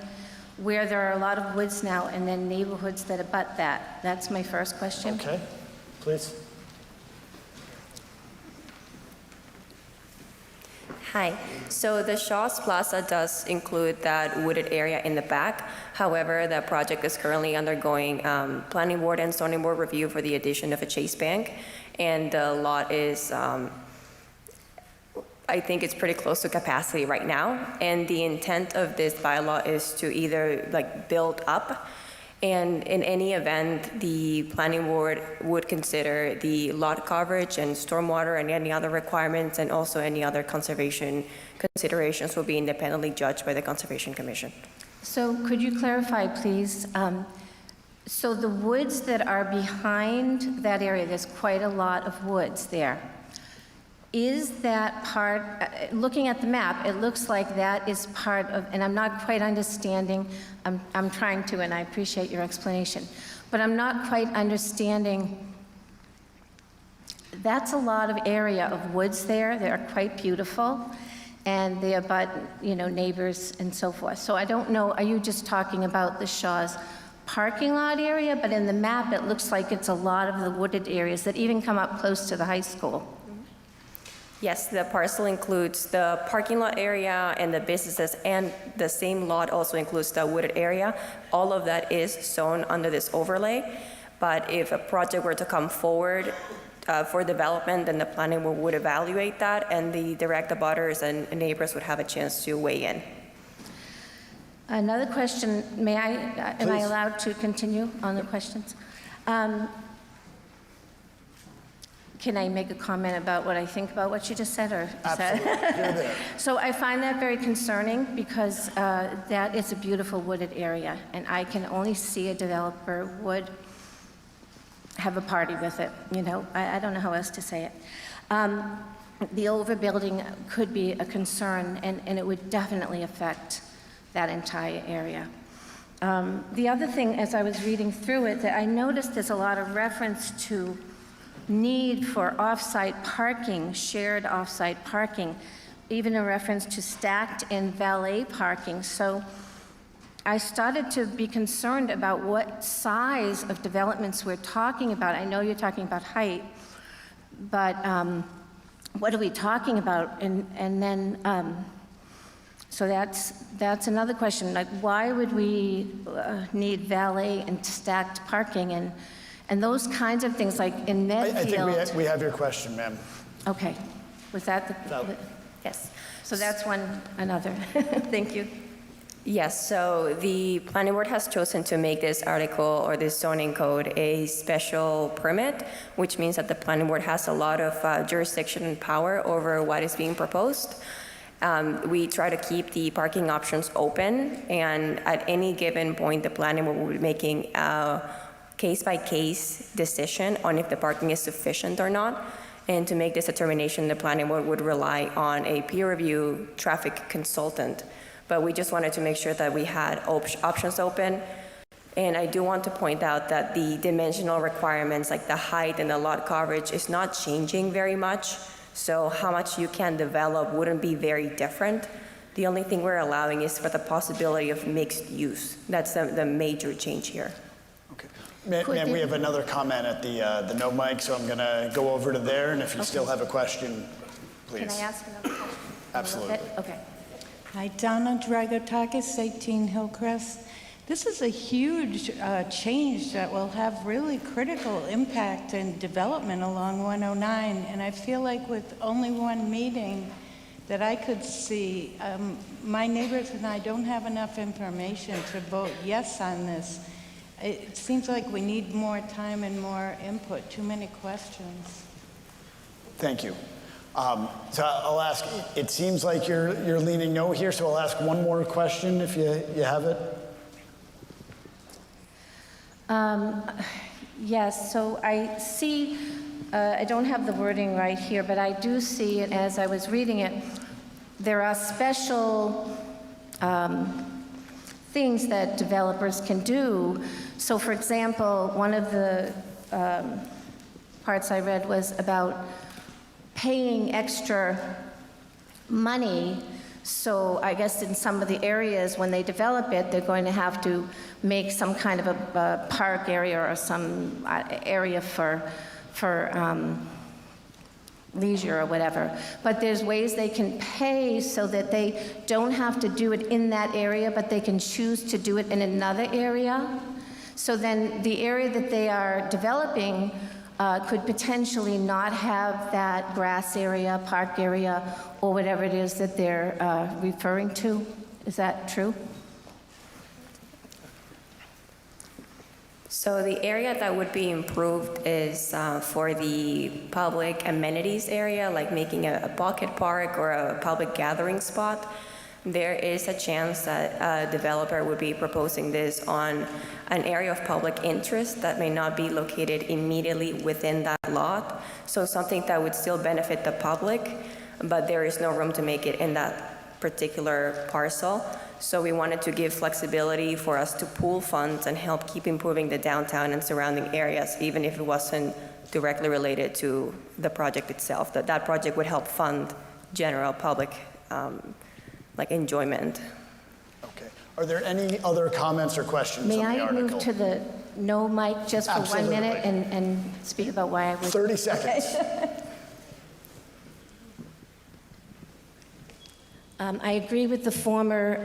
where there are a lot of woods now, and then neighborhoods that abut that? That's my first question. Okay, please. Hi. So the Shaw's Plaza does include that wooded area in the back. However, the project is currently undergoing planning board and zoning board review for the addition of a Chase Bank, and the lot is I think it's pretty close to capacity right now, and the intent of this bylaw is to either build up, and in any event, the planning board would consider the lot coverage and stormwater and any other requirements, and also any other conservation considerations will be independently judged by the Conservation Commission. So could you clarify, please? So the woods that are behind that area, there's quite a lot of woods there. Is that part, looking at the map, it looks like that is part of, and I'm not quite understanding, I'm trying to, and I appreciate your explanation, but I'm not quite understanding, that's a lot of area of woods there. They are quite beautiful, and they abut, neighbors and so forth. So I don't know, are you just talking about the Shaw's parking lot area? But in the map, it looks like it's a lot of the wooded areas that even come up close to the high school. Yes, the parcel includes the parking lot area and the businesses, and the same lot also includes the wooded area. All of that is zoned under this overlay, but if a project were to come forward for development, then the planning board would evaluate that, and the direct abutters and neighbors would have a chance to weigh in. Another question, am I Please. allowed to continue on the questions? Can I make a comment about what I think about what you just said, or? Absolutely, you're there. So I find that very concerning, because that is a beautiful wooded area, and I can only see a developer would have a party with it, I don't know how else to say it. The overbuilding could be a concern, and it would definitely affect that entire area. The other thing, as I was reading through it, that I noticed there's a lot of reference to need for off-site parking, shared off-site parking, even a reference to stacked and valet parking. So I started to be concerned about what size of developments we're talking about. I know you're talking about height, but what are we talking about? And then, so that's another question. Like, why would we need valet and stacked parking and those kinds of things, like in Medfield? I think we have your question, ma'am. Okay. Was that the? Yes. So that's another. Thank you. Yes, so the planning board has chosen to make this article or this zoning code a special permit, which means that the planning board has a lot of jurisdiction and power over what is being proposed. We try to keep the parking options open, and at any given point, the planning board will be making a case-by-case decision on if the parking is sufficient or not. And to make this determination, the planning board would rely on a peer review traffic consultant. But we just wanted to make sure that we had options open. And I do want to point out that the dimensional requirements, like the height and the lot coverage, is not changing very much. So how much you can develop wouldn't be very different. The only thing we're allowing is for the possibility of mixed use. That's the major change here. Ma'am, we have another comment at the no mic, so I'm going to go over to there, and if you still have a question, please. Can I ask another question? Absolutely. Okay. Hi, Donna Dragotakis, 18 Hillcrest. This is a huge change that will have really critical impact and development along 109. And I feel like with only one meeting that I could see, my neighbors and I don't have enough information to vote yes on this. It seems like we need more time and more input, too many questions. Thank you. So I'll ask, it seems like you're leaning no here, so I'll ask one more question if you have it. Yes, so I see, I don't have the wording right here, but I do see it as I was reading it. There are special things that developers can do. So for example, one of the parts I read was about paying extra money. So I guess in some of the areas, when they develop it, they're going to have to make some kind of a park area or some area for leisure or whatever. But there's ways they can pay so that they don't have to do it in that area, but they can choose to do it in another area. So then the area that they are developing could potentially not have that grass area, park area, or whatever it is that they're referring to. Is that true? So the area that would be improved is for the public amenities area, like making a pocket park or a public gathering spot. There is a chance that a developer would be proposing this on an area of public interest that may not be located immediately within that lot. So something that would still benefit the public, but there is no room to make it in that particular parcel. So we wanted to give flexibility for us to pool funds and help keep improving the downtown and surrounding areas, even if it wasn't directly related to the project itself. That project would help fund general public like enjoyment. Okay. Are there any other comments or questions on the article? May I move to the no mic just for Absolutely. 1 minute and speak about why I was... 30 seconds. Okay. I agree with the former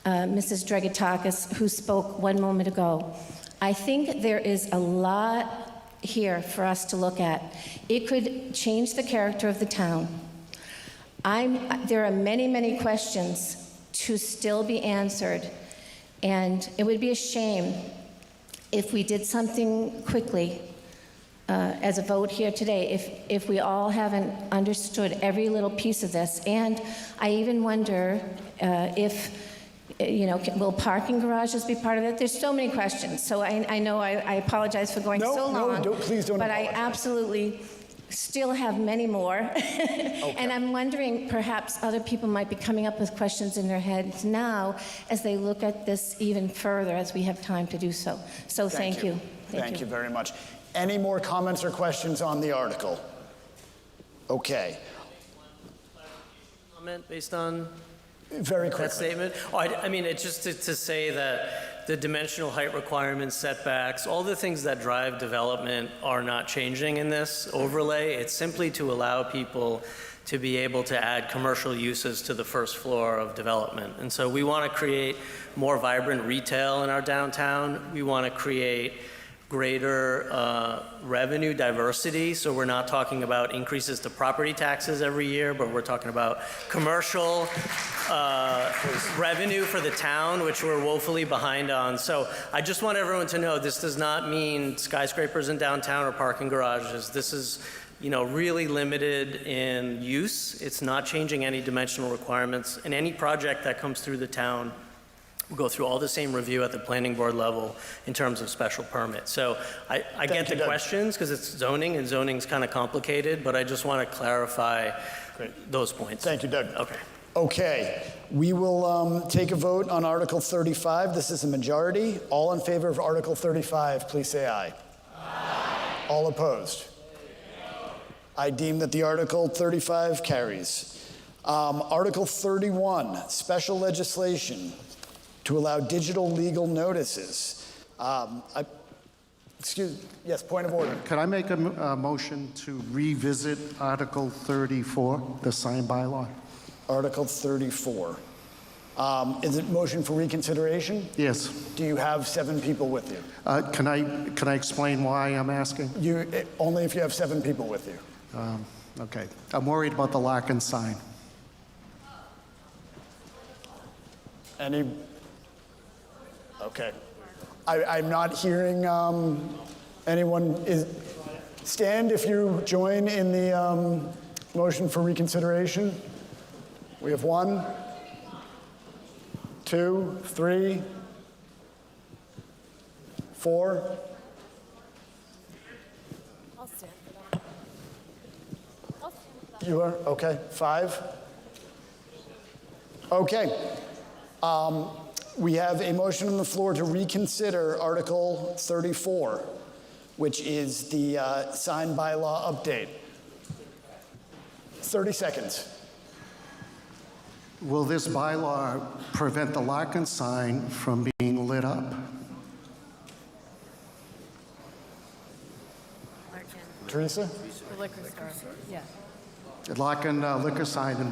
Mrs. Dragotakis, who spoke one moment ago. I think there is a lot here for us to look at. It could change the character of the town. There are many, many questions to still be answered, and it would be a shame if we did something quickly as a vote here today, if we all haven't understood every little piece of this. And I even wonder if, will parking garages be part of it? There's so many questions. So I know I apologize for going so long. No, please don't But apologize. I absolutely still have many more. And I'm wondering, perhaps other people might be coming up with questions in their heads now as they look at this even further as we have time to do so. So thank you. Thank you very much. Any more comments or questions on the article? Okay. Comment based on very quickly. That statement? Oh, I mean, it's just to say that the dimensional height requirements, setbacks, all the things that drive development are not changing in this overlay. It's simply to allow people to be able to add commercial uses to the first floor of development. And so we want to create more vibrant retail in our downtown. We want to create greater revenue diversity. So we're not talking about increases to property taxes every year, but we're talking about commercial revenue for the town, which we're woefully behind on. So I just want everyone to know this does not mean skyscrapers in downtown or parking garages. This is, really limited in use. It's not changing any dimensional requirements. And any project that comes through the town will go through all the same review at the planning board level in terms of special permit. So I get the questions because it's zoning, and zoning's kind of complicated, but I just want to clarify those points. Thank you, Doug. Okay. Okay, we will take a vote on Article 35. This is a majority. All in favor of Article 35, please say aye. Aye. All opposed? No. I deem that the Article 35 carries. Article 31, special legislation to allow digital legal notices. Yes, point of order. Could I make a motion to revisit Article 34, the sign bylaw? Article 34. Is it motion for reconsideration? Yes. Do you have 7 people with you? Can I explain why I'm asking? Only if you have 7 people with you. Okay. I'm worried about the lock and sign. Okay. I'm not hearing anyone. Stand if you join in the motion for reconsideration. We have 1, 2, 3, 4. I'll stand for that. You are? Okay. 5. Okay. We have a motion on the floor to reconsider Article 34, which is the sign bylaw update. 30 seconds. Will this bylaw prevent the lock and sign from being lit up? Teresa? The liquor store, yeah. Lock and liquor sign in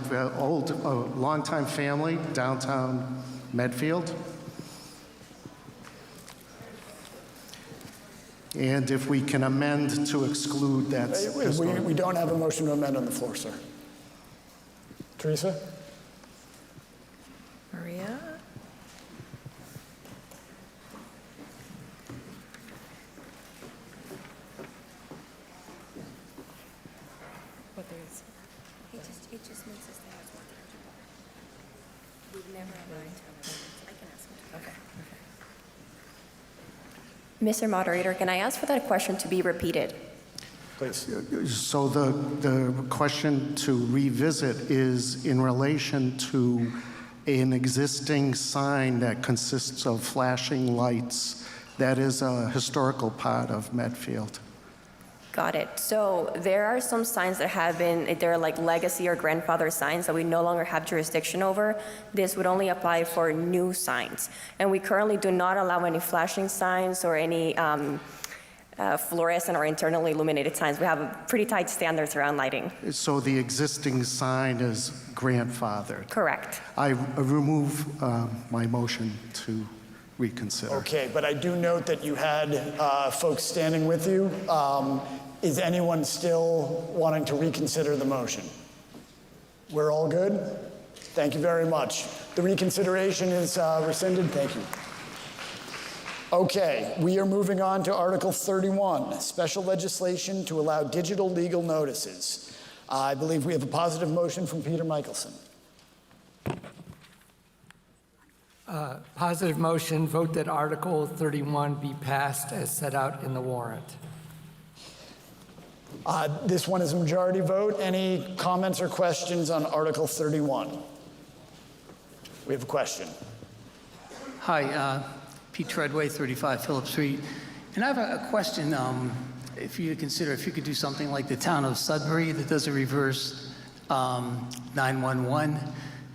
longtime family, downtown Medfield. And if we can amend to exclude that. We don't have a motion to amend on the floor, sir. Teresa? Maria? What there is. It just makes us think it's 1 We've never aligned to I can ask him. Okay. Mr. Moderator, can I ask for that question to be repeated? Please. So the question to revisit is in relation to an existing sign that consists of flashing lights. That is a historical part of Medfield. Got it. So there are some signs that have been, they're like legacy or grandfather signs that we no longer have jurisdiction over. This would only apply for new signs. And we currently do not allow any flashing signs or any fluorescent or internally illuminated signs. We have pretty tight standards around lighting. So the existing sign is grandfathered. Correct. I remove my motion to reconsider. Okay, but I do note that you had folks standing with you. Is anyone still wanting to reconsider the motion? We're all good? Thank you very much. The reconsideration is rescinded. Thank you. Okay, we are moving on to Article 31, special legislation to allow digital legal notices. I believe we have a positive motion from Peter Michelson. Positive motion, vote that Article 31 be passed as set out in the warrant. This one is a majority vote. Any comments or questions on Article 31? We have a question. Hi, Pete Treadway, 35 Phillip Street. And I have a question. If you consider, if you could do something like the town of Sudbury that does a reverse 911,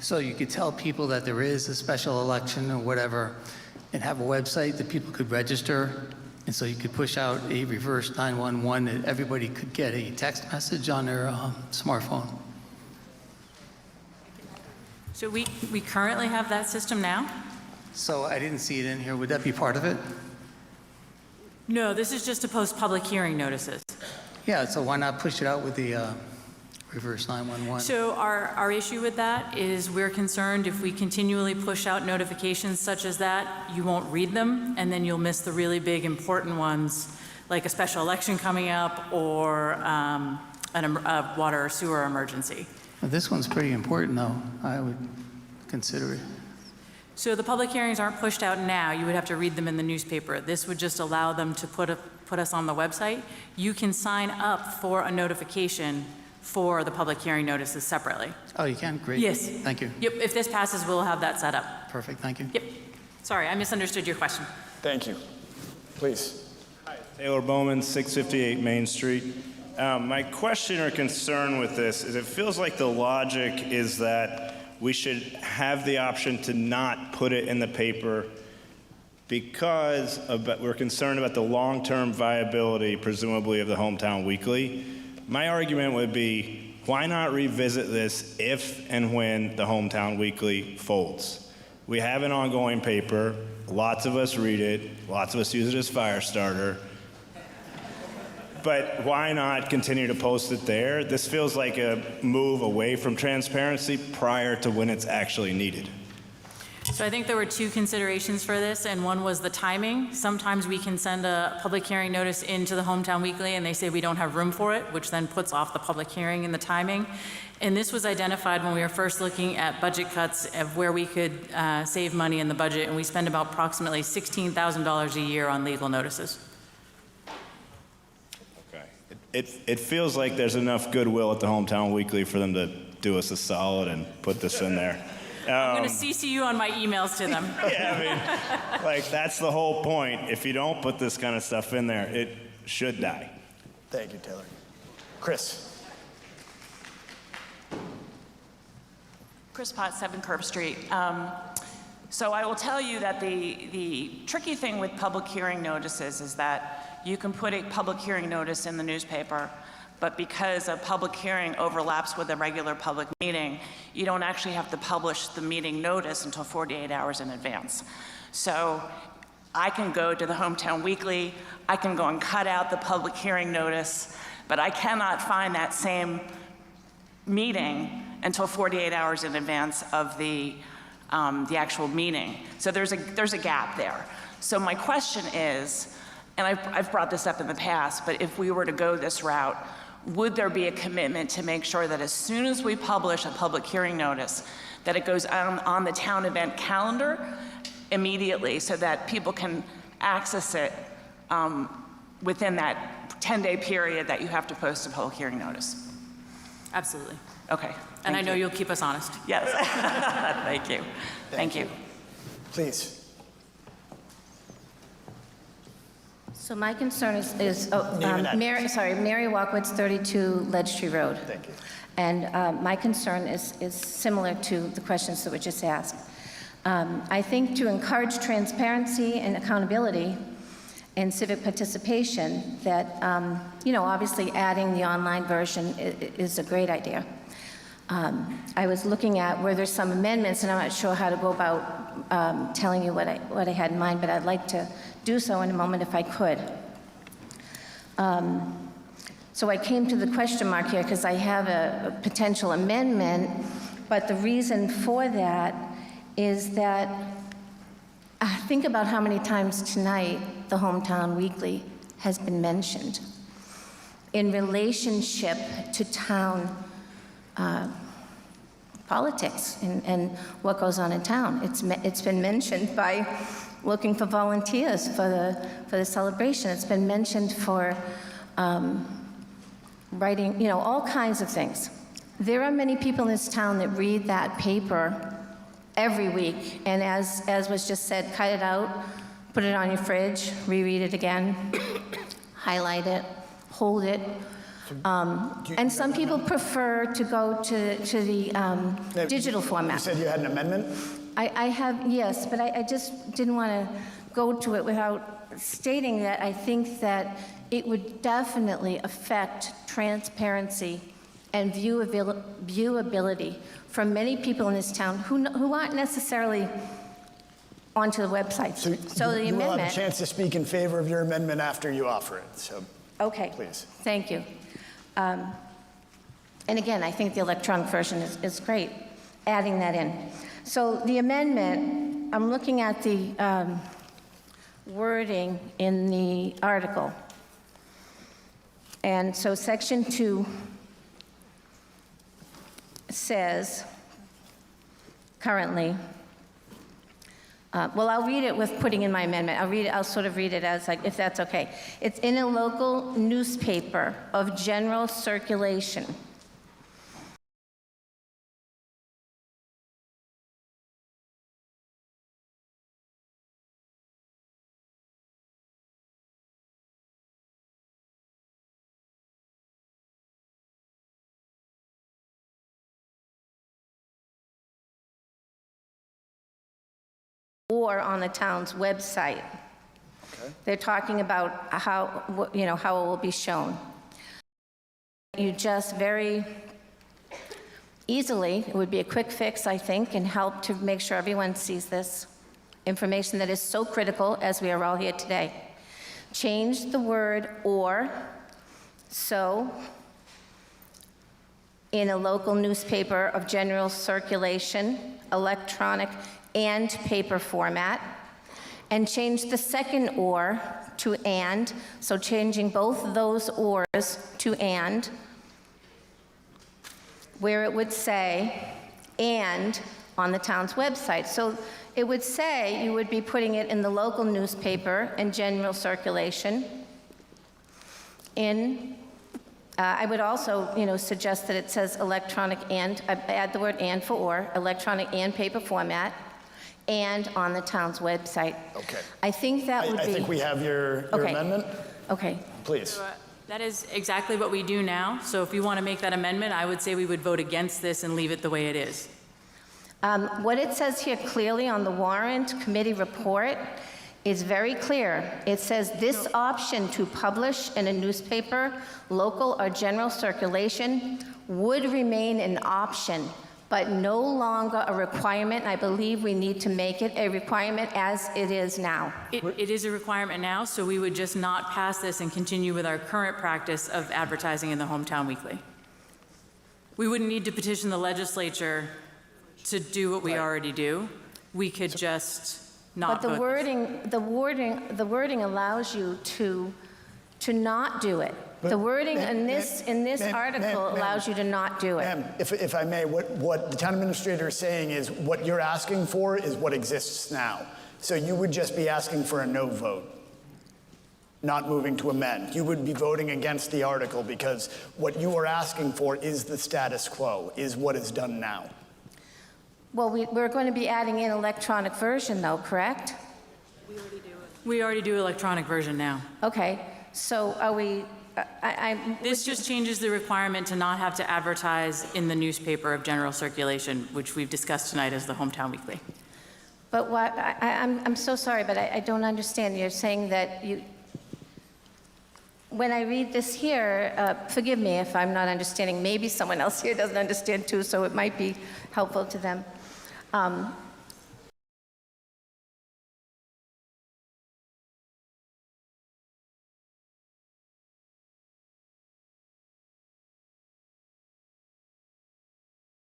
so you could tell people that there is a special election or whatever, and have a website that people could register. And so you could push out a reverse 911 that everybody could get a text message on their smartphone. So we currently have that system now? So I didn't see it in here. Would that be part of it? No, this is just to post public hearing notices. Yeah, so why not push it out with the reverse 911? So our issue with that is we're concerned if we continually push out notifications such as that, you won't read them, and then you'll miss the really big important ones, like a special election coming up or a water or sewer emergency. Well, this one's pretty important, though. I would consider it. So the public hearings aren't pushed out now. You would have to read them in the newspaper. This would just allow them to put us on the website. You can sign up for a notification for the public hearing notices separately. Oh, you can? Great. Yes. Thank you. Yep, if this passes, we'll have that set up. Perfect, thank you. Yep. Sorry, I misunderstood your question. Thank you. Please. Hi, Taylor Bowman, 658 Main Street. My question or concern with this is it feels like the logic is that we should have the option to not put it in the paper because we're concerned about the long-term viability, presumably, of the Hometown Weekly. My argument would be, why not revisit this if and when the Hometown Weekly folds? We have an ongoing paper. Lots of us read it. Lots of us use it as fire starter. But why not continue to post it there? This feels like a move away from transparency prior to when it's actually needed. So I think there were two considerations for this, and one was the timing. Sometimes we can send a public hearing notice into the Hometown Weekly and they say we don't have room for it, which then puts off the public hearing and the timing. And this was identified when we were first looking at budget cuts of where we could save money in the budget, and we spend about approximately $16,000 a year on legal notices. Okay. It feels like there's enough goodwill at the Hometown Weekly for them to do us a solid and put this in there. I'm going to CC you on my emails to them. Yeah, I mean, like, that's the whole point. If you don't put this kind of stuff in there, it should die. Thank you, Taylor. Chris. Chris Potts, 7 Curb Street. So I will tell you that the tricky thing with public hearing notices is that you can put a public hearing notice in the newspaper, but because a public hearing overlaps with a regular public meeting, you don't actually have to publish the meeting notice until 48 hours in advance. So I can go to the Hometown Weekly, I can go and cut out the public hearing notice, but I cannot find that same meeting until 48 hours in advance of the actual meeting. So there's a gap there. So my question is, and I've brought this up in the past, but if we were to go this route, would there be a commitment to make sure that as soon as we publish a public hearing notice, that it goes on the town event calendar immediately so that people can access it within that 10-day period that you have to post a public hearing notice? Absolutely. Okay. And I know you'll keep us honest. Yes. Thank you. Thank you. Please. So my concern is Mary Walkowitz, 32 Ledge Tree Road. Thank you. And my concern is similar to the questions that were just asked. I think to encourage transparency and accountability and civic participation, that, obviously adding the online version is a great idea. I was looking at where there's some amendments, and I'm not sure how to go about telling you what I had in mind, but I'd like to do so in a moment if I could. So I came to the question mark here because I have a potential amendment, but the reason for that is that think about how many times tonight the Hometown Weekly has been mentioned in relationship to town politics and what goes on in town. It's been mentioned by looking for volunteers for the celebration. It's been mentioned for writing, all kinds of things. There are many people in this town that read that paper every week, and as was just said, cut it out, put it on your fridge, reread it again, highlight it, hold it. And some people prefer to go to the digital format. You said you had an amendment? I have, yes, but I just didn't want to go to it without stating that I think that it would definitely affect transparency and viewability for many people in this town who aren't necessarily onto the website. So the you will have a amendment. chance to speak in favor of your amendment after you offer it. So Okay. please. Thank you. And again, I think the electronic version is great, adding that in. So the amendment, I'm looking at the wording in the article. And so section 2 says, currently, well, I'll read it with putting in my amendment. I'll sort of read it as, like, if that's okay. It's in a local newspaper of general circulation. Or on the town's website. Okay. They're talking about how it will be shown. You just very easily. It would be a quick fix, I think, and help to make sure everyone sees this information that is so critical as we are all here today. Change the word "or," so in a local newspaper of general circulation, electronic and paper format, and change the second "or" to "and," so changing both those "ors" to "and," where it would say "and" on the town's website. So it would say you would be putting it in the local newspaper and general circulation. I would also, suggest that it says electronic and, add the word "and" for "or," electronic and paper format, and on the town's website. Okay. I think that would be... I think we have your Okay. amendment. Okay. Please. So, that is exactly what we do now. So if you want to make that amendment, I would say we would vote against this and leave it the way it is. What it says here clearly on the warrant committee report is very clear. It says this option to publish in a newspaper, local or general circulation would remain an option, but no longer a requirement. I believe we need to make it a requirement as it is now. It is a requirement now, so we would just not pass this and continue with our current practice of advertising in the Hometown Weekly. We wouldn't need to petition the legislature to do what we already do. We could just not But vote the wording allows you to not do it. But The wording in ma'am, this article allows you to not do it. Ma'am, if I may, what the town administrator is saying is what you're asking for is what exists now. So you would just be asking for a no vote, not moving to amend. You would be voting against the article because what you are asking for is the status quo, is what is done now. Well, we're going to be adding in electronic version though, correct? We already do electronic version now. Okay, so are we, This just changes the requirement to not have to advertise in the newspaper of general circulation, which we've discussed tonight as the Hometown Weekly. but what, I'm so sorry, but I don't understand. You're saying that when I read this here, forgive me if I'm not understanding, maybe someone else here doesn't understand too, so it might be helpful to them.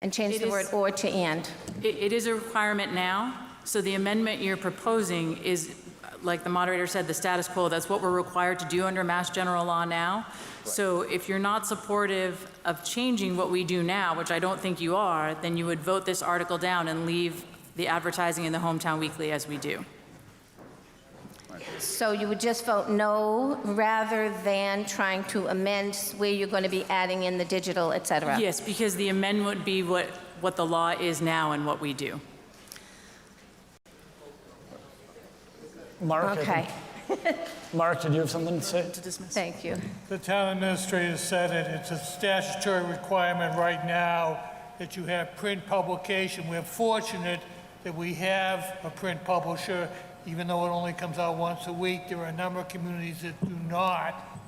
And change the word "or" to "and." It is a requirement now, so the amendment you're proposing is, like the moderator said, the status quo. That's what we're required to do under Mass General Law now. So if you're not supportive of changing what we do now, which I don't think you are, then you would vote this article down and leave the advertising in the Hometown Weekly as we do. So you would just vote no rather than trying to amend where you're going to be adding in the digital, et cetera? Yes, because the amendment would be what the law is now and what we do. Mark? Okay. Mark, did you have something to say? Thank you. The town administrator said it. It's a statutory requirement right now that you have print publication. We're fortunate that we have a print publisher, even though it only comes out once a week. There are a number of communities that do not.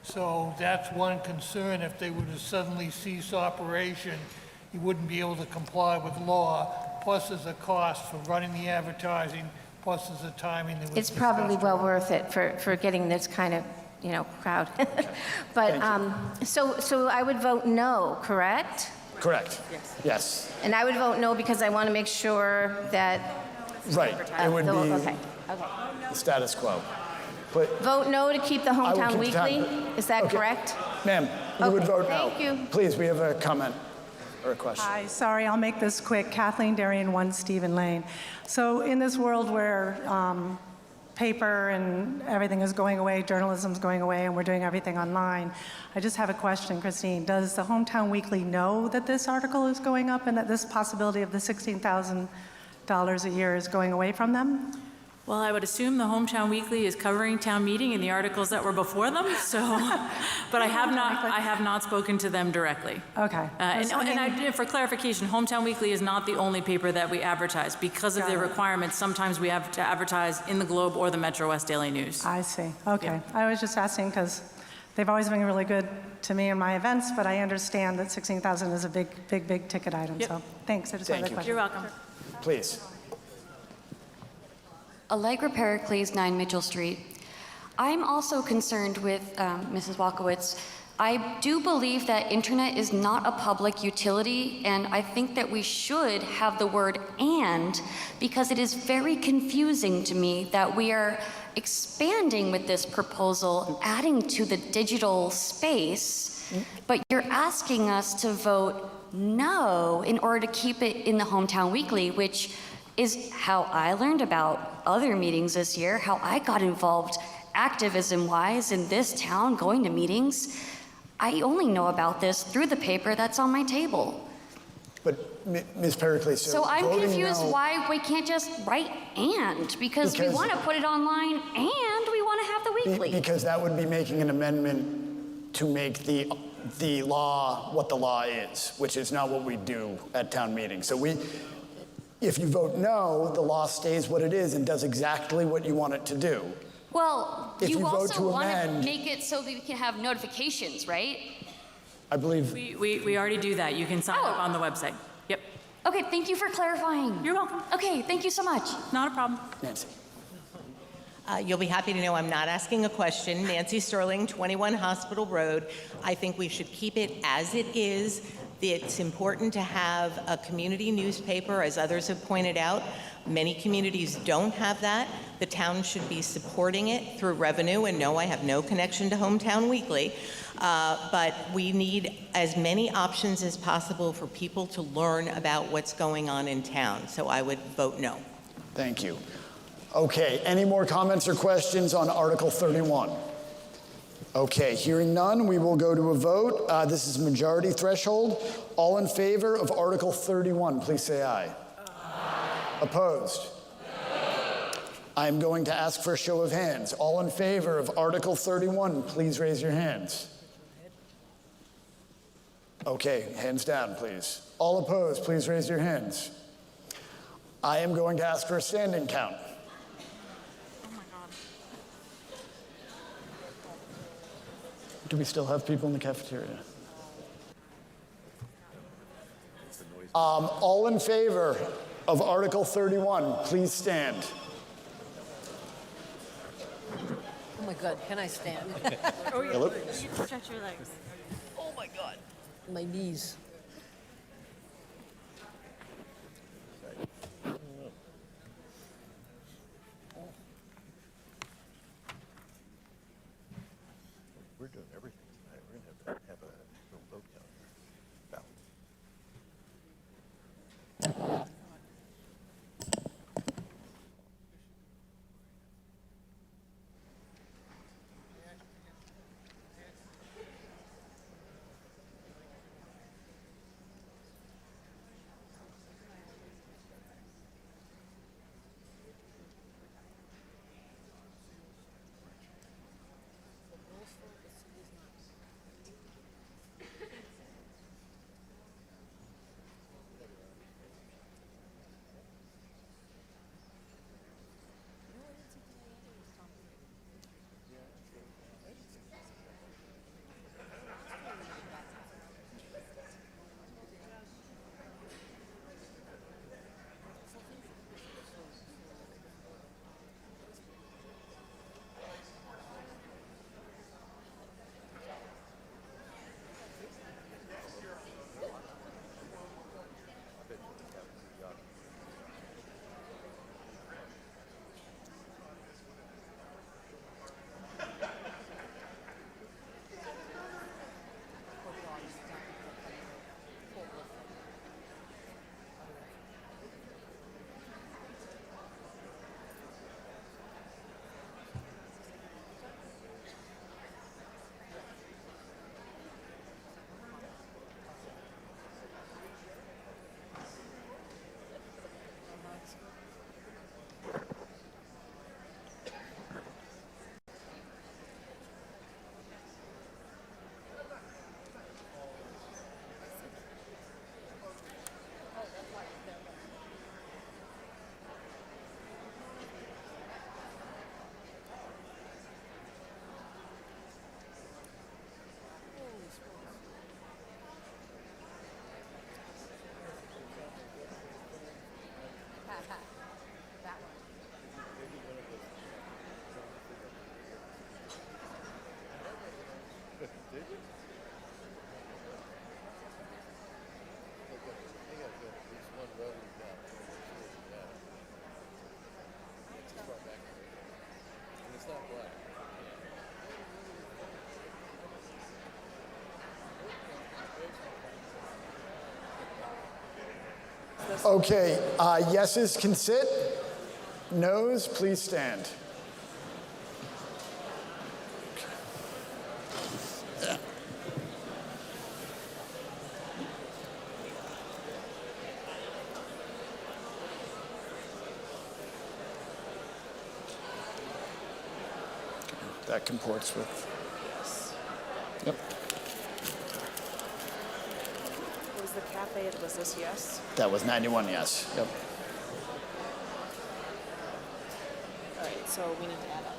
So that's one concern. If they were to suddenly cease operation, you wouldn't be able to comply with law. Plus, there's a cost for running the advertising. Plus, there's a timing that was It's probably discussed. well worth it for getting this kind of, crowd. But, so I would vote no, correct? Correct. Yes. And I would vote no because I want to make sure that... Right. It would be Okay. the status quo. But Vote no to keep the I will Hometown keep the Weekly? time. Is that Okay. correct? Ma'am, you would Okay, vote no. thank you. Please, we have a comment or a question. Hi, sorry, I'll make this quick. Kathleen Darien, 1 Stephen Lane. So in this world where paper and everything is going away, journalism's going away, and we're doing everything online, I just have a question, Christine. Does the Hometown Weekly know that this article is going up and that this possibility of the $16,000 a year is going away from them? Well, I would assume the Hometown Weekly is covering town meeting and the articles that were before them, so, but I have not spoken to them directly. Okay. For clarification, Hometown Weekly is not the only paper that we advertise. Because of their requirements, sometimes we have to advertise in the Globe or the Metro West Daily News. I see. Okay. I was just asking because they've always been really good to me in my events, but I understand that 16,000 is a big ticket item. Yep. So thanks. I just wanted to question. You're welcome. Please. Allegra Pericles, 9 Mitchell Street. I'm also concerned with Mrs. Walkowitz. I do believe that internet is not a public utility, and I think that we should have the word "and" because it is very confusing to me that we are expanding with this proposal, adding to the digital space, but you're asking us to vote no in order to keep it in the Hometown Weekly, which is how I learned about other meetings this year, how I got involved activism-wise in this town, going to meetings. I only know about this through the paper that's on my table. But Ms. Pericles, So I'm voting confused no- why we can't just write "and" because we want to put it online and we want to have the weekly. Because that would be making an amendment to make the law what the law is, which is not what we do at town meetings. So if you vote no, the law stays what it is and does exactly what you want it to do. Well, If you you vote also to want to amend- make it so that we can have notifications, right? I believe. We already do that. You can sign up on the website. Yep. Okay, thank you for clarifying. You're welcome. Okay, thank you so much. Not a problem. Nancy. You'll be happy to know I'm not asking a question. Nancy Sterling, 21 Hospital Road. I think we should keep it as it is. It's important to have a community newspaper, as others have pointed out. Many communities don't have that. The town should be supporting it through revenue, and no, I have no connection to Hometown Weekly. But we need as many options as possible for people to learn about what's going on in town. So I would vote no. Thank you. Okay, any more comments or questions on Article 31? Okay, hearing none, we will go to a vote. This is majority threshold. All in favor of Article 31, please say aye. Opposed? I'm going to ask for a show of hands. All in favor of Article 31, please raise your hands. Okay, hands down, please. All opposed, please raise your hands. I am going to ask for a standing count. Do we still have people in the cafeteria? All in favor of Article 31, please stand. Oh my God, can I stand? Oh, yeah. Philip? You can stretch your legs. Oh my God. My knees. We're doing everything tonight. We're going to have a little vote down here. Okay, yeses can sit. Noes, please stand. That comports with. Yep. Was the cafe, was this yes? That was 91 yes. Yep. All right, so we need to add up.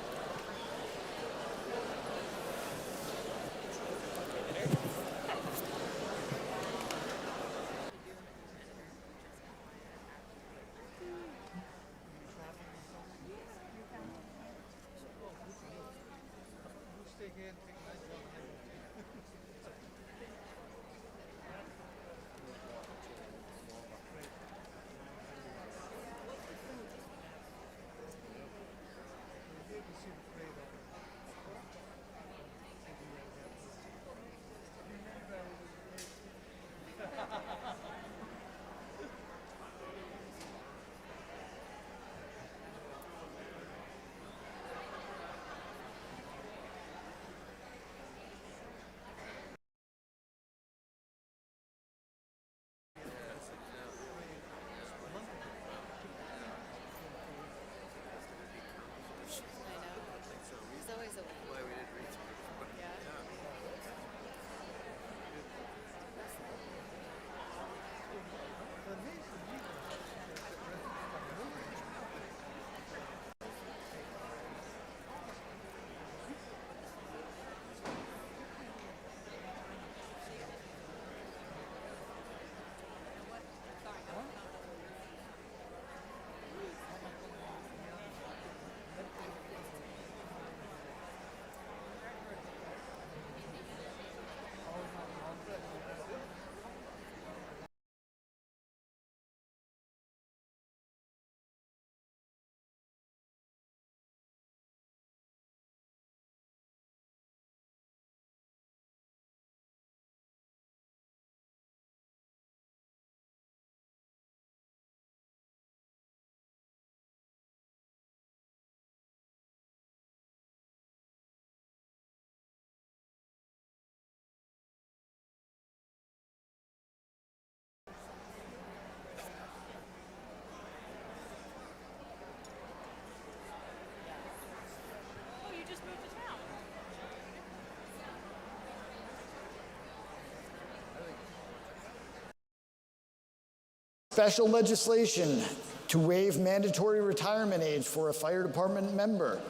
Special legislation to waive mandatory retirement age for a fire department member.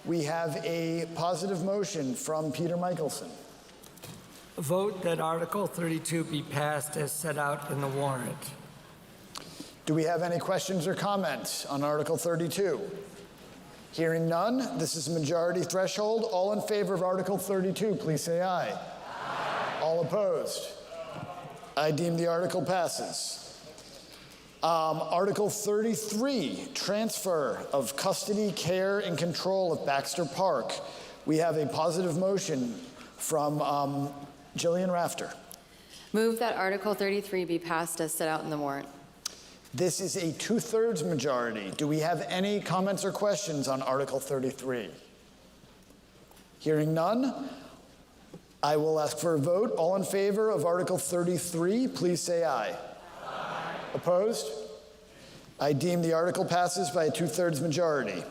We have a positive motion from Peter Michelson. Vote that Article 32 be passed as set out in the warrant. Do we have any questions or comments on Article 32? Hearing none, this is a majority threshold. All in favor of Article 32, please say aye. Aye. All opposed? I deem the article passes. Article 33, transfer of custody, care, and control of Baxter Park. We have a positive motion from Jillian Rafter. Move that Article 33 be passed as set out in the warrant. This is a 2/3 majority. Do we have any comments or questions on Article 33? Hearing none, I will ask for a vote. All in favor of Article 33, please say aye. Aye. Opposed? I deem the article passes by a 2/3 majority.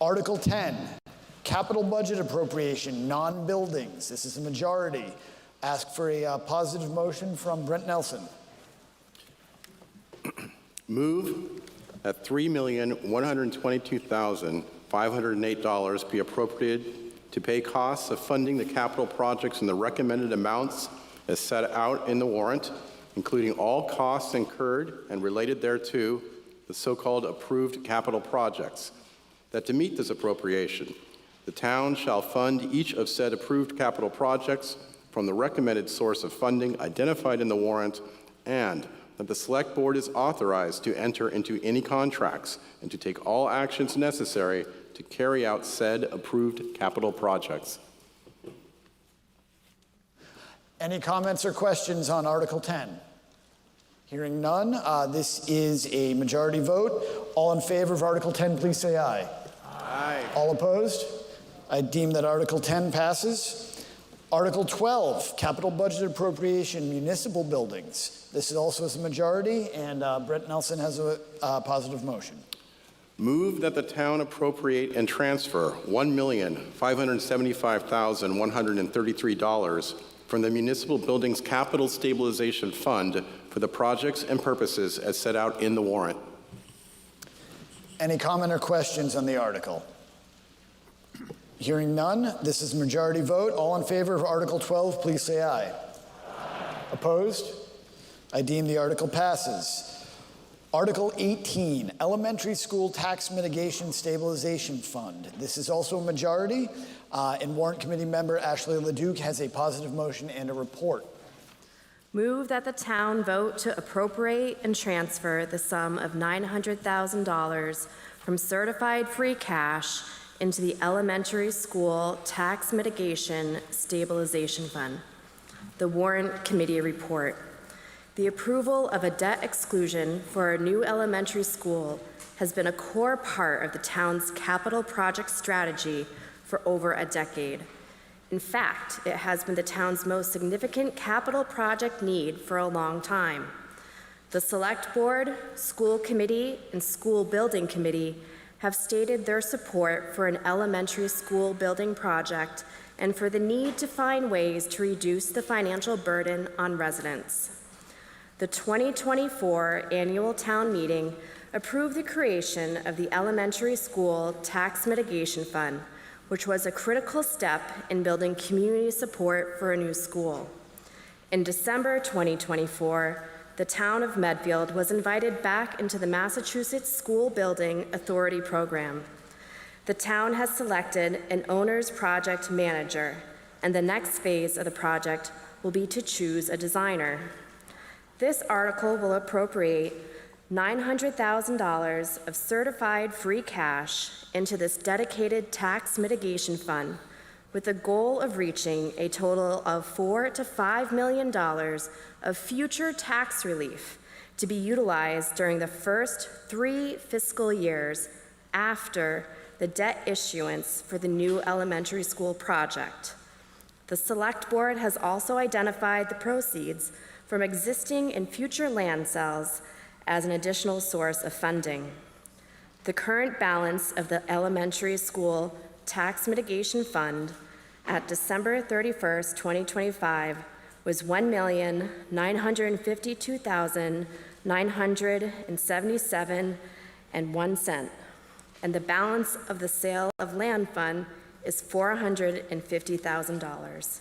Article 10, capital budget appropriation, non-buildings. This is a majority. Ask for a positive motion from Brent Nelson. Move that $3,122,508 be appropriated to pay costs of funding the capital projects in the recommended amounts as set out in the warrant, including all costs incurred and related thereto the so-called approved capital projects, that to meet this appropriation, the town shall fund each of said approved capital projects from the recommended source of funding identified in the warrant, and that the Select Board is authorized to enter into any contracts and to take all actions necessary to carry out said approved capital projects. Any comments or questions on Article 10? Hearing none, this is a majority vote. All in favor of Article 10, please say aye. Aye. All opposed? I deem that Article 10 passes. Article 12, capital budget appropriation, municipal buildings. This is also a majority, and Brett Nelson has a positive motion. Move that the town appropriate and transfer $1,575,133 from the Municipal Buildings Capital Stabilization Fund for the projects and purposes as set out in the warrant. Any comment or questions on the article? Hearing none, this is a majority vote. All in favor of Article 12, please say aye. Aye. Opposed? I deem the article passes. Article 18, Elementary School Tax Mitigation Stabilization Fund. This is also a majority, and Warrant Committee member Ashley LaDuke has a positive motion and a report. Move that the town vote to appropriate and transfer the sum of $900,000 from certified free cash into the Elementary School Tax Mitigation Stabilization Fund. The Warrant Committee report. The approval of a debt exclusion for a new elementary school has been a core part of the town's capital project strategy for over a decade. In fact, it has been the town's most significant capital project need for a long time. The Select Board, School Committee, and School Building Committee have stated their support for an elementary school building project and for the need to find ways to reduce the financial burden on residents. The 2024 annual town meeting approved the creation of the Elementary School Tax Mitigation Fund, which was a critical step in building community support for a new school. In December 2024, the town of Medfield was invited back into the Massachusetts School Building Authority program. The town has selected an owner's project manager, and the next phase of the project will be to choose a designer. This article will appropriate $900,000 of certified free cash into this dedicated tax mitigation fund with the goal of reaching a total of $4 to $5 million of future tax relief to be utilized during the first 3 fiscal years after the debt issuance for the new elementary school project. The Select Board has also identified the proceeds from existing and future land sales as an additional source of funding. The current balance of the Elementary School Tax Mitigation Fund at December 31st, 2025 was $1,952,977.01, and the balance of the sale of land fund is $450,000.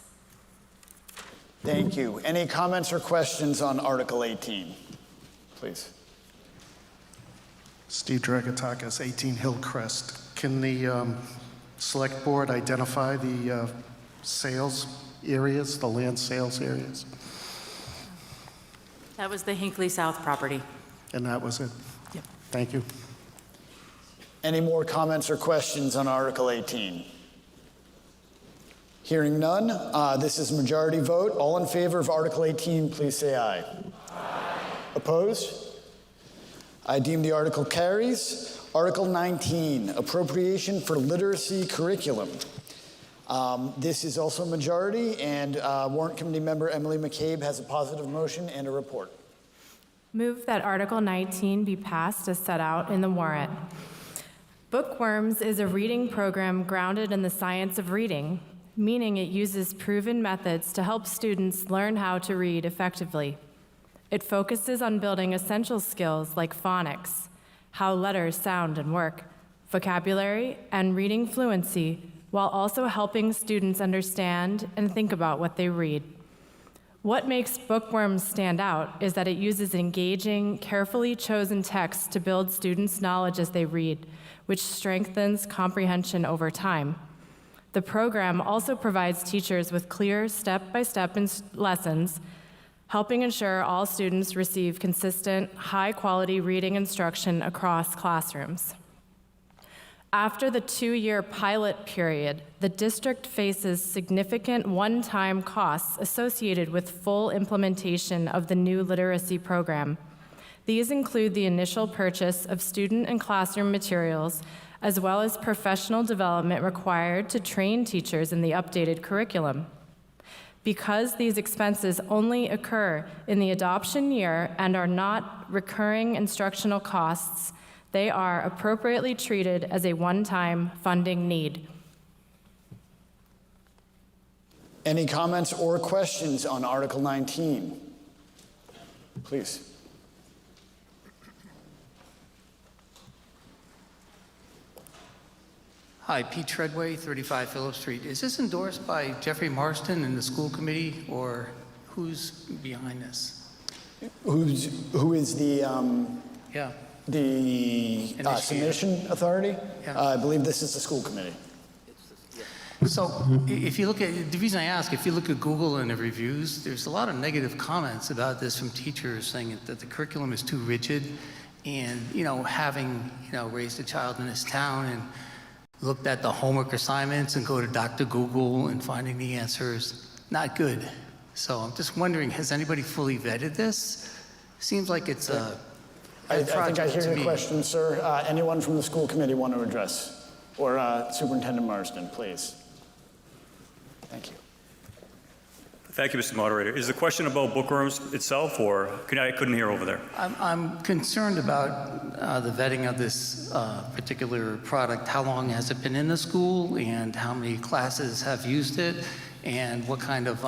Thank you. Any comments or questions on Article 18? Please. Steve Dragatakis, 18 Hillcrest. Can the Select Board identify the sales areas, the land sales areas? That was the Hinckley South property. And that was it? Yep. Thank you. Any more comments or questions on Article 18? Hearing none, this is a majority vote. All in favor of Article 18, please say aye. Aye. Opposed? I deem the article carries. Article 19, appropriation for literacy curriculum. This is also a majority, and Warrant Committee member Emily McCabe has a positive motion and a report. Move that Article 19 be passed as set out in the warrant. Bookworms is a reading program grounded in the science of reading, meaning it uses proven methods to help students learn how to read effectively. It focuses on building essential skills like phonics, how letters sound and work, vocabulary, and reading fluency, while also helping students understand and think about what they read. What makes Bookworms stand out is that it uses engaging, carefully chosen text to build students' knowledge as they read, which strengthens comprehension over time. The program also provides teachers with clear step-by-step lessons, helping ensure all students receive consistent, high-quality reading instruction across classrooms. After the 2-year pilot period, the district faces significant one-time costs associated with full implementation of the new literacy program. These include the initial purchase of student and classroom materials, as well as professional development required to train teachers in the updated curriculum. Because these expenses only occur in the adoption year and are not recurring instructional costs, they are appropriately treated as a one-time funding need. Any comments or questions on Article 19? Please. Hi, Pete Treadway, 35 Phillip Street. Is this endorsed by Jeffrey Marston and the school committee, or who's behind this? Who is the Yeah. the submission authority? Yeah. I believe this is the school committee. So if you look at, the reason I ask, if you look at Google and the reviews, there's a lot of negative comments about this from teachers saying that the curriculum is too rigid, and, having, raised a child in this town and looked at the homework assignments and go to Dr. Google and finding the answers, not good. So I'm just wondering, has anybody fully vetted this? Seems like it's I think I hear your me. question, sir. Anyone from the school committee want to address? Or Superintendent Marsden, please. Thank you. Thank you, Mr. Moderator. Is the question about bookworms itself, or I couldn't hear over there? I'm concerned about the vetting of this particular product. How long has it been in the school, and how many classes have used it, and what kind of,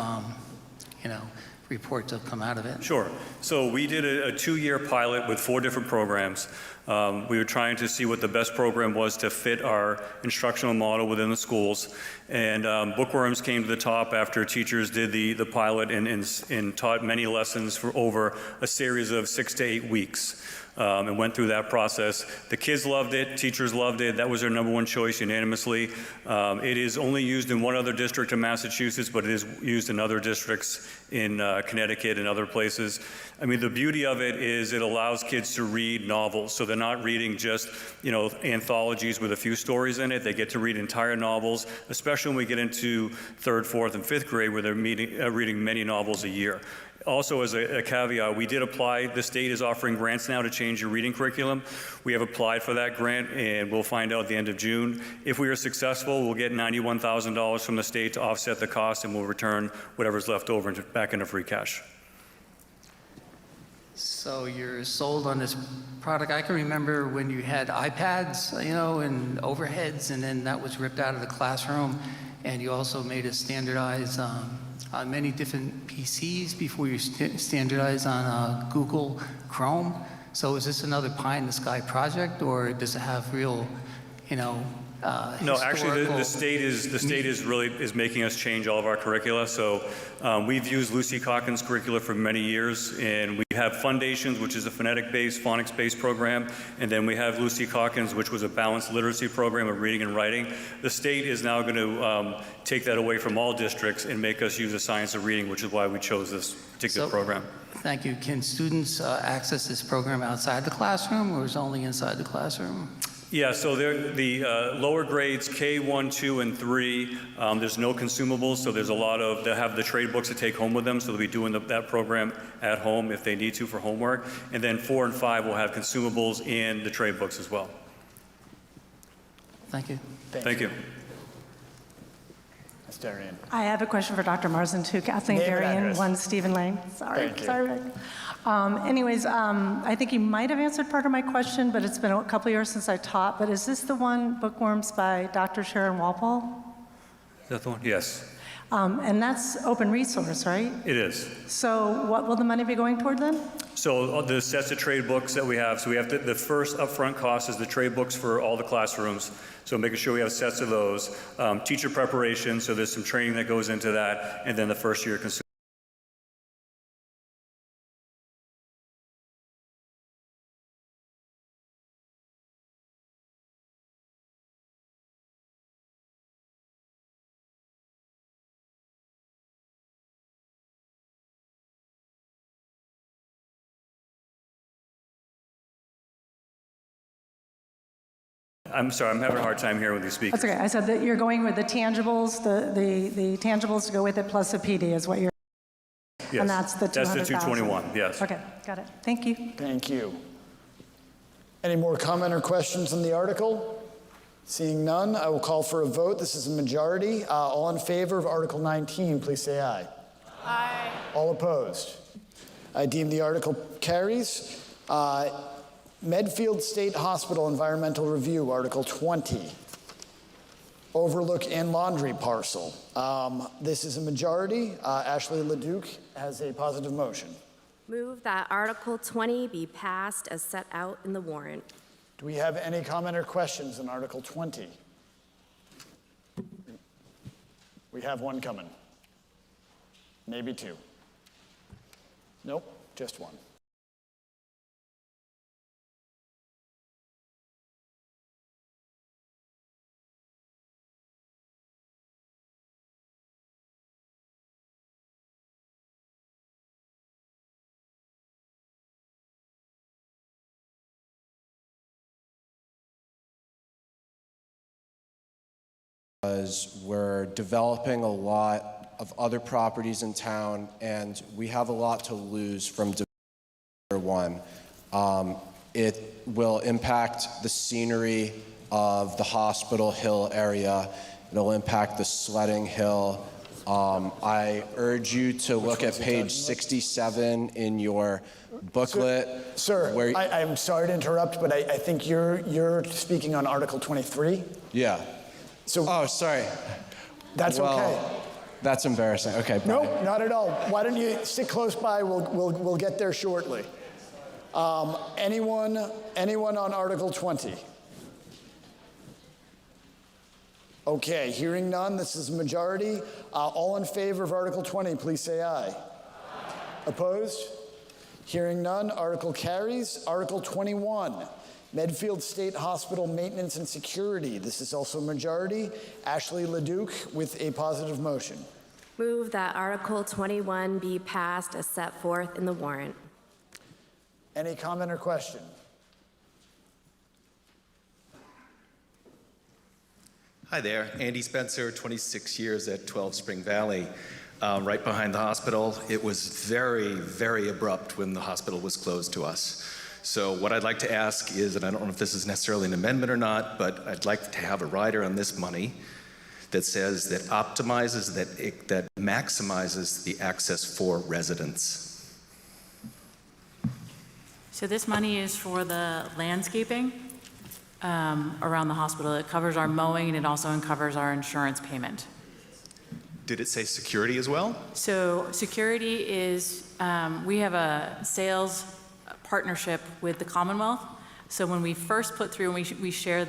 reports have come out of it? Sure. So we did a 2-year pilot with 4 different programs. We were trying to see what the best program was to fit our instructional model within the schools. And bookworms came to the top after teachers did the pilot and taught many lessons for over a series of 6 to 8 weeks. And went through that process. The kids loved it, teachers loved it. That was their #1 choice unanimously. It is only used in one other district in Massachusetts, but it is used in other districts in Connecticut and other places. I mean, the beauty of it is it allows kids to read novels. So they're not reading just, anthologies with a few stories in it. They get to read entire novels, especially when we get into 3rd, 4th, and 5th grade where they're reading many novels a year. Also, as a caveat, we did apply. The state is offering grants now to change your reading curriculum. We have applied for that grant, and we'll find out at the end of June. If we are successful, we'll get $91,000 from the state to offset the cost, and we'll return whatever's left over back into free cash. So you're sold on this product. I can remember when you had iPads, and overheads, and then that was ripped out of the classroom, and you also made it standardized on many different PCs before you standardize on Google Chrome. So is this another pie-in-the-sky project, or does it have real, No, actually, the state is making us change all of our curricula. So we've used Lucy Cochrana's curricula for many years, and we have Foundations, which is a phonetic-based, phonics-based program, and then we have Lucy Cochrana's, which was a balanced literacy program of reading and writing. The state is now going to take that away from all districts and make us use the science of reading, which is why we chose this particular program. Thank you. Can students access this program outside the classroom, or is it only inside the classroom? Yeah, so the lower grades, K1, 2, and 3, there's no consumables, so there's a lot of, they'll have the trade books to take home with them, so they'll be doing that program at home if they need to for homework. And then 4 and 5 will have consumables and the trade books as well. Thank you. Thank you. Ms. Darian. I have a question for Dr. Marsden, too. Kathleen Name and Darian, address. 1 Stephen Lane. Sorry. Thank you. Sorry, Rick. I think you might have answered part of my question, but it's been a couple years since I taught. But is this the one, Bookworms by Dr. Sharon Walpole? Is that the one? Yes, And that's open resource, right? it is. So what will the money be going toward then? So the sets of trade books that we have, so we have the first upfront cost is the trade books for all the classrooms. So making sure we have sets of those. Teacher preparation, so there's some training that goes into that, and then the first year I'm sorry, I'm having a hard time hearing with these speakers. That's okay. I said that you're going with the tangibles, the tangibles to go with it plus a PD is what you're, Yes, and that's the 200,000. That's the 221, yes. Okay, got it. Thank you. Thank you. Any more comment or questions on the article? Seeing none, I will call for a vote. This is a majority. All in favor of Article 19, please say aye. Aye. All opposed? I deem the article carries. Medfield State Hospital Environmental Review, Article 20. Overlook and laundry parcel. This is a majority. Ashley Leduc has a positive motion. Move that Article 20 be passed as set out in the warrant. Do we have any comment or questions on Article 20? We have one coming. Maybe two. Nope, just one. Because we're developing a lot of other properties in town, and we have a lot to lose from one. It will impact the scenery of the Hospital Hill area. It'll impact the sledding hill. I urge you to look at page 67 in your booklet. Sir, I'm sorry to interrupt, but I think you're speaking on Article 23. Yeah. So, oh, sorry. That's okay. That's embarrassing. Okay. Bye. No, not at all. Why don't you sit close by? We'll get there shortly. Anyone on Article 20? Okay, hearing none, this is a majority. All in favor of Article 20, please say aye. Aye. Opposed? Hearing none, article carries. Article 21, Medfield State Hospital Maintenance and Security. This is also a majority. Ashley Leduc with a positive motion. Move that Article 21 be passed as set forth in the warrant. Any comment or question? Hi there, Andy Spencer, 26 years at 12 Spring Valley, right behind the hospital. It was very, very abrupt when the hospital was closed to us. So what I'd like to ask is, and I don't know if this is necessarily an amendment or not, but I'd like to have a rider on this money that says that optimizes, that maximizes the access for residents. So this money is for the landscaping around the hospital. It covers our mowing and it also covers our insurance payment. Did it say security as well? So security is, we have a sales partnership with the Commonwealth. So when we first put through, we share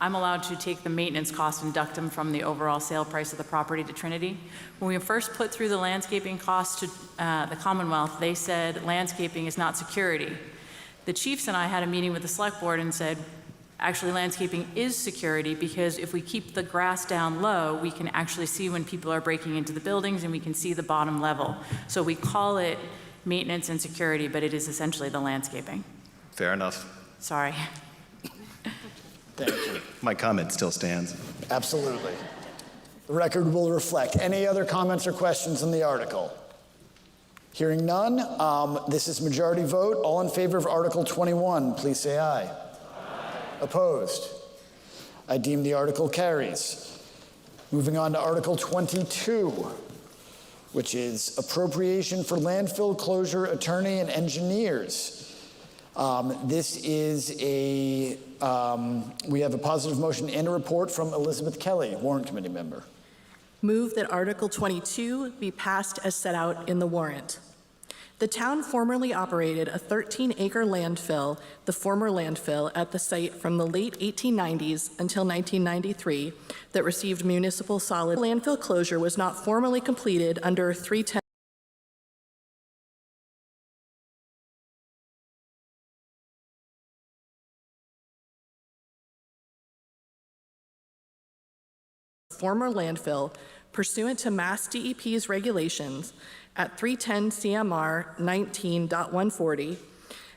I'm allowed to take the maintenance cost and deduct them from the overall sale price of the property to Trinity. When we first put through the landscaping cost to the Commonwealth, they said landscaping is not security. The chiefs and I had a meeting with the select board and said, actually landscaping is security, because if we keep the grass down low, we can actually see when people are breaking into the buildings and we can see the bottom level. So we call it maintenance and security, but it is essentially the landscaping. Fair enough. Sorry. Thank you. My comment still stands. Absolutely. The record will reflect. Any other comments or questions on the article? Hearing none, this is majority vote. All in favor of Article 21, please say aye. Aye. Opposed? I deem the article carries. Moving on to Article 22, which is appropriation for landfill closure attorney and engineers. This is we have a positive motion and a report from Elizabeth Kelly, Warrant Committee member. Move that Article 22 be passed as set out in the warrant. The town formerly operated a 13-acre landfill, the former landfill, at the site from the late 1890s until 1993 that received municipal solid. Landfill closure was not formally completed under 310. Former landfill pursuant to Mass DEP's regulations at 310 CMR 19.140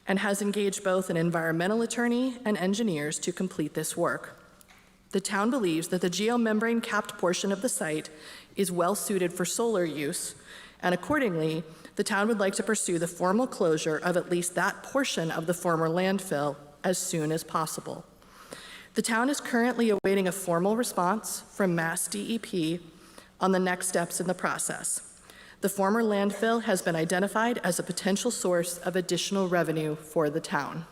and has engaged both an environmental attorney and engineers to complete this work. The town believes that the geomembrane capped portion of the site is well suited for solar use, and accordingly, the town would like to pursue the formal closure of at least that portion of the former landfill as soon as possible. The town is currently awaiting a formal response from Mass DEP on the next steps in the process. The former landfill has been identified as a potential source of additional revenue for the town.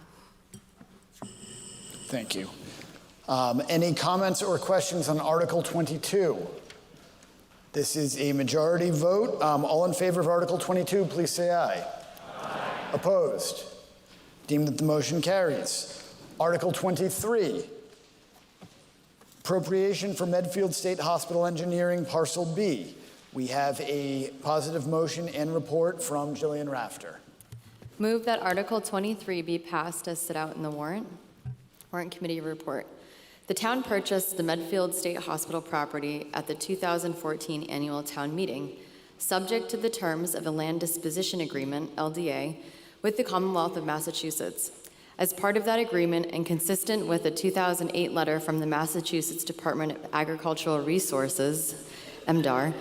Thank you. Any comments or questions on Article 22? This is a majority vote. All in favor of Article 22, please say aye. Aye. Opposed? Deemed that the motion carries. Article 23, appropriation for Medfield State Hospital Engineering, Parcel B. We have a positive motion and report from Jillian Rafter. Move that Article 23 be passed as set out in the warrant committee report. The town purchased the Medfield State Hospital property at the 2014 annual town meeting, subject to the terms of a land disposition agreement, LDA, with the Commonwealth of Massachusetts. As part of that agreement and consistent with a 2008 letter from the Massachusetts Department of Agricultural Resources, MDAR,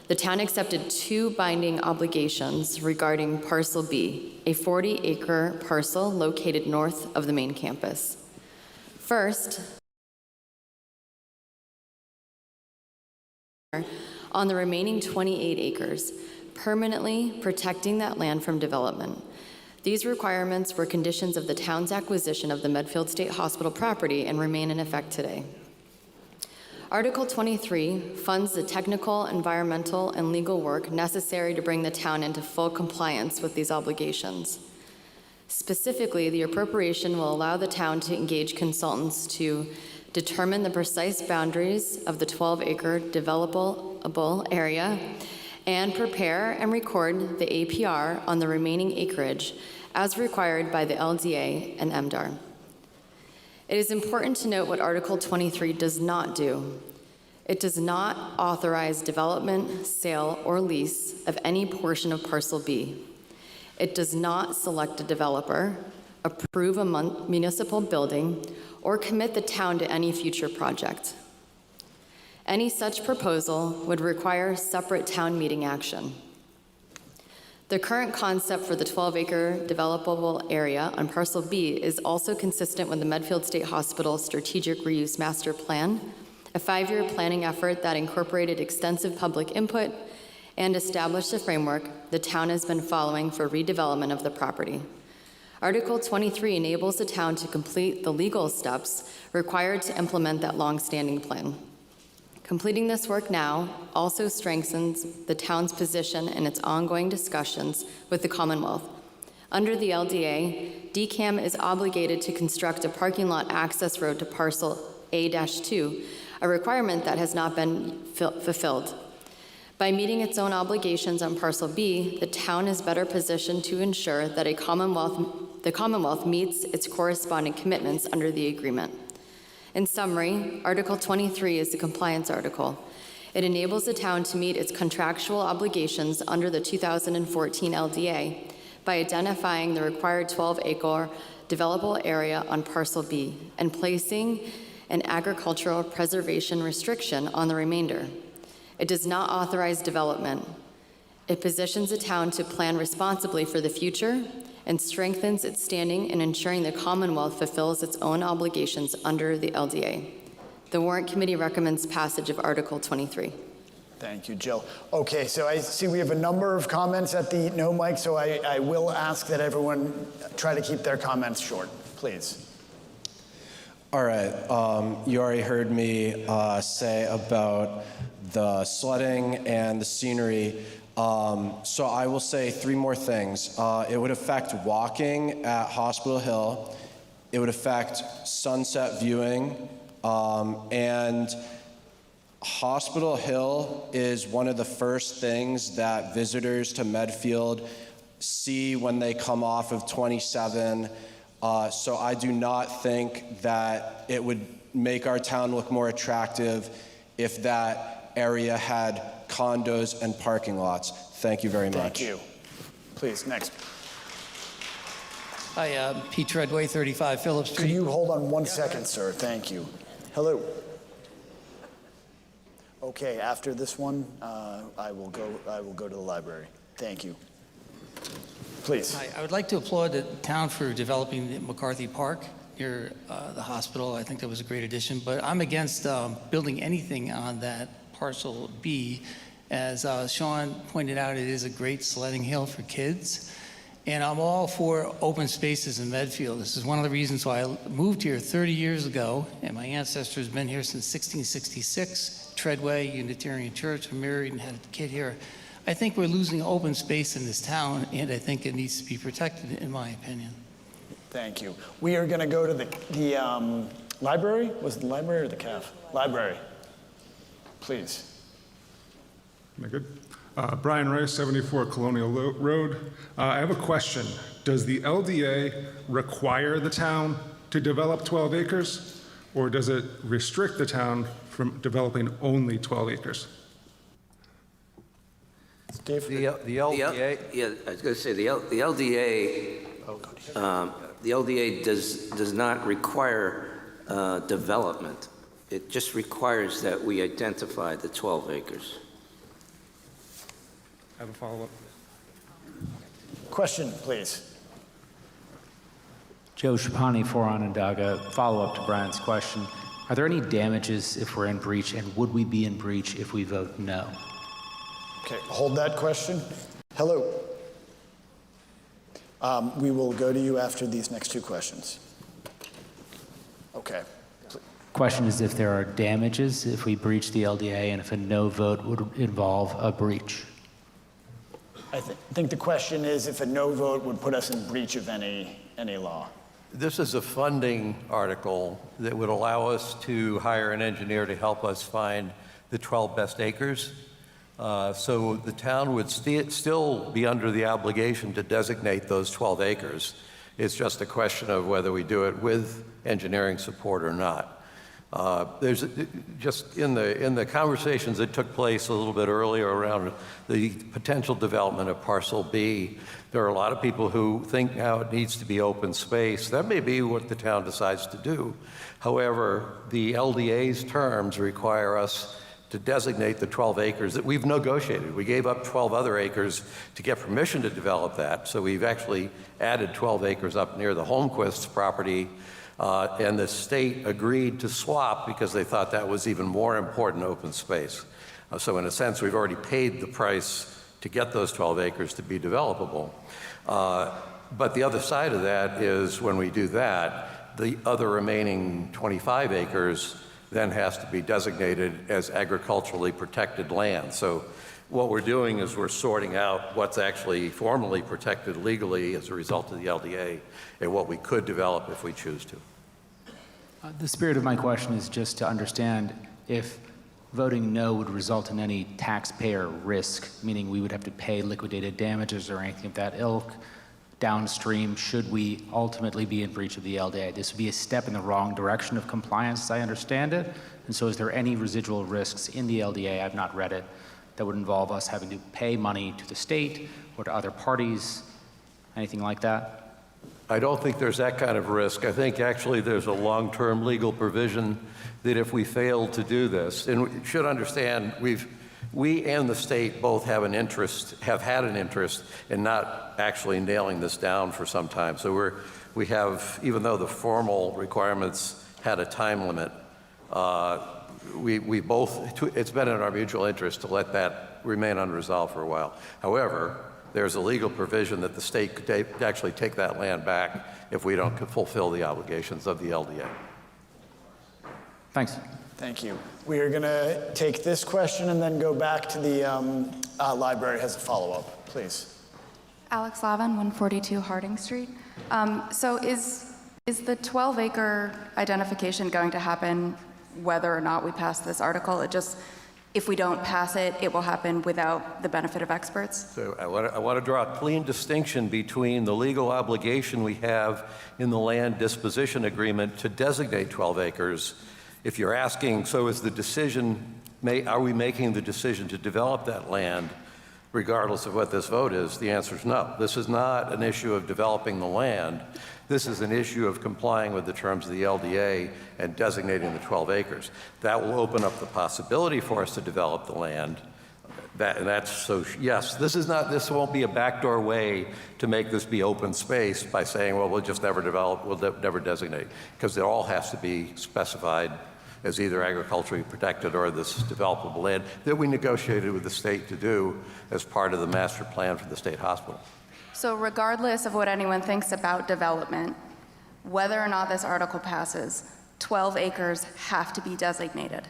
the town accepted 2 binding obligations regarding Parcel B, a 40-acre parcel located north of the main campus. First, on the remaining 28 acres, permanently protecting that land from development. These requirements were conditions of the town's acquisition of the Medfield State Hospital property and remain in effect today. Article 23 funds the technical, environmental, and legal work necessary to bring the town into full compliance with these obligations. Specifically, the appropriation will allow the town to engage consultants to determine the precise boundaries of the 12-acre developable area and prepare and record the APR on the remaining acreage as required by the LDA and MDAR. It is important to note what Article 23 does not do. It does not authorize development, sale, or lease of any portion of Parcel B. It does not select a developer, approve a municipal building, or commit the town to any future project. Any such proposal would require separate town meeting action. The current concept for the 12-acre developable area on Parcel B is also consistent with the Medfield State Hospital Strategic Reuse Master Plan, a 5-year planning effort that incorporated extensive public input and established a framework the town has been following for redevelopment of the property. Article 23 enables the town to complete the legal steps required to implement that long-standing plan. Completing this work now also strengthens the town's position in its ongoing discussions with the Commonwealth. Under the LDA, DCAM is obligated to construct a parking lot access road to Parcel A-2, a requirement that has not been fulfilled. By meeting its own obligations on Parcel B, the town is better positioned to ensure that the Commonwealth meets its corresponding commitments under the agreement. In summary, Article 23 is the compliance article. It enables the town to meet its contractual obligations under the 2014 LDA by identifying the required 12-acre developable area on Parcel B and placing an agricultural preservation restriction on the remainder. It does not authorize development. It positions the town to plan responsibly for the future and strengthens its standing in ensuring the Commonwealth fulfills its own obligations under the LDA. The Warrant Committee recommends passage of Article 23. Thank you, Jill. Okay, so I see we have a number of comments at the no mic, so I will ask that everyone try to keep their comments short, please. All right, you already heard me say about the sledding and the scenery. So I will say 3 more things. It would affect walking at Hospital Hill. It would affect sunset viewing. And Hospital Hill is one of the first things that visitors to Medfield see when they come off of 27. So I do not think that it would make our town look more attractive if that area had condos and parking lots. Thank you very much. Thank you. Please, next. Hi, Pete Treadway, 35 Phillips Street. Could you hold on 1 second, sir? Thank you. Hello. Okay, after this one, I will go to the library. Thank you. Please. Hi, I would like to applaud the town for developing the McCarthy Park near the hospital. I think that was a great addition, but I'm against building anything on that parcel B. As Sean pointed out, it is a great sledding hill for kids. And I'm all for open spaces in Medfield. This is one of the reasons why I moved here 30 years ago, and my ancestors have been here since 1666, Treadway Unitarian Church. I'm married and had a kid here. I think we're losing open space in this town, and I think it needs to be protected, in my opinion. Thank you. We are going to go to the library. Was it the library or the CAF? Library. Please. Am I good? Brian Rice, 74 Colonial Road. I have a question. Does the LDA require the town to develop 12 acres, or does it restrict the town from developing only 12 acres? Steve? The LDA? Yeah, I was going to say, the LDA does not require development. It just requires that we identify the 12 acres. I have a follow-up. Question, please. Joe Shapani, 4 Onondaga. Follow-up to Brian's question. Are there any damages if we're in breach, and would we be in breach if we vote no? Okay, hold that question. Hello. We will go to you after these next two questions. Okay. Question is if there are damages if we breach the LDA, and if a no vote would involve a breach. I think the question is if a no vote would put us in breach of any law. This is a funding article that would allow us to hire an engineer to help us find the 12 best acres. So the town would still be under the obligation to designate those 12 acres. It's just a question of whether we do it with engineering support or not. There's just in the conversations that took place a little bit earlier around the potential development of Parcel B, there are a lot of people who think now it needs to be open space. That may be what the town decides to do. However, the LDA's terms require us to designate the 12 acres that we've negotiated. We gave up 12 other acres to get permission to develop that, so we've actually added 12 acres up near the Holmquist's property. And the state agreed to swap because they thought that was even more important open space. So in a sense, we've already paid the price to get those 12 acres to be developable. But the other side of that is when we do that, the other remaining 25 acres then has to be designated as agriculturally protected land. So what we're doing is we're sorting out what's actually formally protected legally as a result of the LDA and what we could develop if we choose to. The spirit of my question is just to understand if voting no would result in any taxpayer risk, meaning we would have to pay liquidated damages or anything of that ilk downstream should we ultimately be in breach of the LDA. This would be a step in the wrong direction of compliance, as I understand it. And so is there any residual risks in the LDA, I've not read it, that would involve us having to pay money to the state or to other parties, anything like that? I don't think there's that kind of risk. I think actually there's a long-term legal provision that if we fail to do this, and we should understand we and the state both have had an interest in not actually nailing this down for some time. So we have, even though the formal requirements had a time limit, we both, it's been in our mutual interest to let that remain unresolved for a while. However, there's a legal provision that the state could actually take that land back if we don't fulfill the obligations of the LDA. Thanks. Thank you. We are going to take this question and then go back to the library has a follow-up, please. Alex Lavin, 142 Harding Street. So is the 12-acre identification going to happen whether or not we pass this article? If we don't pass it, it will happen without the benefit of experts? So I want to draw a clean distinction between the legal obligation we have in the land disposition agreement to designate 12 acres. If you're asking, so is the decision, are we making the decision to develop that land regardless of what this vote is, the answer is no. This is not an issue of developing the land. This is an issue of complying with the terms of the LDA and designating the 12 acres. That will open up the possibility for us to develop the land. Yes, this won't be a backdoor way to make this be open space by saying, well, we'll just never develop, we'll never designate, because it all has to be specified as either agriculturally protected or this developable land that we negotiated with the state to do as part of the master plan for the state hospital. So regardless of what anyone thinks about development, whether or not this article passes, 12 acres have to be designated.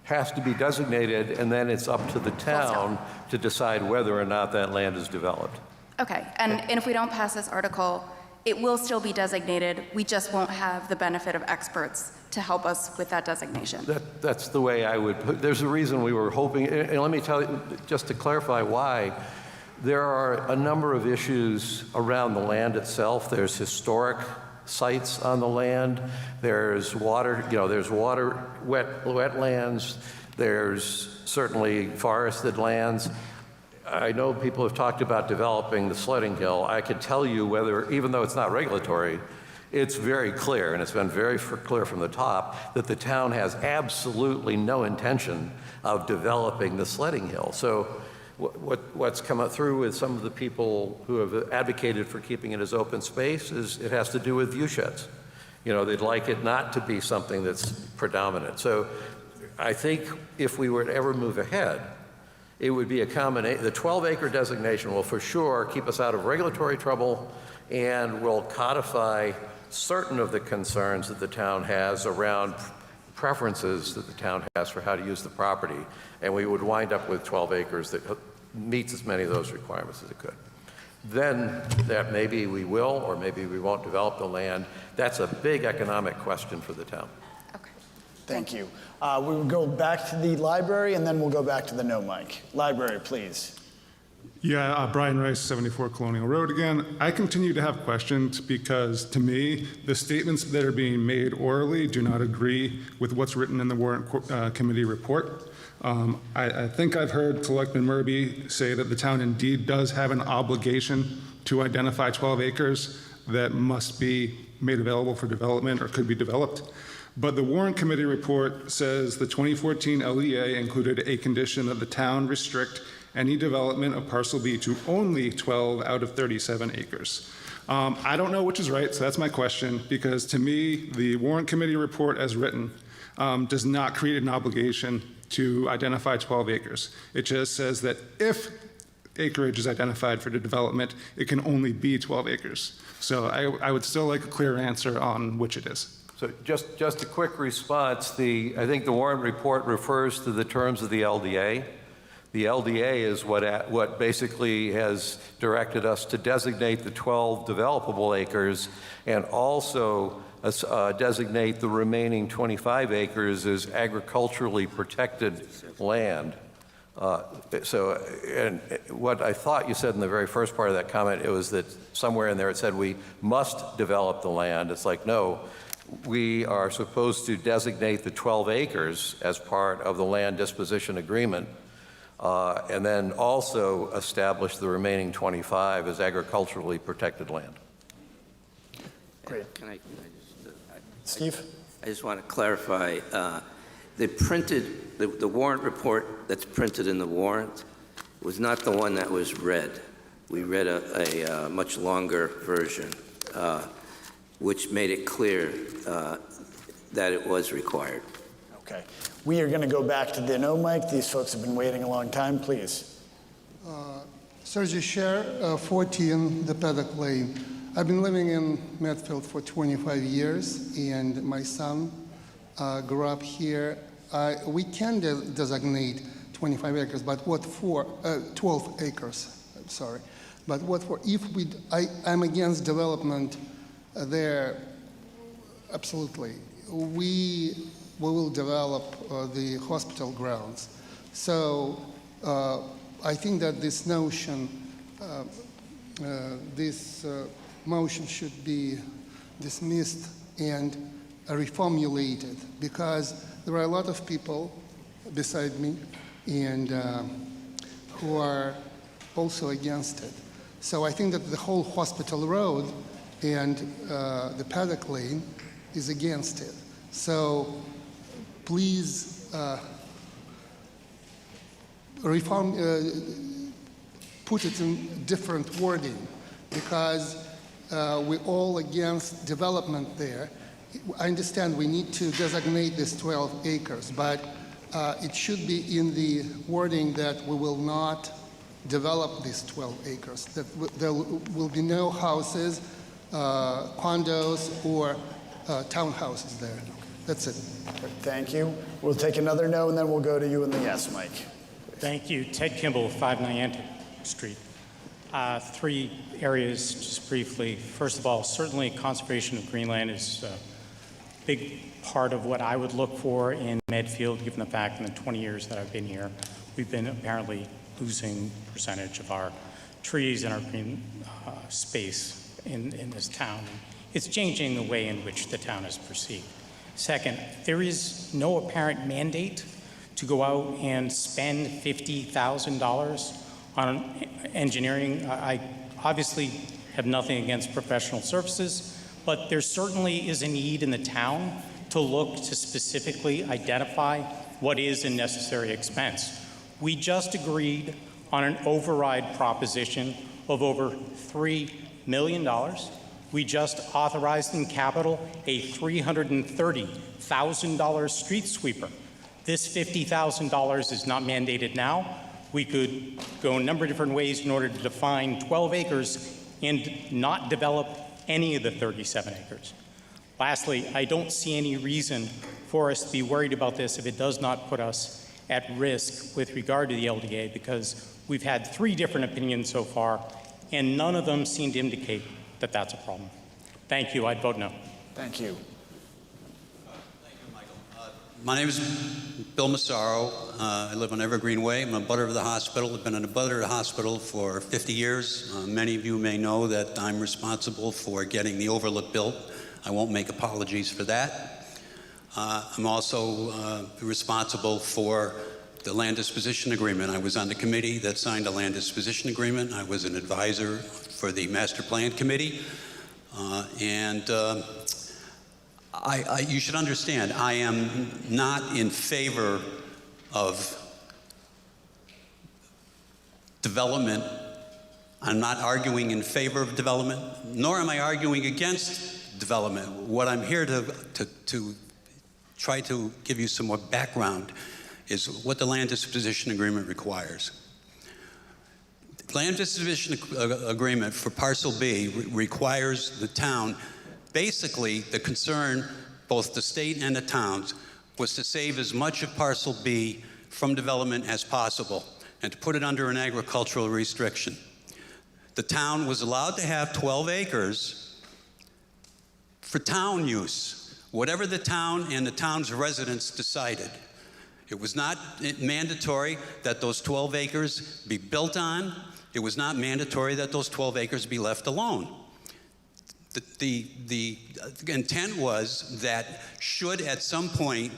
Has to be designated, and then it's up to the town to decide whether or not that land is developed. Okay, and if we don't pass this article, it will still be designated. We just won't have the benefit of experts to help us with that designation. That's the way I would put. There's a reason we were hoping, and let me tell you, just to clarify why, there are a number of issues around the land itself. There's historic sites on the land. There's water, wetlands. There's certainly forested lands. I know people have talked about developing the sledding hill. I could tell you whether, even though it's not regulatory, it's very clear, and it's been very clear from the top, that the town has absolutely no intention of developing the sledding hill. So what's come up through with some of the people who have advocated for keeping it as open space is it has to do with view sheds. They'd like it not to be something that's predominant. So I think if we were to ever move ahead, it would be a combination. The 12-acre designation will for sure keep us out of regulatory trouble and will codify certain of the concerns that the town has around preferences that the town has for how to use the property. And we would wind up with 12 acres that meets as many of those requirements as it could. Then that maybe we will, or maybe we won't develop the land. That's a big economic question for the town. Thank you. We will go back to the library, and then we'll go back to the no mic. Library, please. Yeah, Brian Rice, 74 Colonial Road again. I continue to have questions because, to me, the statements that are being made orally do not agree with what's written in the Warrant Committee report. I think I've heard Selectman Murby say that the town indeed does have an obligation to identify 12 acres that must be made available for development or could be developed. But the Warrant Committee report says the 2014 LEA included a condition that the town restrict any development of Parcel B to only 12 out of 37 acres. I don't know which is right, so that's my question, because to me, the Warrant Committee report as written does not create an obligation to identify 12 acres. It just says that if acreage is identified for the development, it can only be 12 acres. So I would still like a clear answer on which it is. So just a quick response. I think the Warrant report refers to the terms of the LDA. The LDA is what basically has directed us to designate the 12 developable acres and also designate the remaining 25 acres as agriculturally protected land. And what I thought you said in the very first part of that comment, it was that somewhere in there it said we must develop the land. It's like, no, we are supposed to designate the 12 acres as part of the land disposition agreement, and then also establish the remaining 25 as agriculturally protected land. Great. Can I Steve? I just want to clarify, the warrant report that's printed in the warrant was not the one that was read. We read a much longer version, which made it clear that it was required. Okay. We are going to go back to the no mic. These folks have been waiting a long time. Please. Sergio Sher, 14 the Paddock Lane. I've been living in Medfield for 25 years, and my son grew up here. We can designate 25 acres, but what for? 12 acres, I'm sorry. But what for? If I'm against development there, absolutely. We will develop the hospital grounds. So I think that this notion, this motion should be dismissed and reformulated, because there are a lot of people beside me and who are also against it. So I think that the whole Hospital Road and the Paddock Lane is against it. So please put it in different wording, because we're all against development there. I understand we need to designate this 12 acres, but it should be in the wording that we will not develop these 12 acres, that there will be no houses, condos, or townhouses there. That's it. Thank you. We'll take another no, and then we'll go to you in the yes mic. Thank you. Ted Kimball, 5 Niantic Street. 3 areas, just briefly. First of all, certainly conservation of greenland is a big part of what I would look for in Medfield, given the fact in the 20 years that I've been here, we've been apparently losing percentage of our trees and our green space in this town. It's changing the way in which the town is perceived. Second, there is no apparent mandate to go out and spend $50,000 on engineering. I obviously have nothing against professional services, but there certainly is a need in the town to look to specifically identify what is a necessary expense. We just agreed on an override proposition of over $3 million. We just authorized in capital a $330,000 street sweeper. This $50,000 is not mandated now. We could go a number of different ways in order to define 12 acres and not develop any of the 37 acres. Lastly, I don't see any reason for us to be worried about this if it does not put us at risk with regard to the LDA, because we've had 3 different opinions so far, and none of them seem to indicate that that's a problem. Thank you. I'd vote no. Thank you. My name is Bill Massaro. I live on Evergreen Way. I'm a butter of the hospital. I've been in a butter of the hospital for 50 years. Many of you may know that I'm responsible for getting the overlook built. I won't make apologies for that. I'm also responsible for the land disposition agreement. I was on the committee that signed a land disposition agreement. I was an advisor for the master plan committee. You should understand, I am not in favor of development. I'm not arguing in favor of development, nor am I arguing against development. What I'm here to try to give you some more background is what the land disposition agreement requires. Land disposition agreement for Parcel B requires the town, basically the concern, both the state and the towns, was to save as much of Parcel B from development as possible and to put it under an agricultural restriction. The town was allowed to have 12 acres for town use, whatever the town and the town's residents decided. It was not mandatory that those 12 acres be built on. It was not mandatory that those 12 acres be left alone. The intent was that should at some point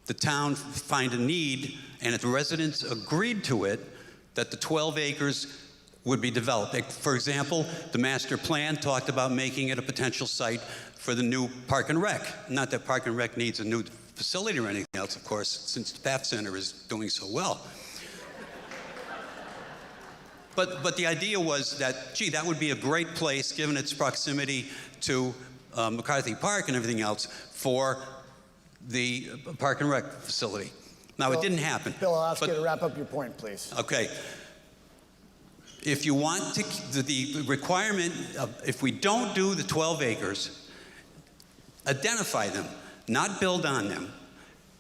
the town find a need and if the residents agreed to it, that the 12 acres would be developed. For example, the master plan talked about making it a potential site for the new Park and Rec. Not that Park and Rec needs a new facility or anything else, of course, since the PATH Center is doing so well. But the idea was that, gee, that would be a great place, given its proximity to McCarthy Park and everything else, for the Park and Rec facility. Now, it didn't happen. Bill, I'll ask you to wrap up your point, please. Okay. If you want to, the requirement of, if we don't do the 12 acres, identify them, not build on them.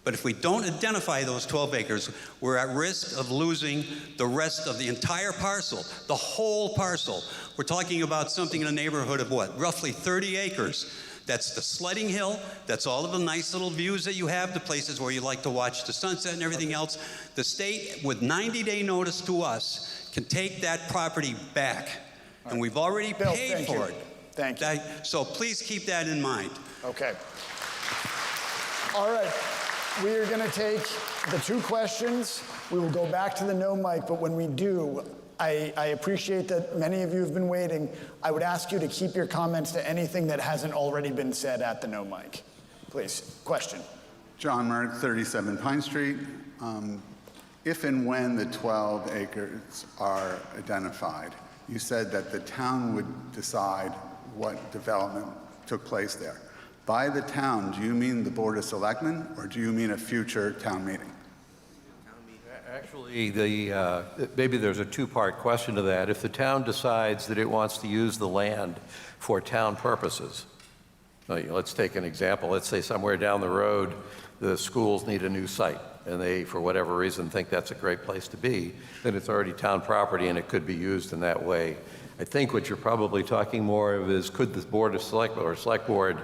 But if we don't identify those 12 acres, we're at risk of losing the rest of the entire parcel, the whole parcel. We're talking about something in a neighborhood of what? Roughly 30 acres. That's the sledding hill. That's all of the nice little views that you have, the places where you like to watch the sunset and everything else. The state, with 90-day notice to us, can take that property back. And we've already paid for it. Thank you. So please keep that in mind. Okay. All right. We are going to take the 2 questions. We will go back to the no mic, but when we do, I appreciate that many of you have been waiting. I would ask you to keep your comments to anything that hasn't already been said at the no mic. Please, question. John Merck, 37 Pine Street. If and when the 12 acres are identified, you said that the town would decide what development took place there. By the town, do you mean the Board of Selectmen, or do you mean a future town meeting? Actually, maybe there's a two-part question to that. If the town decides that it wants to use the land for town purposes, let's take an example. Let's say somewhere down the road, the schools need a new site, and they, for whatever reason, think that's a great place to be, then it's already town property and it could be used in that way. I think what you're probably talking more of is, could the Board of Selectmen or Select Board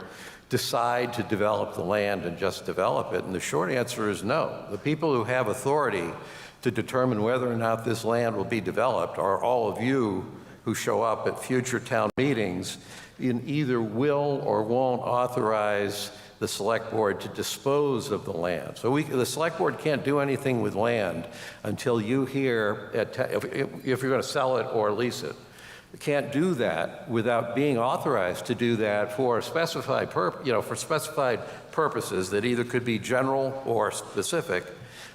decide to develop the land and just develop it? And the short answer is no. The people who have authority to determine whether or not this land will be developed are all of you who show up at future town meetings and either will or won't authorize the Select Board to dispose of the land. So the Select Board can't do anything with land until you hear, if you're going to sell it or lease it. You can't do that without being authorized to do that for specified purposes that either could be general or specific.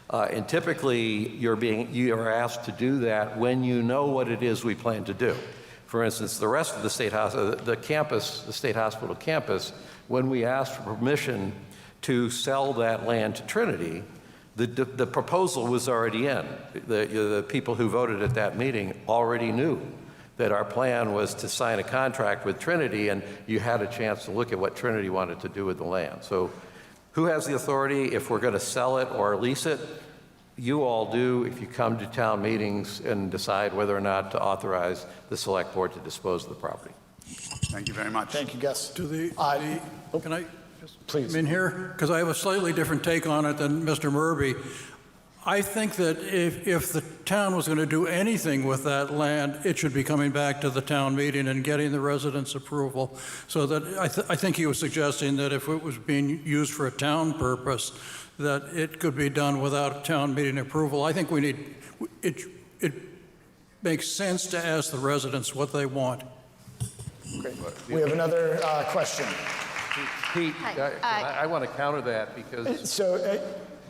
And typically, you are asked to do that when you know what it is we plan to do. For instance, the rest of the state hospital campus, when we asked for permission to sell that land to Trinity, the proposal was already in. The people who voted at that meeting already knew that our plan was to sign a contract with Trinity, and you had a chance to look at what Trinity wanted to do with the land. So who has the authority if we're going to sell it or lease it? You all do if you come to town meetings and decide whether or not to authorize the Select Board to dispose of the property. Thank you very much. Thank you, Gus. Can I just please come in here? Because I have a slightly different take on it than Mr. Murby. I think that if the town was going to do anything with that land, it should be coming back to the town meeting and getting the residents' approval. So that I think he was suggesting that if it was being used for a town purpose, that it could be done without town meeting approval. I think it makes sense to ask the residents what they want. Great. We have another question. Pete, I want to counter that because... So,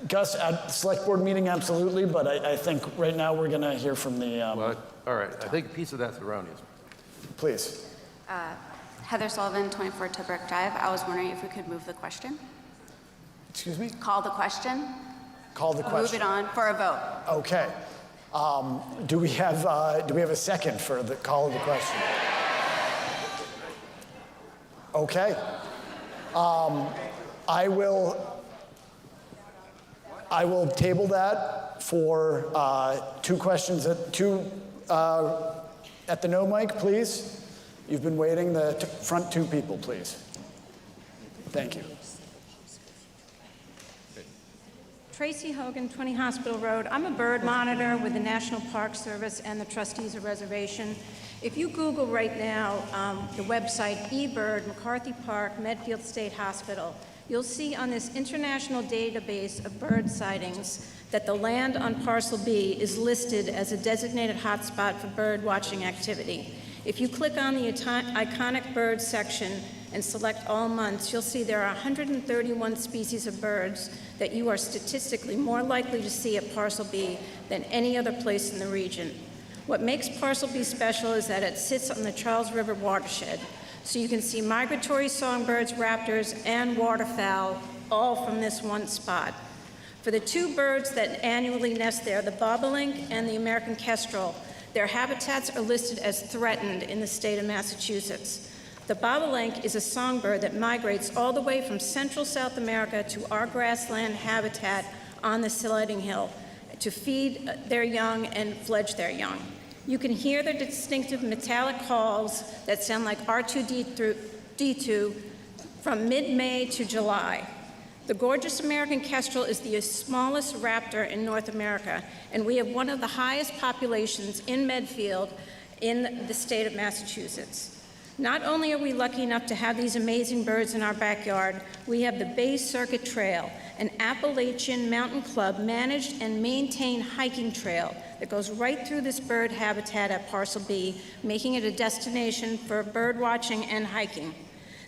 Gus, at Select Board meeting, absolutely, but I think right now we're going to hear from the... Well, all right, I think a piece of that's erroneous. Please. Heather Sullivan, 24 Tibrick Drive. I was wondering if we could move the question. Excuse me? Call the question. Call the question. Move it on for a vote. Okay. Do we have a second for the call of the question? Okay. I will table that for two questions at the no mic, please. You've been waiting. The front two people, please. Thank you. Tracy Hogan, 20 Hospital Road. I'm a bird monitor with the National Park Service and the Trustees of Reservation. If you Google right now the website eBird, McCarthy Park, Medfield State Hospital, you'll see on this international database of bird sightings that the land on Parcel B is listed as a designated hotspot for bird watching activity. If you click on the iconic birds section and select all months, you'll see there are 131 species of birds that you are statistically more likely to see at Parcel B than any other place in the region. What makes Parcel B special is that it sits on the Charles River watershed, so you can see migratory songbirds, raptors, and waterfowl all from this one spot. For the two birds that annually nest there, the bobolink and the American kestrel, their habitats are listed as threatened in the state of Massachusetts. The bobolink is a songbird that migrates all the way from central South America to our grassland habitat on the Sledding Hill to feed their young and fledge their young. You can hear their distinctive metallic calls that sound like R2-D2 from mid-May to July. The gorgeous American kestrel is the smallest raptor in North America, and we have one of the highest populations in Medfield in the state of Massachusetts. Not only are we lucky enough to have these amazing birds in our backyard, we have the Bay Circuit Trail, an Appalachian Mountain Club managed and maintained hiking trail that goes right through this bird habitat at Parcel B, making it a destination for bird watching and hiking.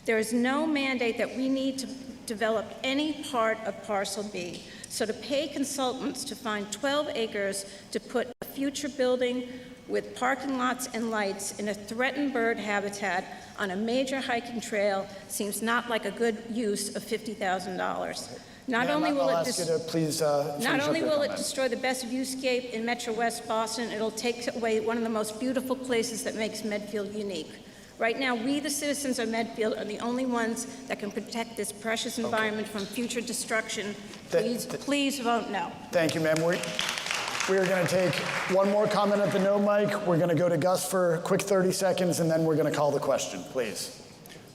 There is no mandate that we need to develop any part of Parcel B. So to pay consultants to find 12 acres to put a future building with parking lots and lights in a threatened bird habitat on a major hiking trail seems not like a good use of $50,000. Not Ma'am, only will I'll it ask you to please not only will it comment. destroy the best viewscape in Metro West Boston, it'll take away one of the most beautiful places that makes Medfield unique. Right now, we, the citizens of Medfield, are the only ones that can protect this precious environment from future destruction. Please vote no. Thank you, ma'am. We are going to take one more comment at the no mic. We're going to go to Gus for a quick 30 seconds, and then we're going to call the question, please.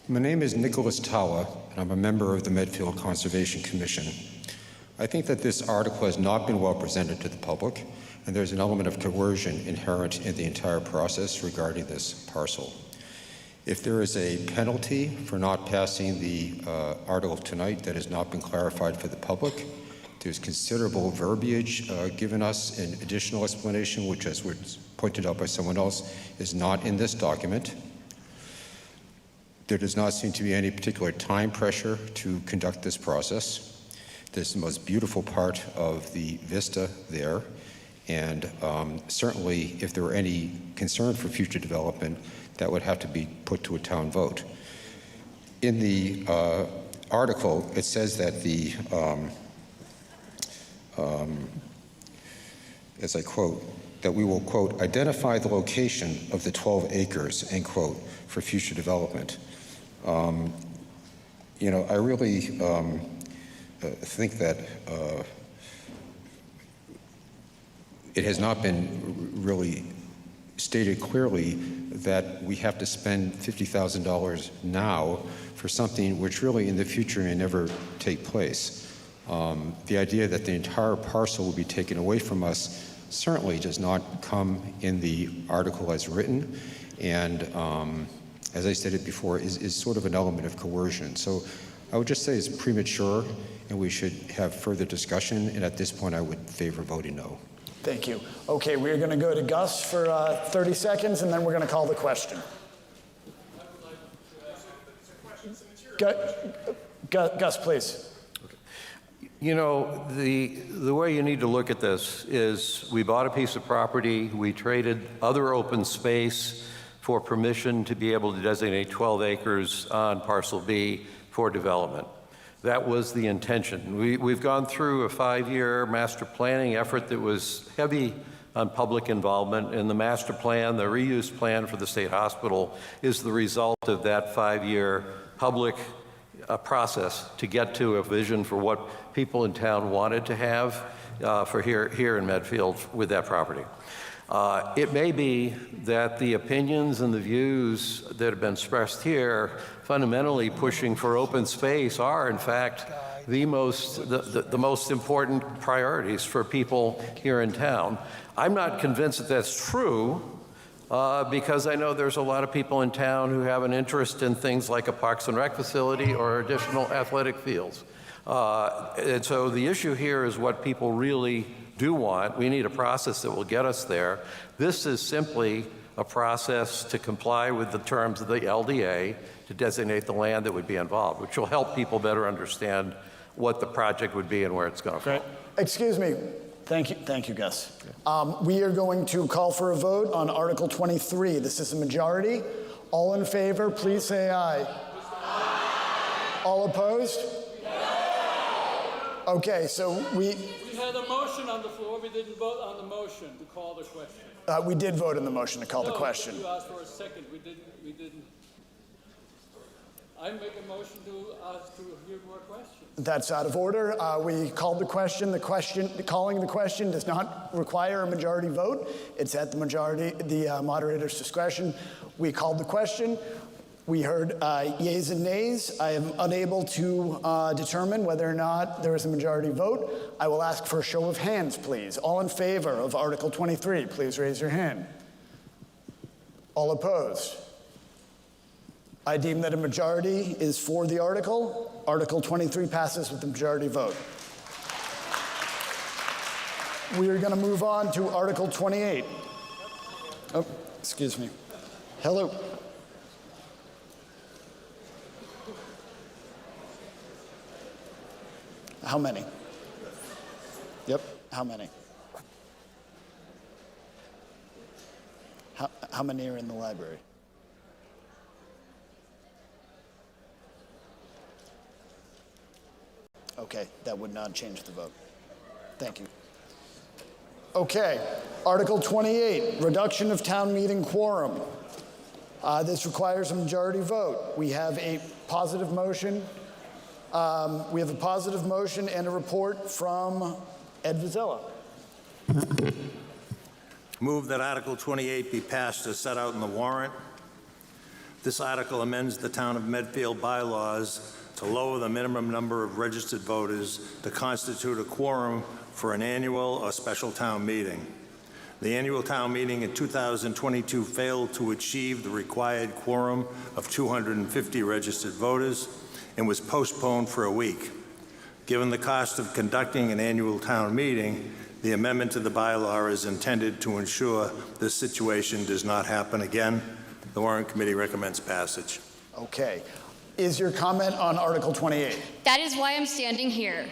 My name is Nicholas Tawa, and I'm a member of the Medfield Conservation Commission. I think that this article has not been well presented to the public, and there's an element of coercion inherent in the entire process regarding this parcel. If there is a penalty for not passing the article tonight that has not been clarified for the public, there's considerable verbiage given us in additional explanation, which, as was pointed out by someone else, is not in this document. There does not seem to be any particular time pressure to conduct this process. This is the most beautiful part of the vista there, and certainly if there were any concern for future development, that would have to be put to a town vote. In the article, it says that the as I quote, that we will, quote, identify the location of the 12 acres, end quote, for future development. You know, I really think that it has not been really stated clearly that we have to spend $50,000 now for something which really in the future may never take place. The idea that the entire parcel will be taken away from us certainly does not come in the article as written, and as I stated before, is sort of an element of coercion. So I would just say it's premature, and we should have further discussion, and at this point I would favor voting no. Thank you. Okay, we're going to go to Gus for 30 seconds, and then we're going to call the question. Gus, please. You know, the way you need to look at this is we bought a piece of property, we traded other open space for permission to be able to designate 12 acres on Parcel B for development. That was the intention. We've gone through a 5-year master planning effort that was heavy on public involvement, and the master plan, the reuse plan for the state hospital, is the result of that 5-year public process to get to a vision for what people in town wanted to have for here in Medfield with that property. It may be that the opinions and the views that have been expressed here, fundamentally pushing for open space, are in fact the most important priorities for people here in town. I'm not convinced that that's true, because I know there's a lot of people in town who have an interest in things like a Parks and Rec facility or additional athletic fields. And so the issue here is what people really do want. We need a process that will get us there. This is simply a process to comply with the terms of the LDA to designate the land that would be involved, which will help people better understand what the project would be and where it's going to fall. Excuse me. Thank you, Gus. We are going to call for a vote on Article 23. This is a majority. All in favor, please say aye. Aye. All opposed? No. Okay, so we had a motion on the floor. We didn't vote on the motion to call the question. we did vote on the motion to call the question. You asked for a second. We didn't. I make a motion to ask to hear more questions. That's out of order. We called the question. Calling the question does not require a majority vote. It's at the moderator's discretion. We called the question. We heard yeas and nays. I am unable to determine whether or not there is a majority vote. I will ask for a show of hands, please. All in favor of Article 23, please raise your hand. All opposed? I deem that a majority is for the article. Article 23 passes with the majority vote. We are going to move on to Article 28. Oh, excuse me. Hello. How many? Yep, how many? How many are in the library? Okay, that would not change the vote. Thank you. Okay, Article 28, reduction of town meeting quorum. This requires a majority vote. We have a positive motion. We have a positive motion and a report from Ed Vizella. Move that Article 28 be passed as set out in the warrant. This article amends the Town of Medfield bylaws to lower the minimum number of registered voters to constitute a quorum for an annual or special town meeting. The annual town meeting in 2022 failed to achieve the required quorum of 250 registered voters and was postponed for a week. Given the cost of conducting an annual town meeting, the amendment to the bylaw is intended to ensure this situation does not happen again. The warrant committee recommends passage. Okay. Is your comment on Article 28? That is why I'm standing here.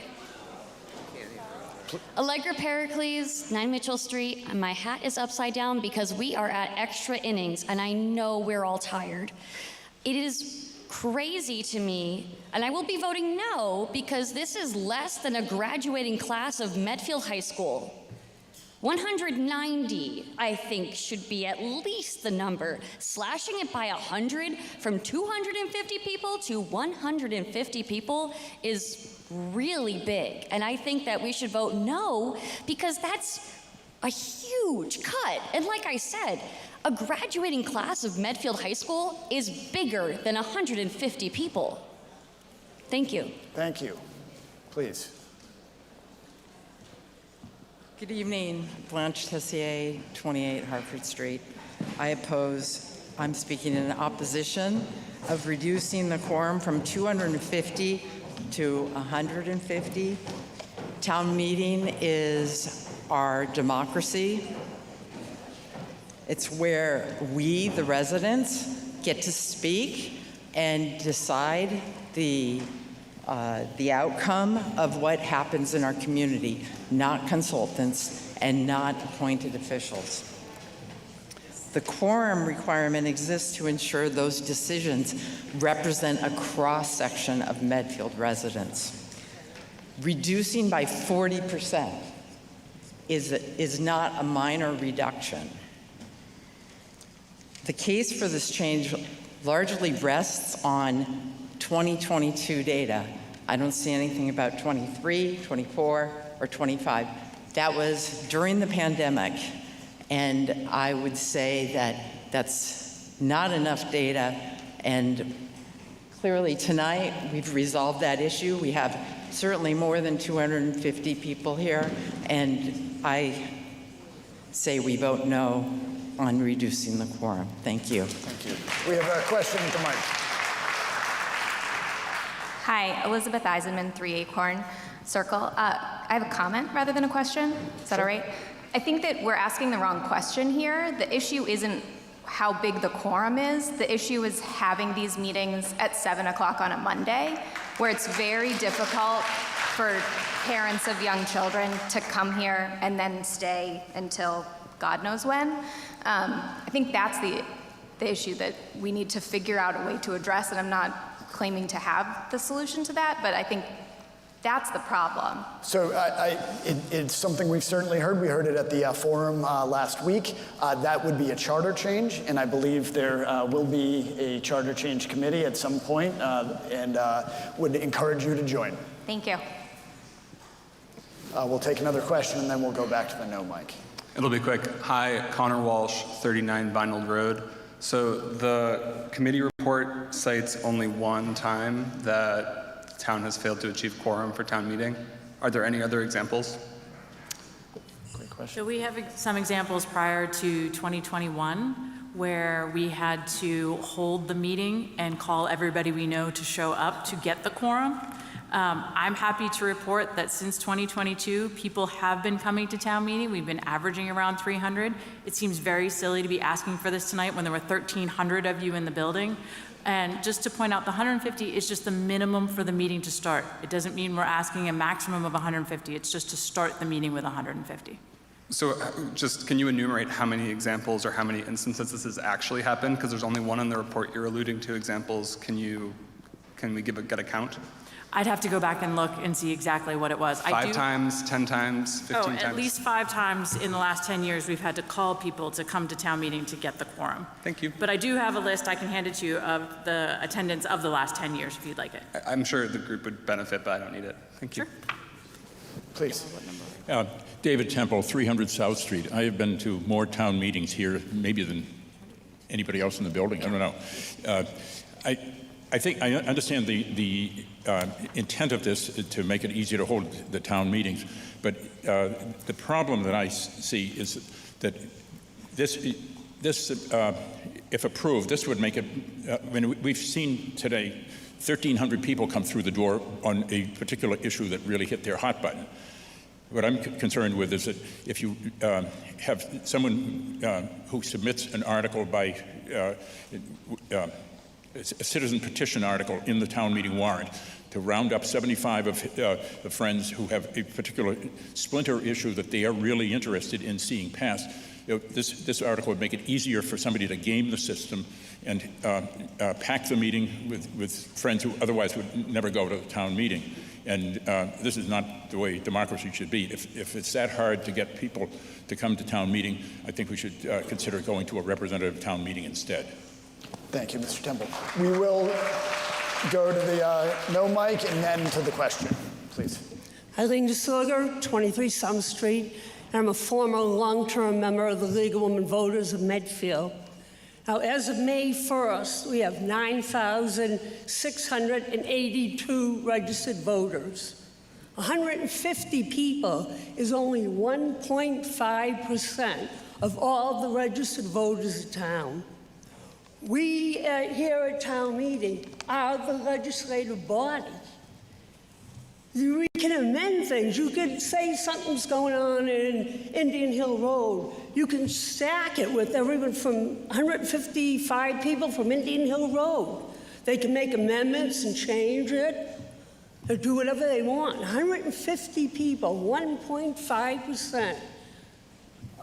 Allegra Pericles, 9 Mitchell Street, and my hat is upside down because we are at extra innings, and I know we're all tired. It is crazy to me, and I will be voting no because this is less than a graduating class of Medfield High School. 190, I think, should be at least the number. Slashing it by 100 from 250 people to 150 people is really big. And I think that we should vote no because that's a huge cut. And like I said, a graduating class of Medfield High School is bigger than 150 people. Thank you. Thank you. Please. Good evening, Blanche Tessier, 28 Hartford Street. I'm speaking in opposition of reducing the quorum from 250 to 150. Town meeting is our democracy. It's where we, the residents, get to speak and decide the outcome of what happens in our community, not consultants and not appointed officials. The quorum requirement exists to ensure those decisions represent a cross-section of Medfield residents. Reducing by 40% is not a minor reduction. The case for this change largely rests on 2022 data. I don't see anything about 23, 24, or 25. That was during the pandemic, and I would say that that's not enough data, and clearly tonight we've resolved that issue. We have certainly more than 250 people here, and I say we vote no on reducing the quorum. Thank you. Thank you. We have a question at the mic. Hi, Elizabeth Eisenman, 3 Acorn Circle. I have a comment rather than a question. Is that all right? I think that we're asking the wrong question here. The issue isn't how big the quorum is. The issue is having these meetings at 7 o'clock on a Monday, where it's very difficult for parents of young children to come here and then stay until God knows when. I think that's the issue that we need to figure out a way to address, and I'm not claiming to have the solution to that, but I think that's the problem. So it's something we've certainly heard. We heard it at the forum last week. That would be a charter change, and I believe there will be a charter change committee at some point, and would encourage you to join. Thank you. We'll take another question, and then we'll go back to the no mic. It'll be quick. Hi, Connor Walsh, 39 Vinyl Road. So the committee report cites only one time that the town has failed to achieve quorum for town meeting. Are there any other examples? Great question. So we have some examples prior to 2021 where we had to hold the meeting and call everybody we know to show up to get the quorum. I'm happy to report that since 2022, people have been coming to town meeting. We've been averaging around 300. It seems very silly to be asking for this tonight when there were 1,300 of you in the building. And just to point out, the 150 is just the minimum for the meeting to start. It doesn't mean we're asking a maximum of 150. It's just to start the meeting with 150. So just, can you enumerate how many examples or how many instances this has actually happened? Because there's only one in the report you're alluding to examples. Can we get a count? I'd have to go back and look and see exactly what it was. 5 times, 10 times, 15 times? At least 5 times in the last 10 years, we've had to call people to come to town meeting to get the quorum. Thank you. But I do have a list, I can hand it to you, of the attendance of the last 10 years if you'd like it. I'm sure the group would benefit, but I don't need it. Thank you. Sure. Please. David Temple, 300 South Street. I have been to more town meetings here, maybe than anybody else in the building. I don't know. I think I understand the intent of this to make it easier to hold the town meetings, but the problem that I see is that this if approved, this would make it. We've seen today 1,300 people come through the door on a particular issue that really hit their hot button. What I'm concerned with is that if you have someone who submits an article by a citizen petition article in the town meeting warrant to round up 75 of the friends who have a particular splinter issue that they are really interested in seeing passed, this article would make it easier for somebody to game the system and pack the meeting with friends who otherwise would never go to the town meeting. And this is not the way democracy should be. If it's that hard to get people to come to town meeting, I think we should consider going to a representative town meeting instead. Thank you, Mr. Temple. We will go to the no mic and then to the question, please. Eileen DeSilger, 23 Summer Street, and I'm a former long-term member of the League of Women Voters of Medfield. Now, as of May 1st, we have 9,682 registered voters. 150 people is only 1.5% of all the registered voters in town. We here at town meeting are the legislative body. We can amend things. You could say something's going on in Indian Hill Road. You can stack it with everyone from 155 people from Indian Hill Road. They can make amendments and change it or do whatever they want. 150 people, 1.5%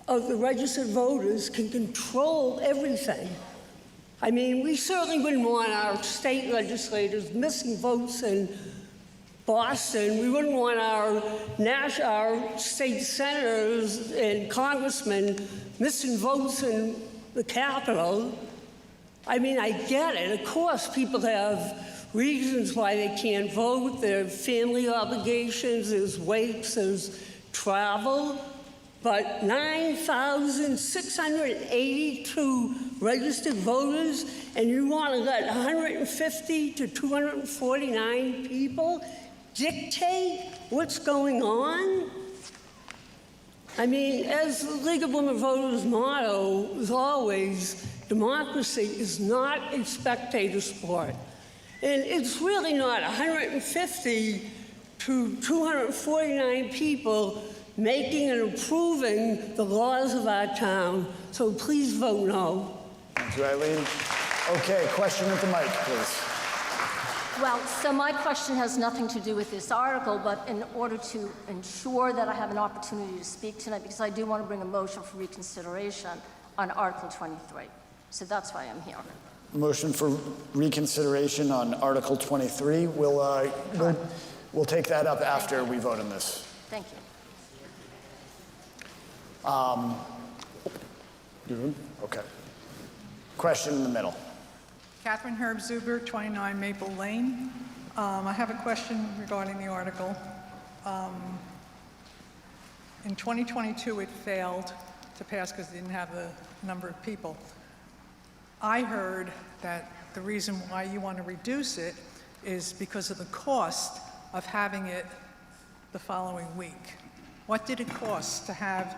of the registered voters can control everything. I mean, we certainly wouldn't want our state legislators missing votes in Boston. We wouldn't want our state senators and congressmen missing votes in the Capitol. I mean, I get it. Of course, people have reasons why they can't vote. Their family obligations, there's wakes, there's travel. But 9,682 registered voters, and you want to let 150 to 249 people dictate what's going on? I mean, as the League of Women Voters motto is always, democracy is not a spectator sport. And it's really not 150 to 249 people making and approving the laws of our town. So please vote no. Thank you, Eileen. Okay, question at the mic, please. Well, so my question has nothing to do with this article, but in order to ensure that I have an opportunity to speak tonight, because I do want to bring a motion for reconsideration on Article 23. So that's why I'm here. Motion for reconsideration on Article 23. We'll take that up after we vote on this. Thank you. Okay. Question in the middle. Catherine Herb Zuber, 29 Maple Lane. I have a question regarding the article. In 2022, it failed to pass because it didn't have the number of people. I heard that the reason why you want to reduce it is because of the cost of having it the following week. What did it cost to have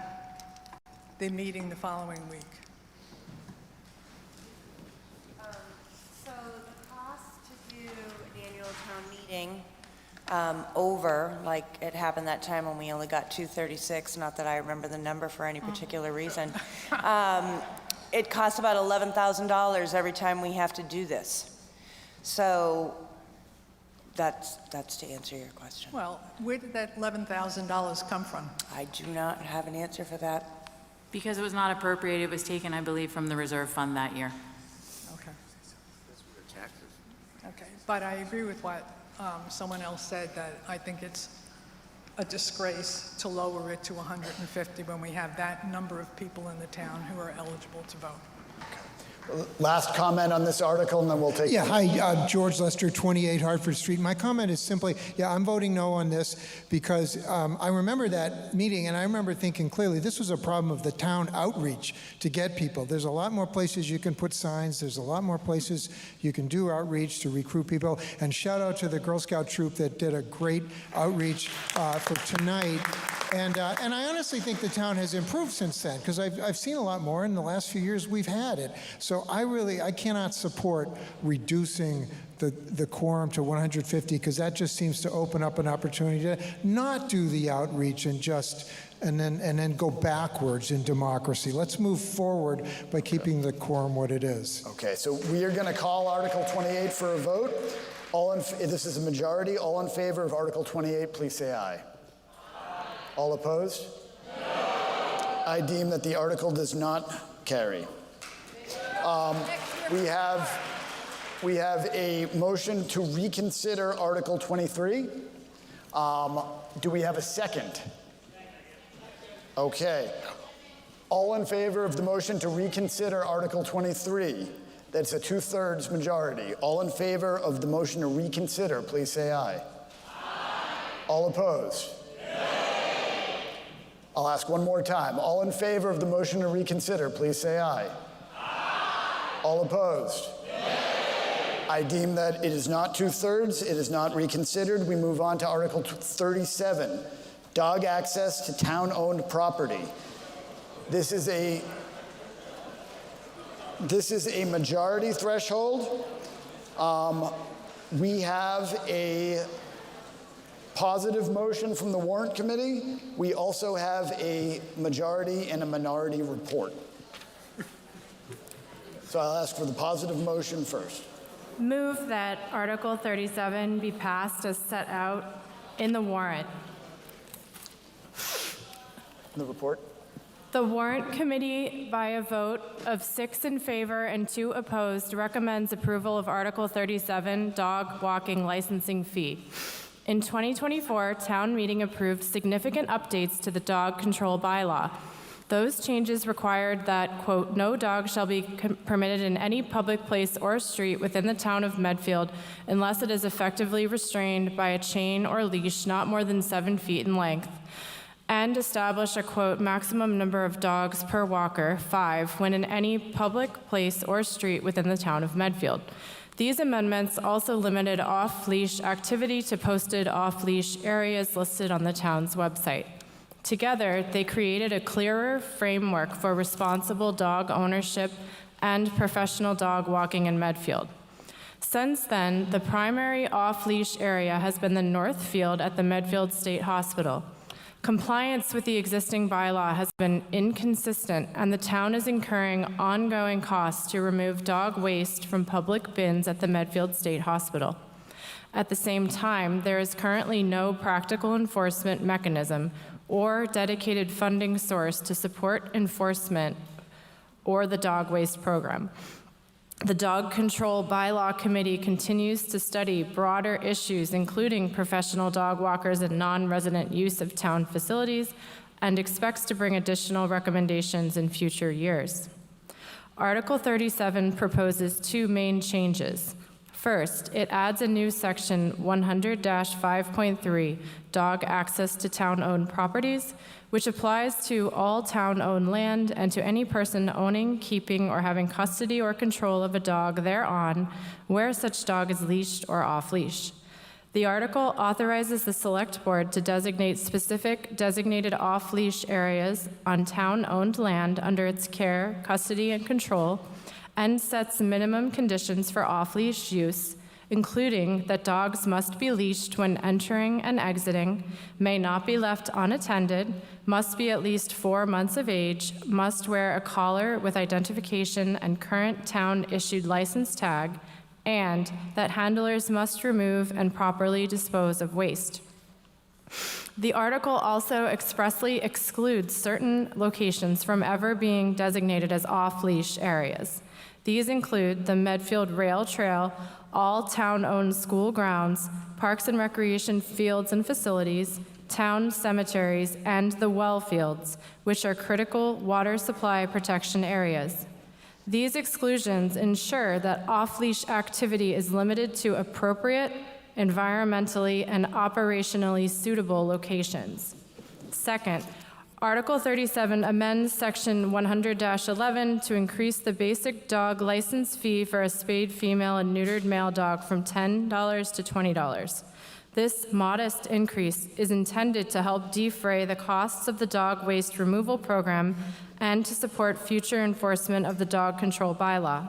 the meeting the following week? So the cost to do an annual town meeting over, like it happened that time when we only got 236, not that I remember the number for any particular reason. It costs about $11,000 every time we have to do this. So that's to answer your question. Well, where did that $11,000 come from? I do not have an answer for that. Because it was not appropriated, it was taken, I believe, from the reserve fund that year. Okay. Okay, but I agree with what someone else said, that I think it's a disgrace to lower it to 150 when we have that number of people in the town who are eligible to vote. Last comment on this article, and then we'll take. Yeah, hi, George Lester, 28 Hartford Street. My comment is simply, yeah, I'm voting no on this because I remember that meeting, and I remember thinking clearly this was a problem of the town outreach to get people. There's a lot more places you can put signs. There's a lot more places you can do outreach to recruit people. And shout out to the Girl Scout troop that did a great outreach for tonight. And I honestly think the town has improved since then because I've seen a lot more in the last few years we've had it. So I cannot support reducing the quorum to 150 because that just seems to open up an opportunity to not do the outreach and then go backwards in democracy. Let's move forward by keeping the quorum what it is. Okay, so we are going to call Article 28 for a vote. This is a majority. All in favor of Article 28, please say aye. All opposed? No. I deem that the article does not carry. We have a motion to reconsider Article 23. Do we have a second? Okay. All in favor of the motion to reconsider Article 23? That's a 2/3 majority. All in favor of the motion to reconsider, please say aye. Aye. All opposed? I'll ask one more time. All in favor of the motion to reconsider, please say aye. Aye. All opposed? Nay. I deem that it is not 2/3. It is not reconsidered. We move on to Article 37, dog access to town-owned property. This is a majority threshold. We have a positive motion from the Warrant Committee. We also have a majority and a minority report. So I'll ask for the positive motion first. Move that Article 37 be passed as set out in the warrant. The report. The Warrant Committee, by a vote of 6 in favor and 2 opposed, recommends approval of Article 37, dog walking licensing fee. In 2024, town meeting approved significant updates to the dog control bylaw. Those changes required that, quote, no dog shall be permitted in any public place or street within the town of Medfield unless it is effectively restrained by a chain or leash not more than 7 feet in length, and establish a, quote, maximum number of dogs per walker, 5, when in any public place or street within the town of Medfield. These amendments also limited off-leash activity to posted off-leash areas listed on the town's website. Together, they created a clearer framework for responsible dog ownership and professional dog walking in Medfield. Since then, the primary off-leash area has been the North Field at the Medfield State Hospital. Compliance with the existing bylaw has been inconsistent, and the town is incurring ongoing costs to remove dog waste from public bins at the Medfield State Hospital. At the same time, there is currently no practical enforcement mechanism or dedicated funding source to support enforcement or the dog waste program. The Dog Control Bylaw Committee continues to study broader issues, including professional dog walkers and non-resident use of town facilities, and expects to bring additional recommendations in future years. Article 37 proposes 2 main changes. First, it adds a new section 100-5.3, dog access to town-owned properties, which applies to all town-owned land and to any person owning, keeping, or having custody or control of a dog thereon, where such dog is leashed or off-leash. The article authorizes the Select Board to designate specific designated off-leash areas on town-owned land under its care, custody, and control, and sets minimum conditions for off-leash use, including that dogs must be leashed when entering and exiting, may not be left unattended, must be at least 4 months of age, must wear a collar with identification and current town-issued license tag, and that handlers must remove and properly dispose of waste. The article also expressly excludes certain locations from ever being designated as off-leash areas. These include the Medfield Rail Trail, all town-owned school grounds, parks and recreation fields and facilities, town cemeteries, and the well fields, which are critical water supply protection areas. These exclusions ensure that off-leash activity is limited to appropriate, environmentally, and operationally suitable locations. Second, Article 37 amends Section 100-11 to increase the basic dog license fee for a spayed female and neutered male dog from $10 to $20. This modest increase is intended to help defray the costs of the dog waste removal program and to support future enforcement of the dog control bylaw.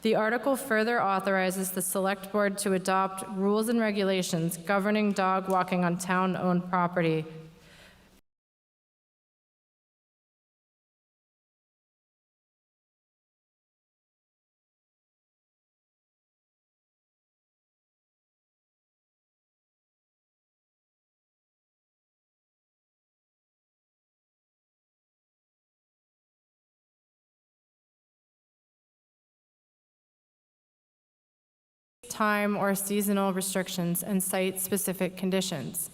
The article further authorizes the Select Board to adopt rules and regulations governing dog walking on town-owned property. Time or seasonal restrictions and site-specific conditions.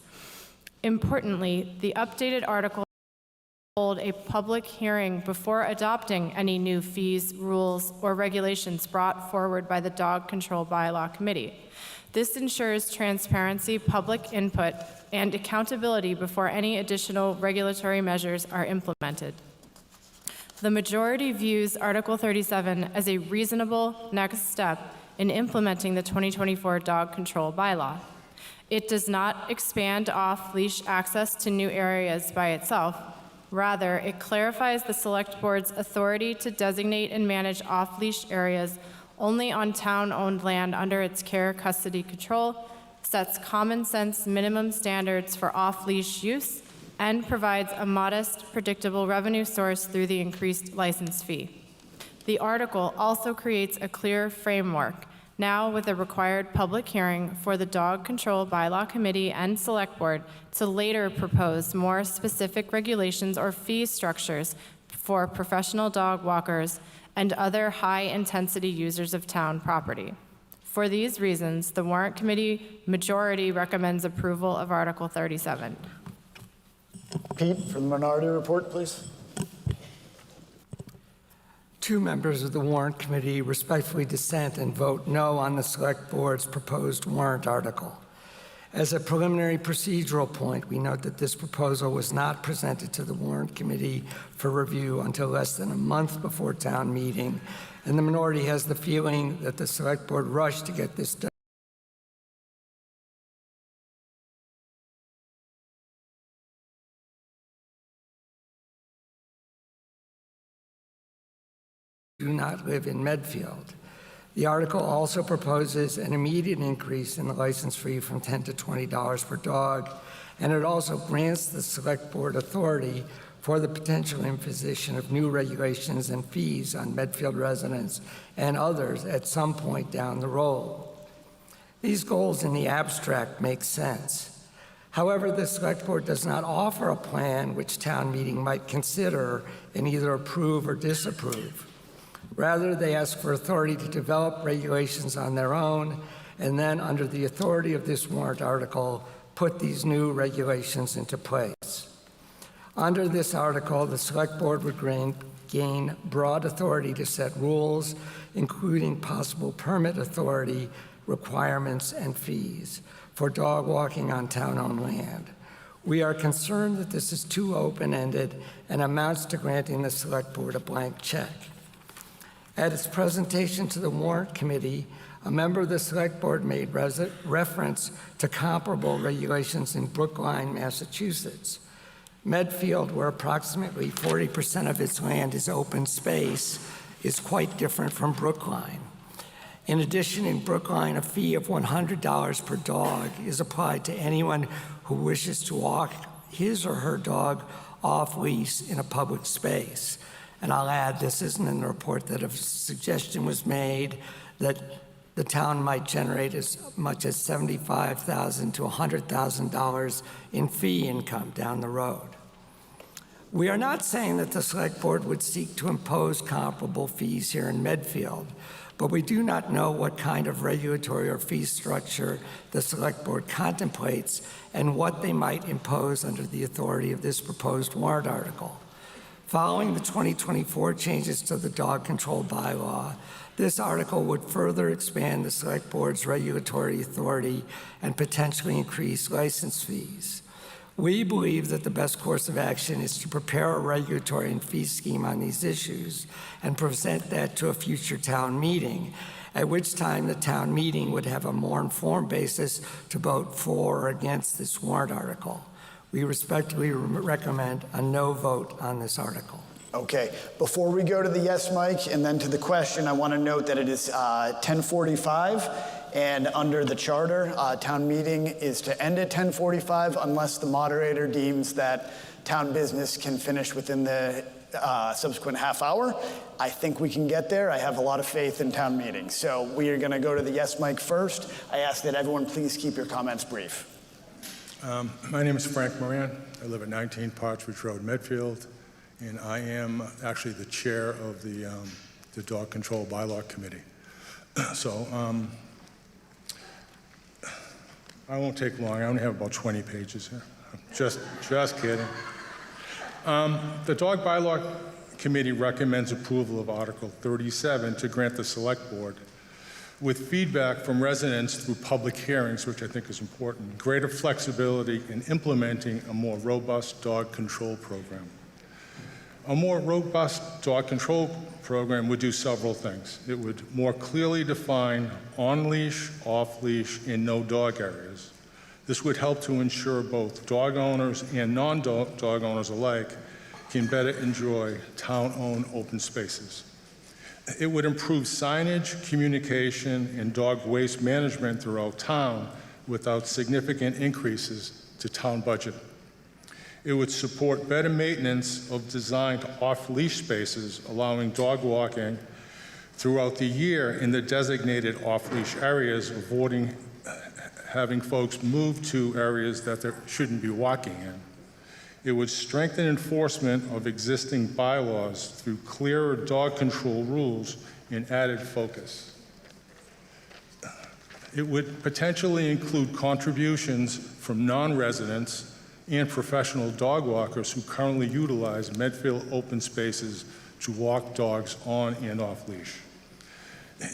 Importantly, the updated article hold a public hearing before adopting any new fees, rules, or regulations brought forward by the Dog Control Bylaw Committee. This ensures transparency, public input, and accountability before any additional regulatory measures are implemented. The majority views Article 37 as a reasonable next step in implementing the 2024 Dog Control Bylaw. It does not expand off-leash access to new areas by itself. Rather, it clarifies the Select Board's authority to designate and manage off-leash areas only on town-owned land under its care, custody, control, sets common-sense minimum standards for off-leash use, and provides a modest, predictable revenue source through the increased license fee. The article also creates a clear framework, now with a required public hearing for the Dog Control Bylaw Committee and Select Board to later propose more specific regulations or fee structures for professional dog walkers and other high-intensity users of town property. For these reasons, the Warrant Committee majority recommends approval of Article 37. Pete, for the minority report, please. Two members of the Warrant Committee respectfully dissent and vote no on the Select Board's proposed warrant article. As a preliminary procedural point, we note that this proposal was not presented to the Warrant Committee for review until less than a month before town meeting, and the minority has the feeling that the Select Board rushed to get this done. Do not live in Medfield. The article also proposes an immediate increase in the license fee from $10 to $20 per dog, and it also grants the Select Board authority for the potential imposition of new regulations and fees on Medfield residents and others at some point down the road. These goals in the abstract make sense. However, the Select Board does not offer a plan which town meeting might consider and either approve or disapprove. Rather, they ask for authority to develop regulations on their own, and then, under the authority of this warrant article, put these new regulations into place. Under this article, the Select Board would gain broad authority to set rules, including possible permit authority, requirements, and fees for dog walking on town-owned land. We are concerned that this is too open-ended and amounts to granting the Select Board a blank check. At its presentation to the Warrant Committee, a member of the Select Board made reference to comparable regulations in Brookline, Massachusetts. Medfield, where approximately 40% of its land is open space, is quite different from Brookline. In addition, in Brookline, a fee of $100 per dog is applied to anyone who wishes to walk his or her dog off leash in a public space. And I'll add, this isn't in the report, that a suggestion was made that the town might generate as much as $75,000 to $100,000 in fee income down the road. We are not saying that the Select Board would seek to impose comparable fees here in Medfield, but we do not know what kind of regulatory or fee structure the Select Board contemplates and what they might impose under the authority of this proposed warrant article. Following the 2024 changes to the dog control bylaw, this article would further expand the Select Board's regulatory authority and potentially increase license fees. We believe that the best course of action is to prepare a regulatory and fee scheme on these issues and present that to a future town meeting, at which time the town meeting would have a more informed basis to vote for or against this warrant article. We respectfully recommend a no vote on this article. Okay, before we go to the yes mic and then to the question, I want to note that it is 10:45, and under the charter, town meeting is to end at 10:45 unless the moderator deems that town business can finish within the subsequent half hour. I think we can get there. I have a lot of faith in town meeting. So we are going to go to the yes mic first. I ask that everyone please keep your comments brief. My name is Frank Moran. I live at 19 Partridge Road, Medfield, and I am actually the chair of the Dog Control Bylaw Committee. So I won't take long. I only have about 20 pages here. Just kidding. The Dog Bylaw Committee recommends approval of Article 37 to grant the Select Board, with feedback from residents through public hearings, which I think is important, greater flexibility in implementing a more robust dog control program. A more robust dog control program would do several things. It would more clearly define on-leash, off-leash, and no-dog areas. This would help to ensure both dog owners and non-dog owners alike can better enjoy town-owned open spaces. It would improve signage, communication, and dog waste management throughout town without significant increases to town budget. It would support better maintenance of designed off-leash spaces, allowing dog walking throughout the year in the designated off-leash areas, avoiding having folks move to areas that they shouldn't be walking in. It would strengthen enforcement of existing bylaws through clearer dog control rules and added focus. It would potentially include contributions from non-residents and professional dog walkers who currently utilize Medfield open spaces to walk dogs on and off leash.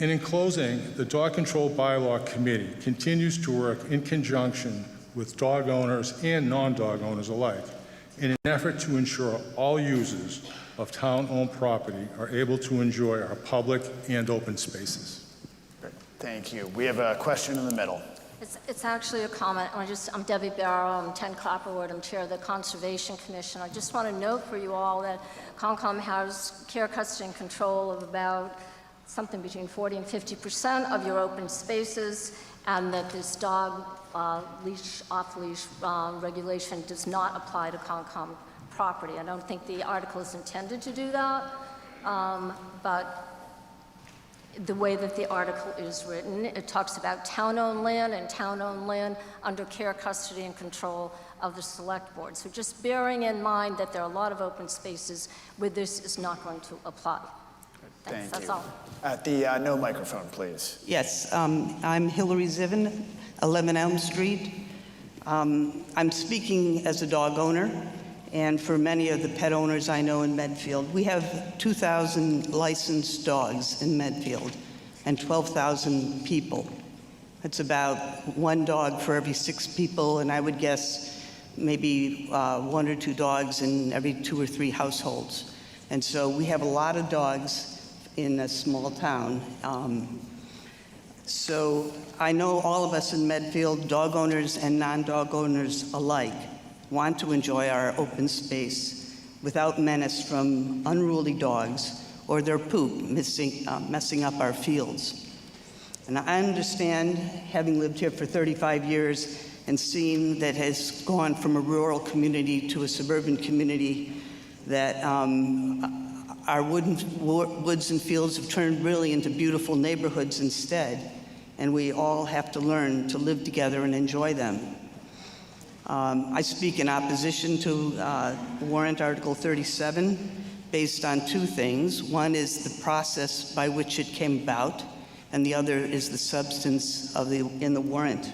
And in closing, the Dog Control Bylaw Committee continues to work in conjunction with dog owners and non-dog owners alike in an effort to ensure all users of town-owned property are able to enjoy our public and open spaces. Great. Thank you. We have a question in the middle. It's actually a comment. I'm Debbie Barrow. I'm 10 Copperwood. I'm chair of the Conservation Commission. I just want to note for you all that Concom has care, custody, and control of about something between 40 and 50% of your open spaces, and that this dog leash, off-leash regulation does not apply to Concom property. I don't think the article is intended to do that, but the way that the article is written, it talks about town-owned land and town-owned land under care, custody, and control of the Select Board. So just bearing in mind that there are a lot of open spaces where this is not going to apply. Thanks, that's all. At the no microphone, please. Yes, I'm Hillary Zivin, 11 Elm Street. I'm speaking as a dog owner, and for many of the pet owners I know in Medfield. We have 2,000 licensed dogs in Medfield and 12,000 people. It's about one dog for every 6 people, and I would guess maybe 1 or 2 dogs in every 2 or 3 households. And so we have a lot of dogs in a small town. So I know all of us in Medfield, dog owners and non-dog owners alike, want to enjoy our open space without menace from unruly dogs or their poop messing up our fields. And I understand, having lived here for 35 years and seen that has gone from a rural community to a suburban community, that our woods and fields have turned really into beautiful neighborhoods instead, and we all have to learn to live together and enjoy them. I speak in opposition to warrant Article 37 based on two things. One is the process by which it came about, and the other is the substance of in the warrant.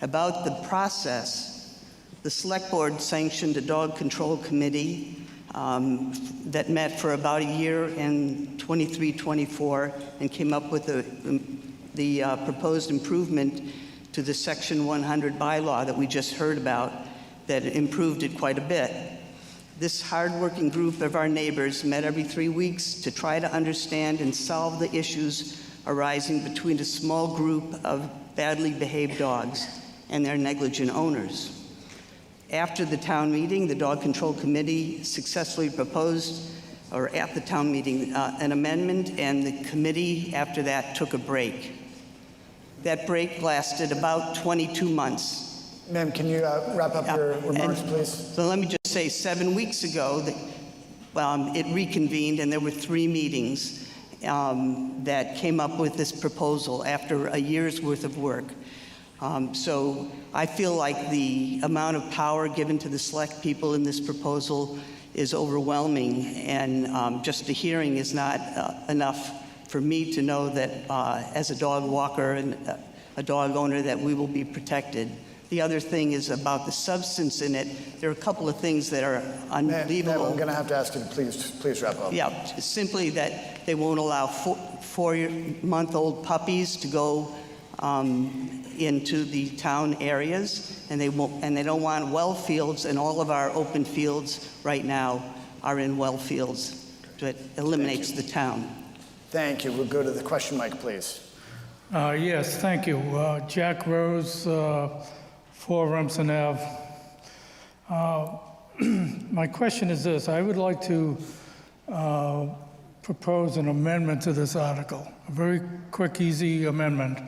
About the process, the Select Board sanctioned a dog control committee that met for about a year in 23-24 and came up with the proposed improvement to the Section 100 bylaw that we just heard about, that improved it quite a bit. This hardworking group of our neighbors met every 3 weeks to try to understand and solve the issues arising between a small group of badly behaved dogs and their negligent owners. After the town meeting, the Dog Control Committee successfully proposed, or at the town meeting, an amendment, and the committee after that took a break. That break lasted about 22 months. Ma'am, can you wrap up your remarks, please? So let me just say, 7 weeks ago, it reconvened, and there were 3 meetings that came up with this proposal after a year's worth of work. So I feel like the amount of power given to the select people in this proposal is overwhelming, and just a hearing is not enough for me to know that as a dog walker and a dog owner that we will be protected. The other thing is about the substance in it. There are a couple of things that are unbelievable. Ma'am, I'm going to have to ask you to please wrap up. Yeah, simply that they won't allow four-month-old puppies to go into the town areas, and they don't want well fields, and all of our open fields right now are in well fields. That eliminates the town. Thank you. We'll go to the question mic, please. Yes, thank you. Jack Rose, 4 Remsen Ave. My question is this. I would like to propose an amendment to this article, a very quick, easy amendment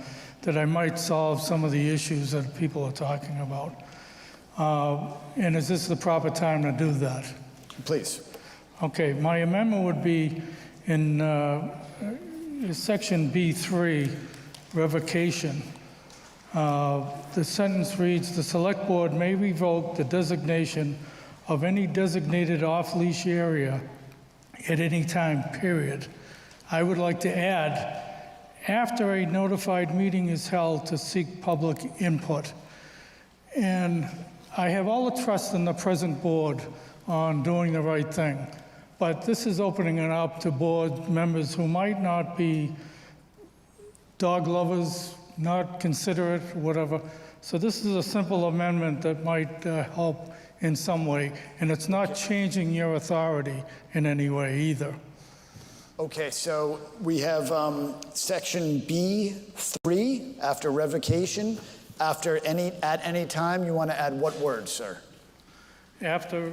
that I might solve some of the issues that people are talking about. And is this the proper time to do that? Please. Okay, my amendment would be in section B3, revocation. The sentence reads, the select board may revoke the designation of any designated off-leash area at any time, period. I would like to add, after a notified meeting is held to seek public input. And I have all the trust in the present board on doing the right thing. But this is opening it up to board members who might not be dog lovers, not considerate, whatever. So this is a simple amendment that might help in some way, and it's not changing your authority in any way either. Okay, so we have section B3, after revocation. At any time, you want to add what word, sir? After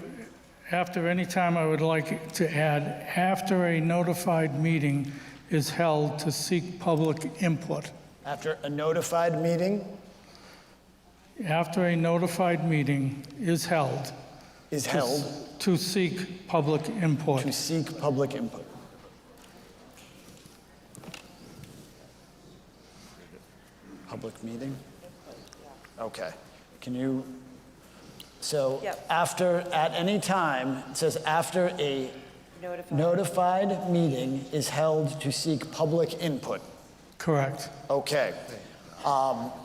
any time, I would like to add, after a notified meeting is held to seek public input. After a notified meeting? After a notified meeting is held. Is held? To seek public input. To seek public input. Public meeting? Okay. Can you, so after, at any time, it says after a notified meeting is held to seek public input. Correct. Okay.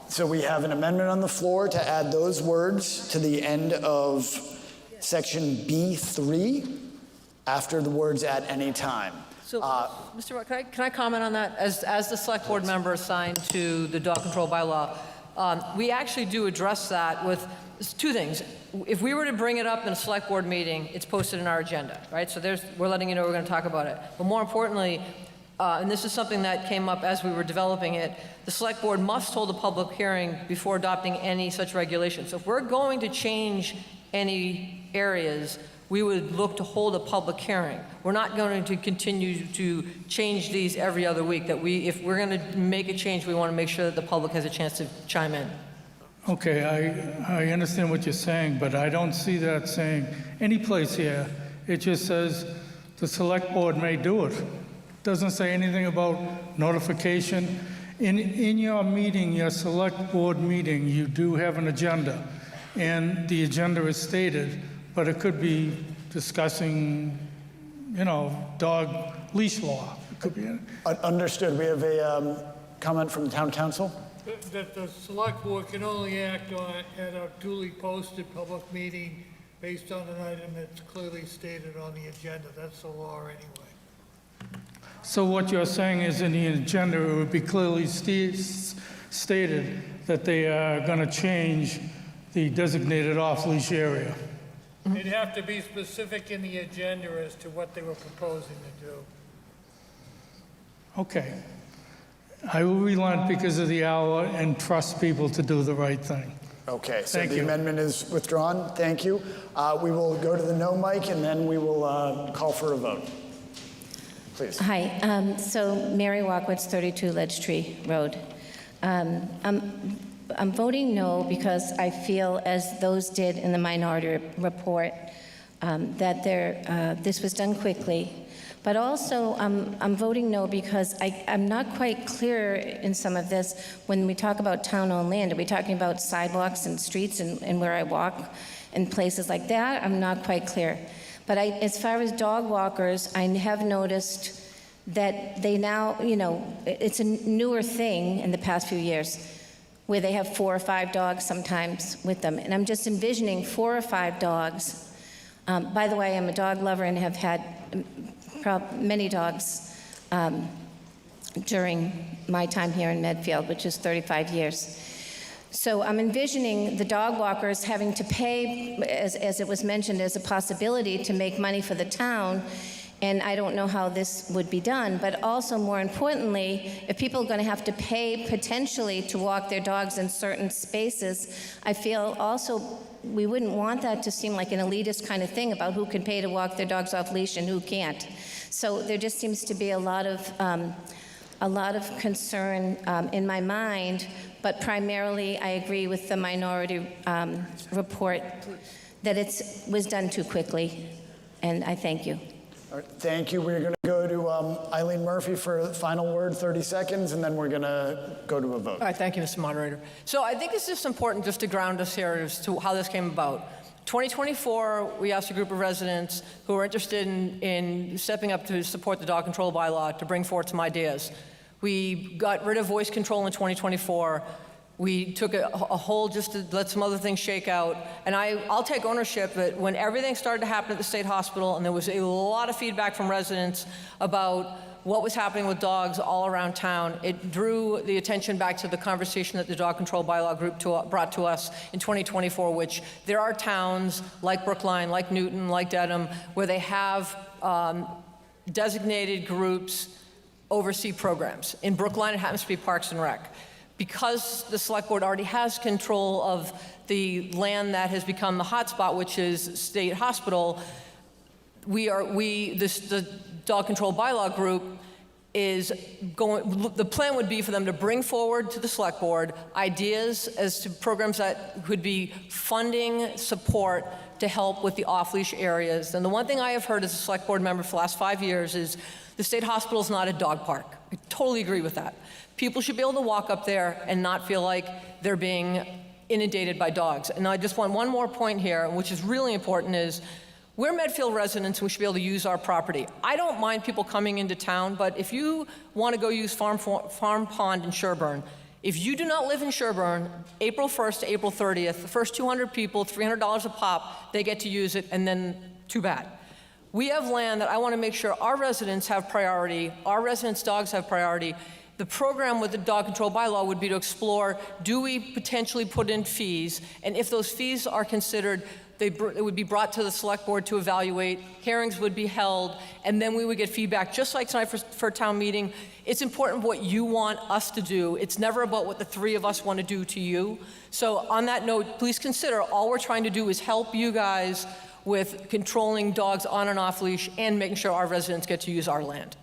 So we have an amendment on the floor to add those words to the end of section B3 after the words at any time. So, Mr. Rock, can I comment on that? As the select board member assigned to the dog control bylaw, we actually do address that with 2 things. If we were to bring it up in a select board meeting, it's posted in our agenda, right? So we're letting you know we're going to talk about it. But more importantly, and this is something that came up as we were developing it, the select board must hold a public hearing before adopting any such regulation. So if we're going to change any areas, we would look to hold a public hearing. We're not going to continue to change these every other week. If we're going to make a change, we want to make sure that the public has a chance to chime in. Okay, I understand what you're saying, but I don't see that saying any place here. It just says the select board may do it. Doesn't say anything about notification. In your meeting, your select board meeting, you do have an agenda, and the agenda is stated, but it could be discussing, dog leash law. It could be. Understood. We have a comment from the town council. That the select board can only act at a duly posted public meeting based on an item that's clearly stated on the agenda. That's the law anyway. So what you're saying is in the agenda, it would be clearly stated that they are going to change the designated off-leash area. It'd have to be specific in the agenda as to what they were proposing to do. Okay. I will relent because of the hour and trust people to do the right thing. Okay, so Thank the you. amendment is withdrawn. Thank you. We will go to the no mic, and then we will call for a vote. Please. Hi, so Mary Walkwitz, 32 Ledge Tree Road. I'm voting no because I feel, as those did in the minority report, that this was done quickly. But also, I'm voting no because I'm not quite clear in some of this. When we talk about town-owned land, are we talking about sidewalks and streets and where I walk and places like that? I'm not quite clear. But as far as dog walkers, I have noticed that they now, it's a newer thing in the past few years where they have 4 or 5 dogs sometimes with them. And I'm just envisioning 4 or 5 dogs. By the way, I'm a dog lover and have had many dogs during my time here in Medfield, which is 35 years. So I'm envisioning the dog walkers having to pay, as it was mentioned, as a possibility to make money for the town, and I don't know how this would be done. But also, more importantly, if people are going to have to pay potentially to walk their dogs in certain spaces, I feel also we wouldn't want that to seem like an elitist kind of thing about who can pay to walk their dogs off leash and who can't. So there just seems to be a lot of concern in my mind, but primarily I agree with the minority report that it was done too quickly, and I thank you. All right, thank you. We're going to go to Eileen Murphy for the final word, 30 seconds, and then we're going to go to a vote. All right, thank you, Mr. Moderator. So I think it's just important just to ground us here as to how this came about. 2024, we asked a group of residents who were interested in stepping up to support the dog control bylaw to bring forward some ideas. We got rid of voice control in 2024. We took a hold just to let some other things shake out. And I'll take ownership that when everything started to happen at the state hospital, and there was a lot of feedback from residents about what was happening with dogs all around town, it drew the attention back to the conversation that the Dog Control Bylaw Group brought to us in 2024, which there are towns like Brookline, like Newton, like Dedham, where they have designated groups oversee programs. In Brookline, it happens to be Parks and Rec. Because the select board already has control of the land that has become the hotspot, which is State Hospital, the Dog Control Bylaw Group is going, the plan would be for them to bring forward to the select board ideas as to programs that could be funding support to help with the off-leash areas. And the one thing I have heard as a select board member for the last 5 years is the State Hospital is not a dog park. I totally agree with that. People should be able to walk up there and not feel like they're being inundated by dogs. And I just want one more point here, which is really important, is we're Medfield residents and we should be able to use our property. I don't mind people coming into town, but if you want to go use Farm Pond in Sherburne, if you do not live in Sherburne, April 1st to April 30th, the first 200 people, $300 a pop, they get to use it, and then too bad. We have land that I want to make sure our residents have priority, our residents' dogs have priority. The program with the dog control bylaw would be to explore, do we potentially put in fees? And if those fees are considered, it would be brought to the select board to evaluate, hearings would be held, and then we would get feedback, just like tonight for town meeting. It's important what you want us to do. It's never about what the 3 of us want to do to you. So on that note, please consider all we're trying to do is help you guys with controlling dogs on and off leash and making sure our residents get to use our land.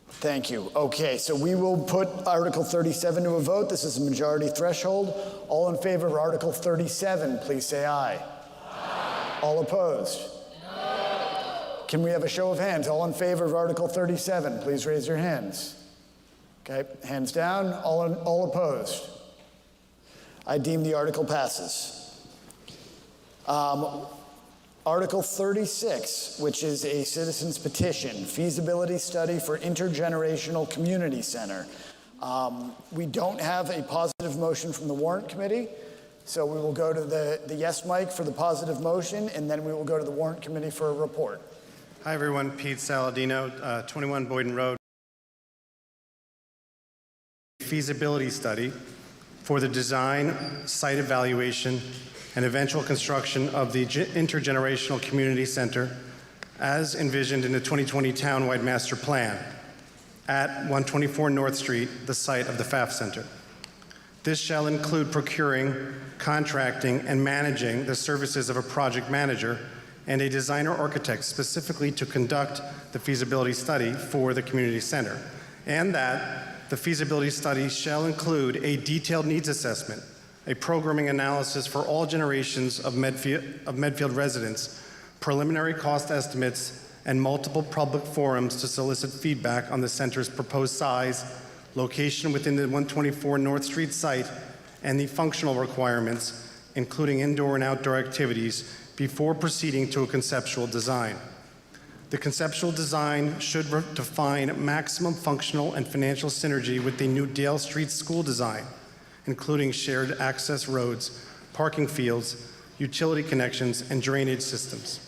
Thank you. Okay, so we will put Article 37 to a vote. This is a majority threshold. All in favor of Article 37, please say aye. Aye. All opposed? No. Can we have a show of hands? All in favor of Article 37, please raise your hands. Okay, hands down. All opposed? I deem the article passes. Article 36, which is a citizen's petition, feasibility study for intergenerational community center. We don't have a positive motion from the warrant committee, so we will go to the yes mic for the positive motion, and then we will go to the warrant committee for a report. Hi everyone, Pete Saladino, 21 Boyden Road. Feasibility study for the design, site evaluation, and eventual construction of the intergenerational community center as envisioned in the 2020 townwide master plan at 124 North Street, the site of the FAF Center. This shall include procuring, contracting, and managing the services of a project manager and a designer architect specifically to conduct the feasibility study for the community center, and that the feasibility study shall include a detailed needs assessment, a programming analysis for all generations of Medfield residents, preliminary cost estimates, and multiple public forums to solicit feedback on the center's proposed size, location within the 124 North Street site, and the functional requirements, including indoor and outdoor activities, before proceeding to a conceptual design. The conceptual design should define maximum functional and financial synergy with the new Dale Street school design, including shared access roads, parking fields, utility connections, and drainage systems.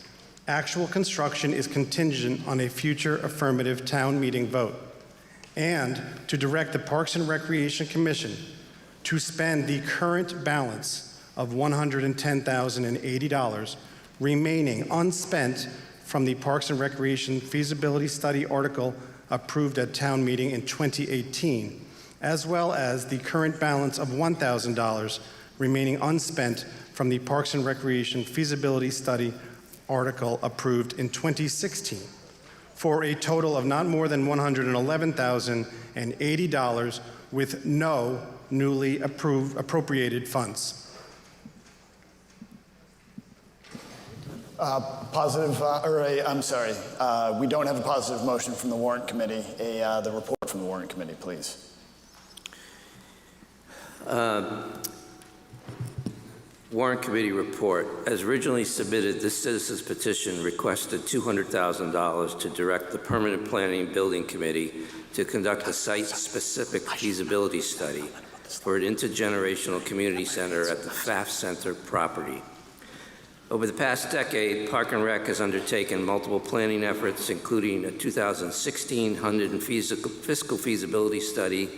Actual construction is contingent on a future affirmative town meeting vote. And to direct the Parks and Recreation Commission to spend the current balance of $110,080 remaining unspent from the Parks and Recreation feasibility study article approved at town meeting in 2018, as well as the current balance of $1,000 remaining unspent from the Parks and Recreation feasibility study article approved in 2016, for a total of not more than $111,080 with no newly appropriated funds. We don't have a positive motion from the warrant committee. The report from the warrant committee, please. Warrant Committee report. As originally submitted, this citizen's petition requested $200,000 to direct the Permanent Planning and Building Committee to conduct a site-specific feasibility study for an intergenerational community center at the FAF Center property. Over the past decade, Park and Rec has undertaken multiple planning efforts, including a 2016 Hunden fiscal feasibility study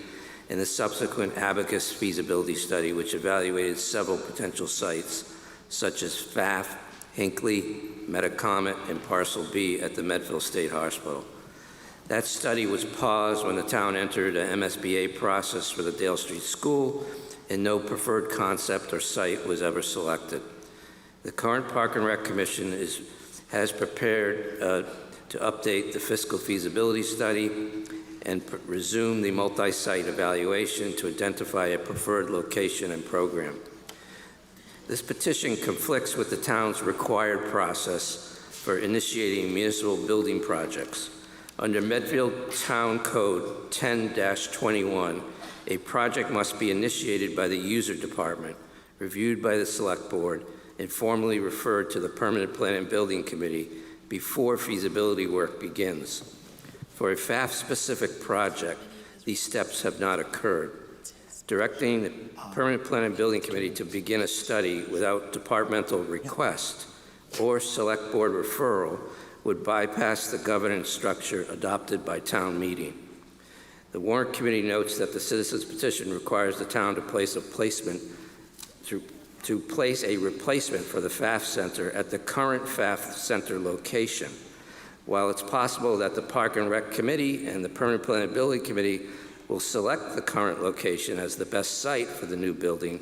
and the subsequent Abacus feasibility study, which evaluated several potential sites, such as FAF, Hinckley, Metacomet, and Parcel B at the Medfield State Hospital. That study was paused when the town entered an MSBA process for the Dale Street School, and no preferred concept or site was ever selected. The current Park and Rec Commission has prepared to update the fiscal feasibility study and resume the multi-site evaluation to identify a preferred location and program. This petition conflicts with the town's required process for initiating municipal building projects. Under Medfield Town Code 10-21, a project must be initiated by the user department, reviewed by the select board, and formally referred to the Permanent Planning and Building Committee before feasibility work begins. For a FAF-specific project, these steps have not occurred. Directing the Permanent Planning and Building Committee to begin a study without departmental request or select board referral would bypass the governance structure adopted by town meeting. The warrant committee notes that the citizens petition requires the town to place a replacement for the FAF Center at the current FAF Center location. While it's possible that the Park and Rec Committee and the Permanent Planning and Building Committee will select the current location as the best site for the new building,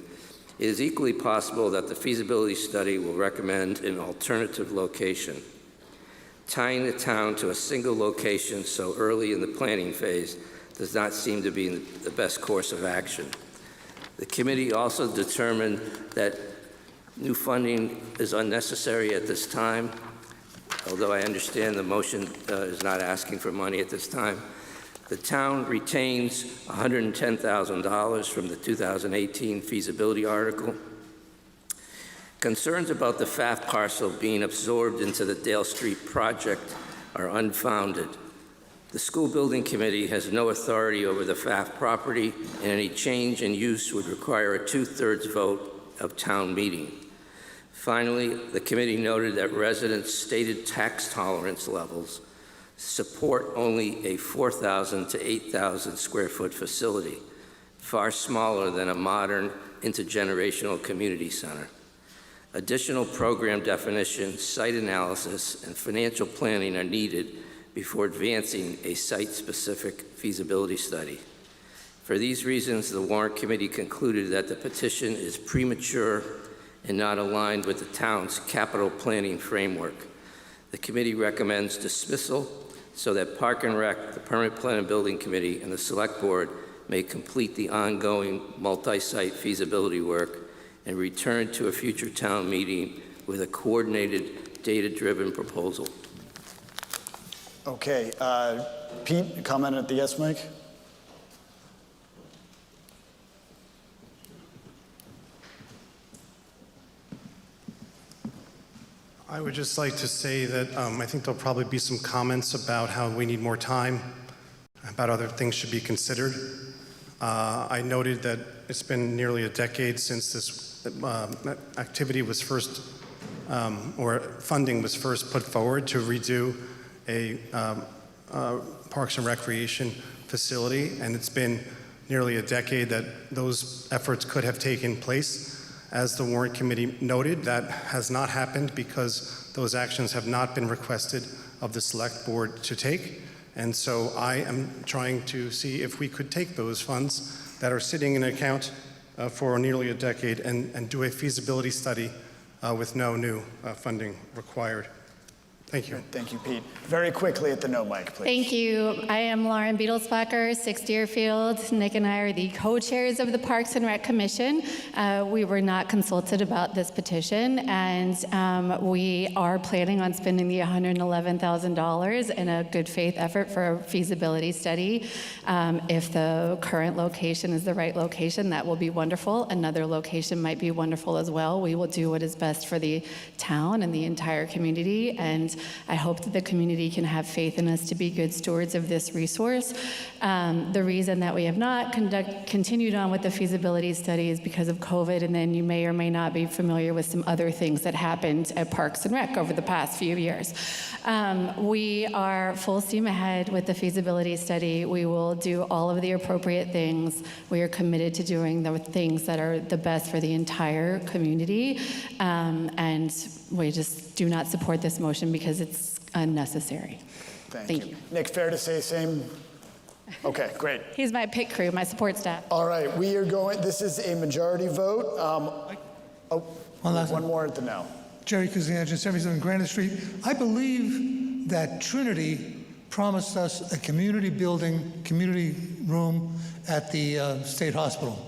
It is equally possible that the feasibility study will recommend an alternative location. Tying the town to a single location so early in the planning phase does not seem to be the best course of action. The committee also determined that new funding is unnecessary at this time, although I understand the motion is not asking for money at this time. The town retains $110,000 from the 2018 feasibility article. Concerns about the FAF parcel being absorbed into the Dale Street project are unfounded. The school building committee has no authority over the FAF property, and any change in use would require a 2/3 vote of town meeting. Finally, the committee noted that residents' stated tax tolerance levels support only a 4,000 to 8,000 square foot facility, far smaller than a modern intergenerational community center. Additional program definition, site analysis, and financial planning are needed before advancing a site-specific feasibility study. For these reasons, the Warrant Committee concluded that the petition is premature and not aligned with the town's capital planning framework. The committee recommends dismissal so that Park and Rec, the Permanent Plan and Building Committee, and the Select Board may complete the ongoing multi-site feasibility work and return to a future town meeting with a coordinated, data-driven proposal. Okay, Pete, comment at the yes mic? I would just like to say that I think there'll probably be some comments about how we need more time, about other things should be considered. I noted that it's been nearly a decade since this activity was first, or funding was first put forward to redo a Parks and Recreation facility, and it's been nearly a decade that those efforts could have taken place. As the Warrant Committee noted, that has not happened because those actions have not been requested of the Select Board to take. And so I am trying to see if we could take those funds that are sitting in an account for nearly a decade and do a feasibility study with no new funding required. Thank you. Thank you, Pete. Very quickly at the no mic, please. Thank you. I am Lauren Beetlesbacher, 6 Deerfield. Nick and I are the co-chairs of the Parks and Rec Commission. We were not consulted about this petition, and we are planning on spending the $111,000 in a good faith effort for a feasibility study. If the current location is the right location, that will be wonderful. Another location might be wonderful as well. We will do what is best for the town and the entire community, and I hope that the community can have faith in us to be good stewards of this resource. The reason that we have not continued on with the feasibility study is because of COVID, and then you may or may not be familiar with some other things that happened at Parks and Rec over the past few years. We are full steam ahead with the feasibility study. We will do all of the appropriate things. We are committed to doing the things that are the best for the entire community, and we just do not support this motion because it's unnecessary. Thank you. Nick, fair to say same? Okay, great. He's my pit crew, my support staff. All right, we are going, this is a majority vote. One more at the no. Jerry Kazanjian, 77 Granite Street. I believe that Trinity promised us a community building, community room at the state hospital.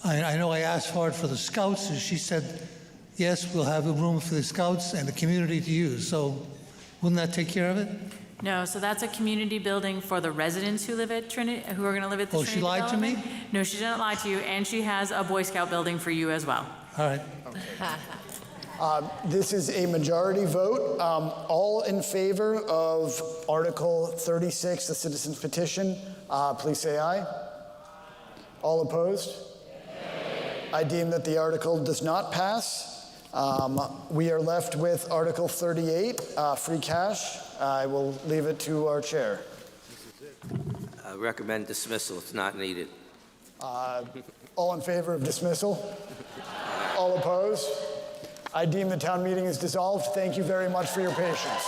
I know I asked for it for the scouts, and she said, yes, we'll have a room for the scouts and the community to use. So wouldn't that take care of it? No, so that's a community building for the residents who live at Trinity, who are going to live at the Trinity she lied to me? development. No, she didn't lie to you, and she has a Boy Scout building for you as well. All right. This is a majority vote. All in favor of Article 36, the citizens petition, please say aye. All opposed? I deem that the article does not pass. We are left with Article 38, free cash. I will leave it to our chair. Recommend dismissal. It's not needed. All in favor of dismissal? All opposed? I deem the town meeting is dissolved. Thank you very much for your patience.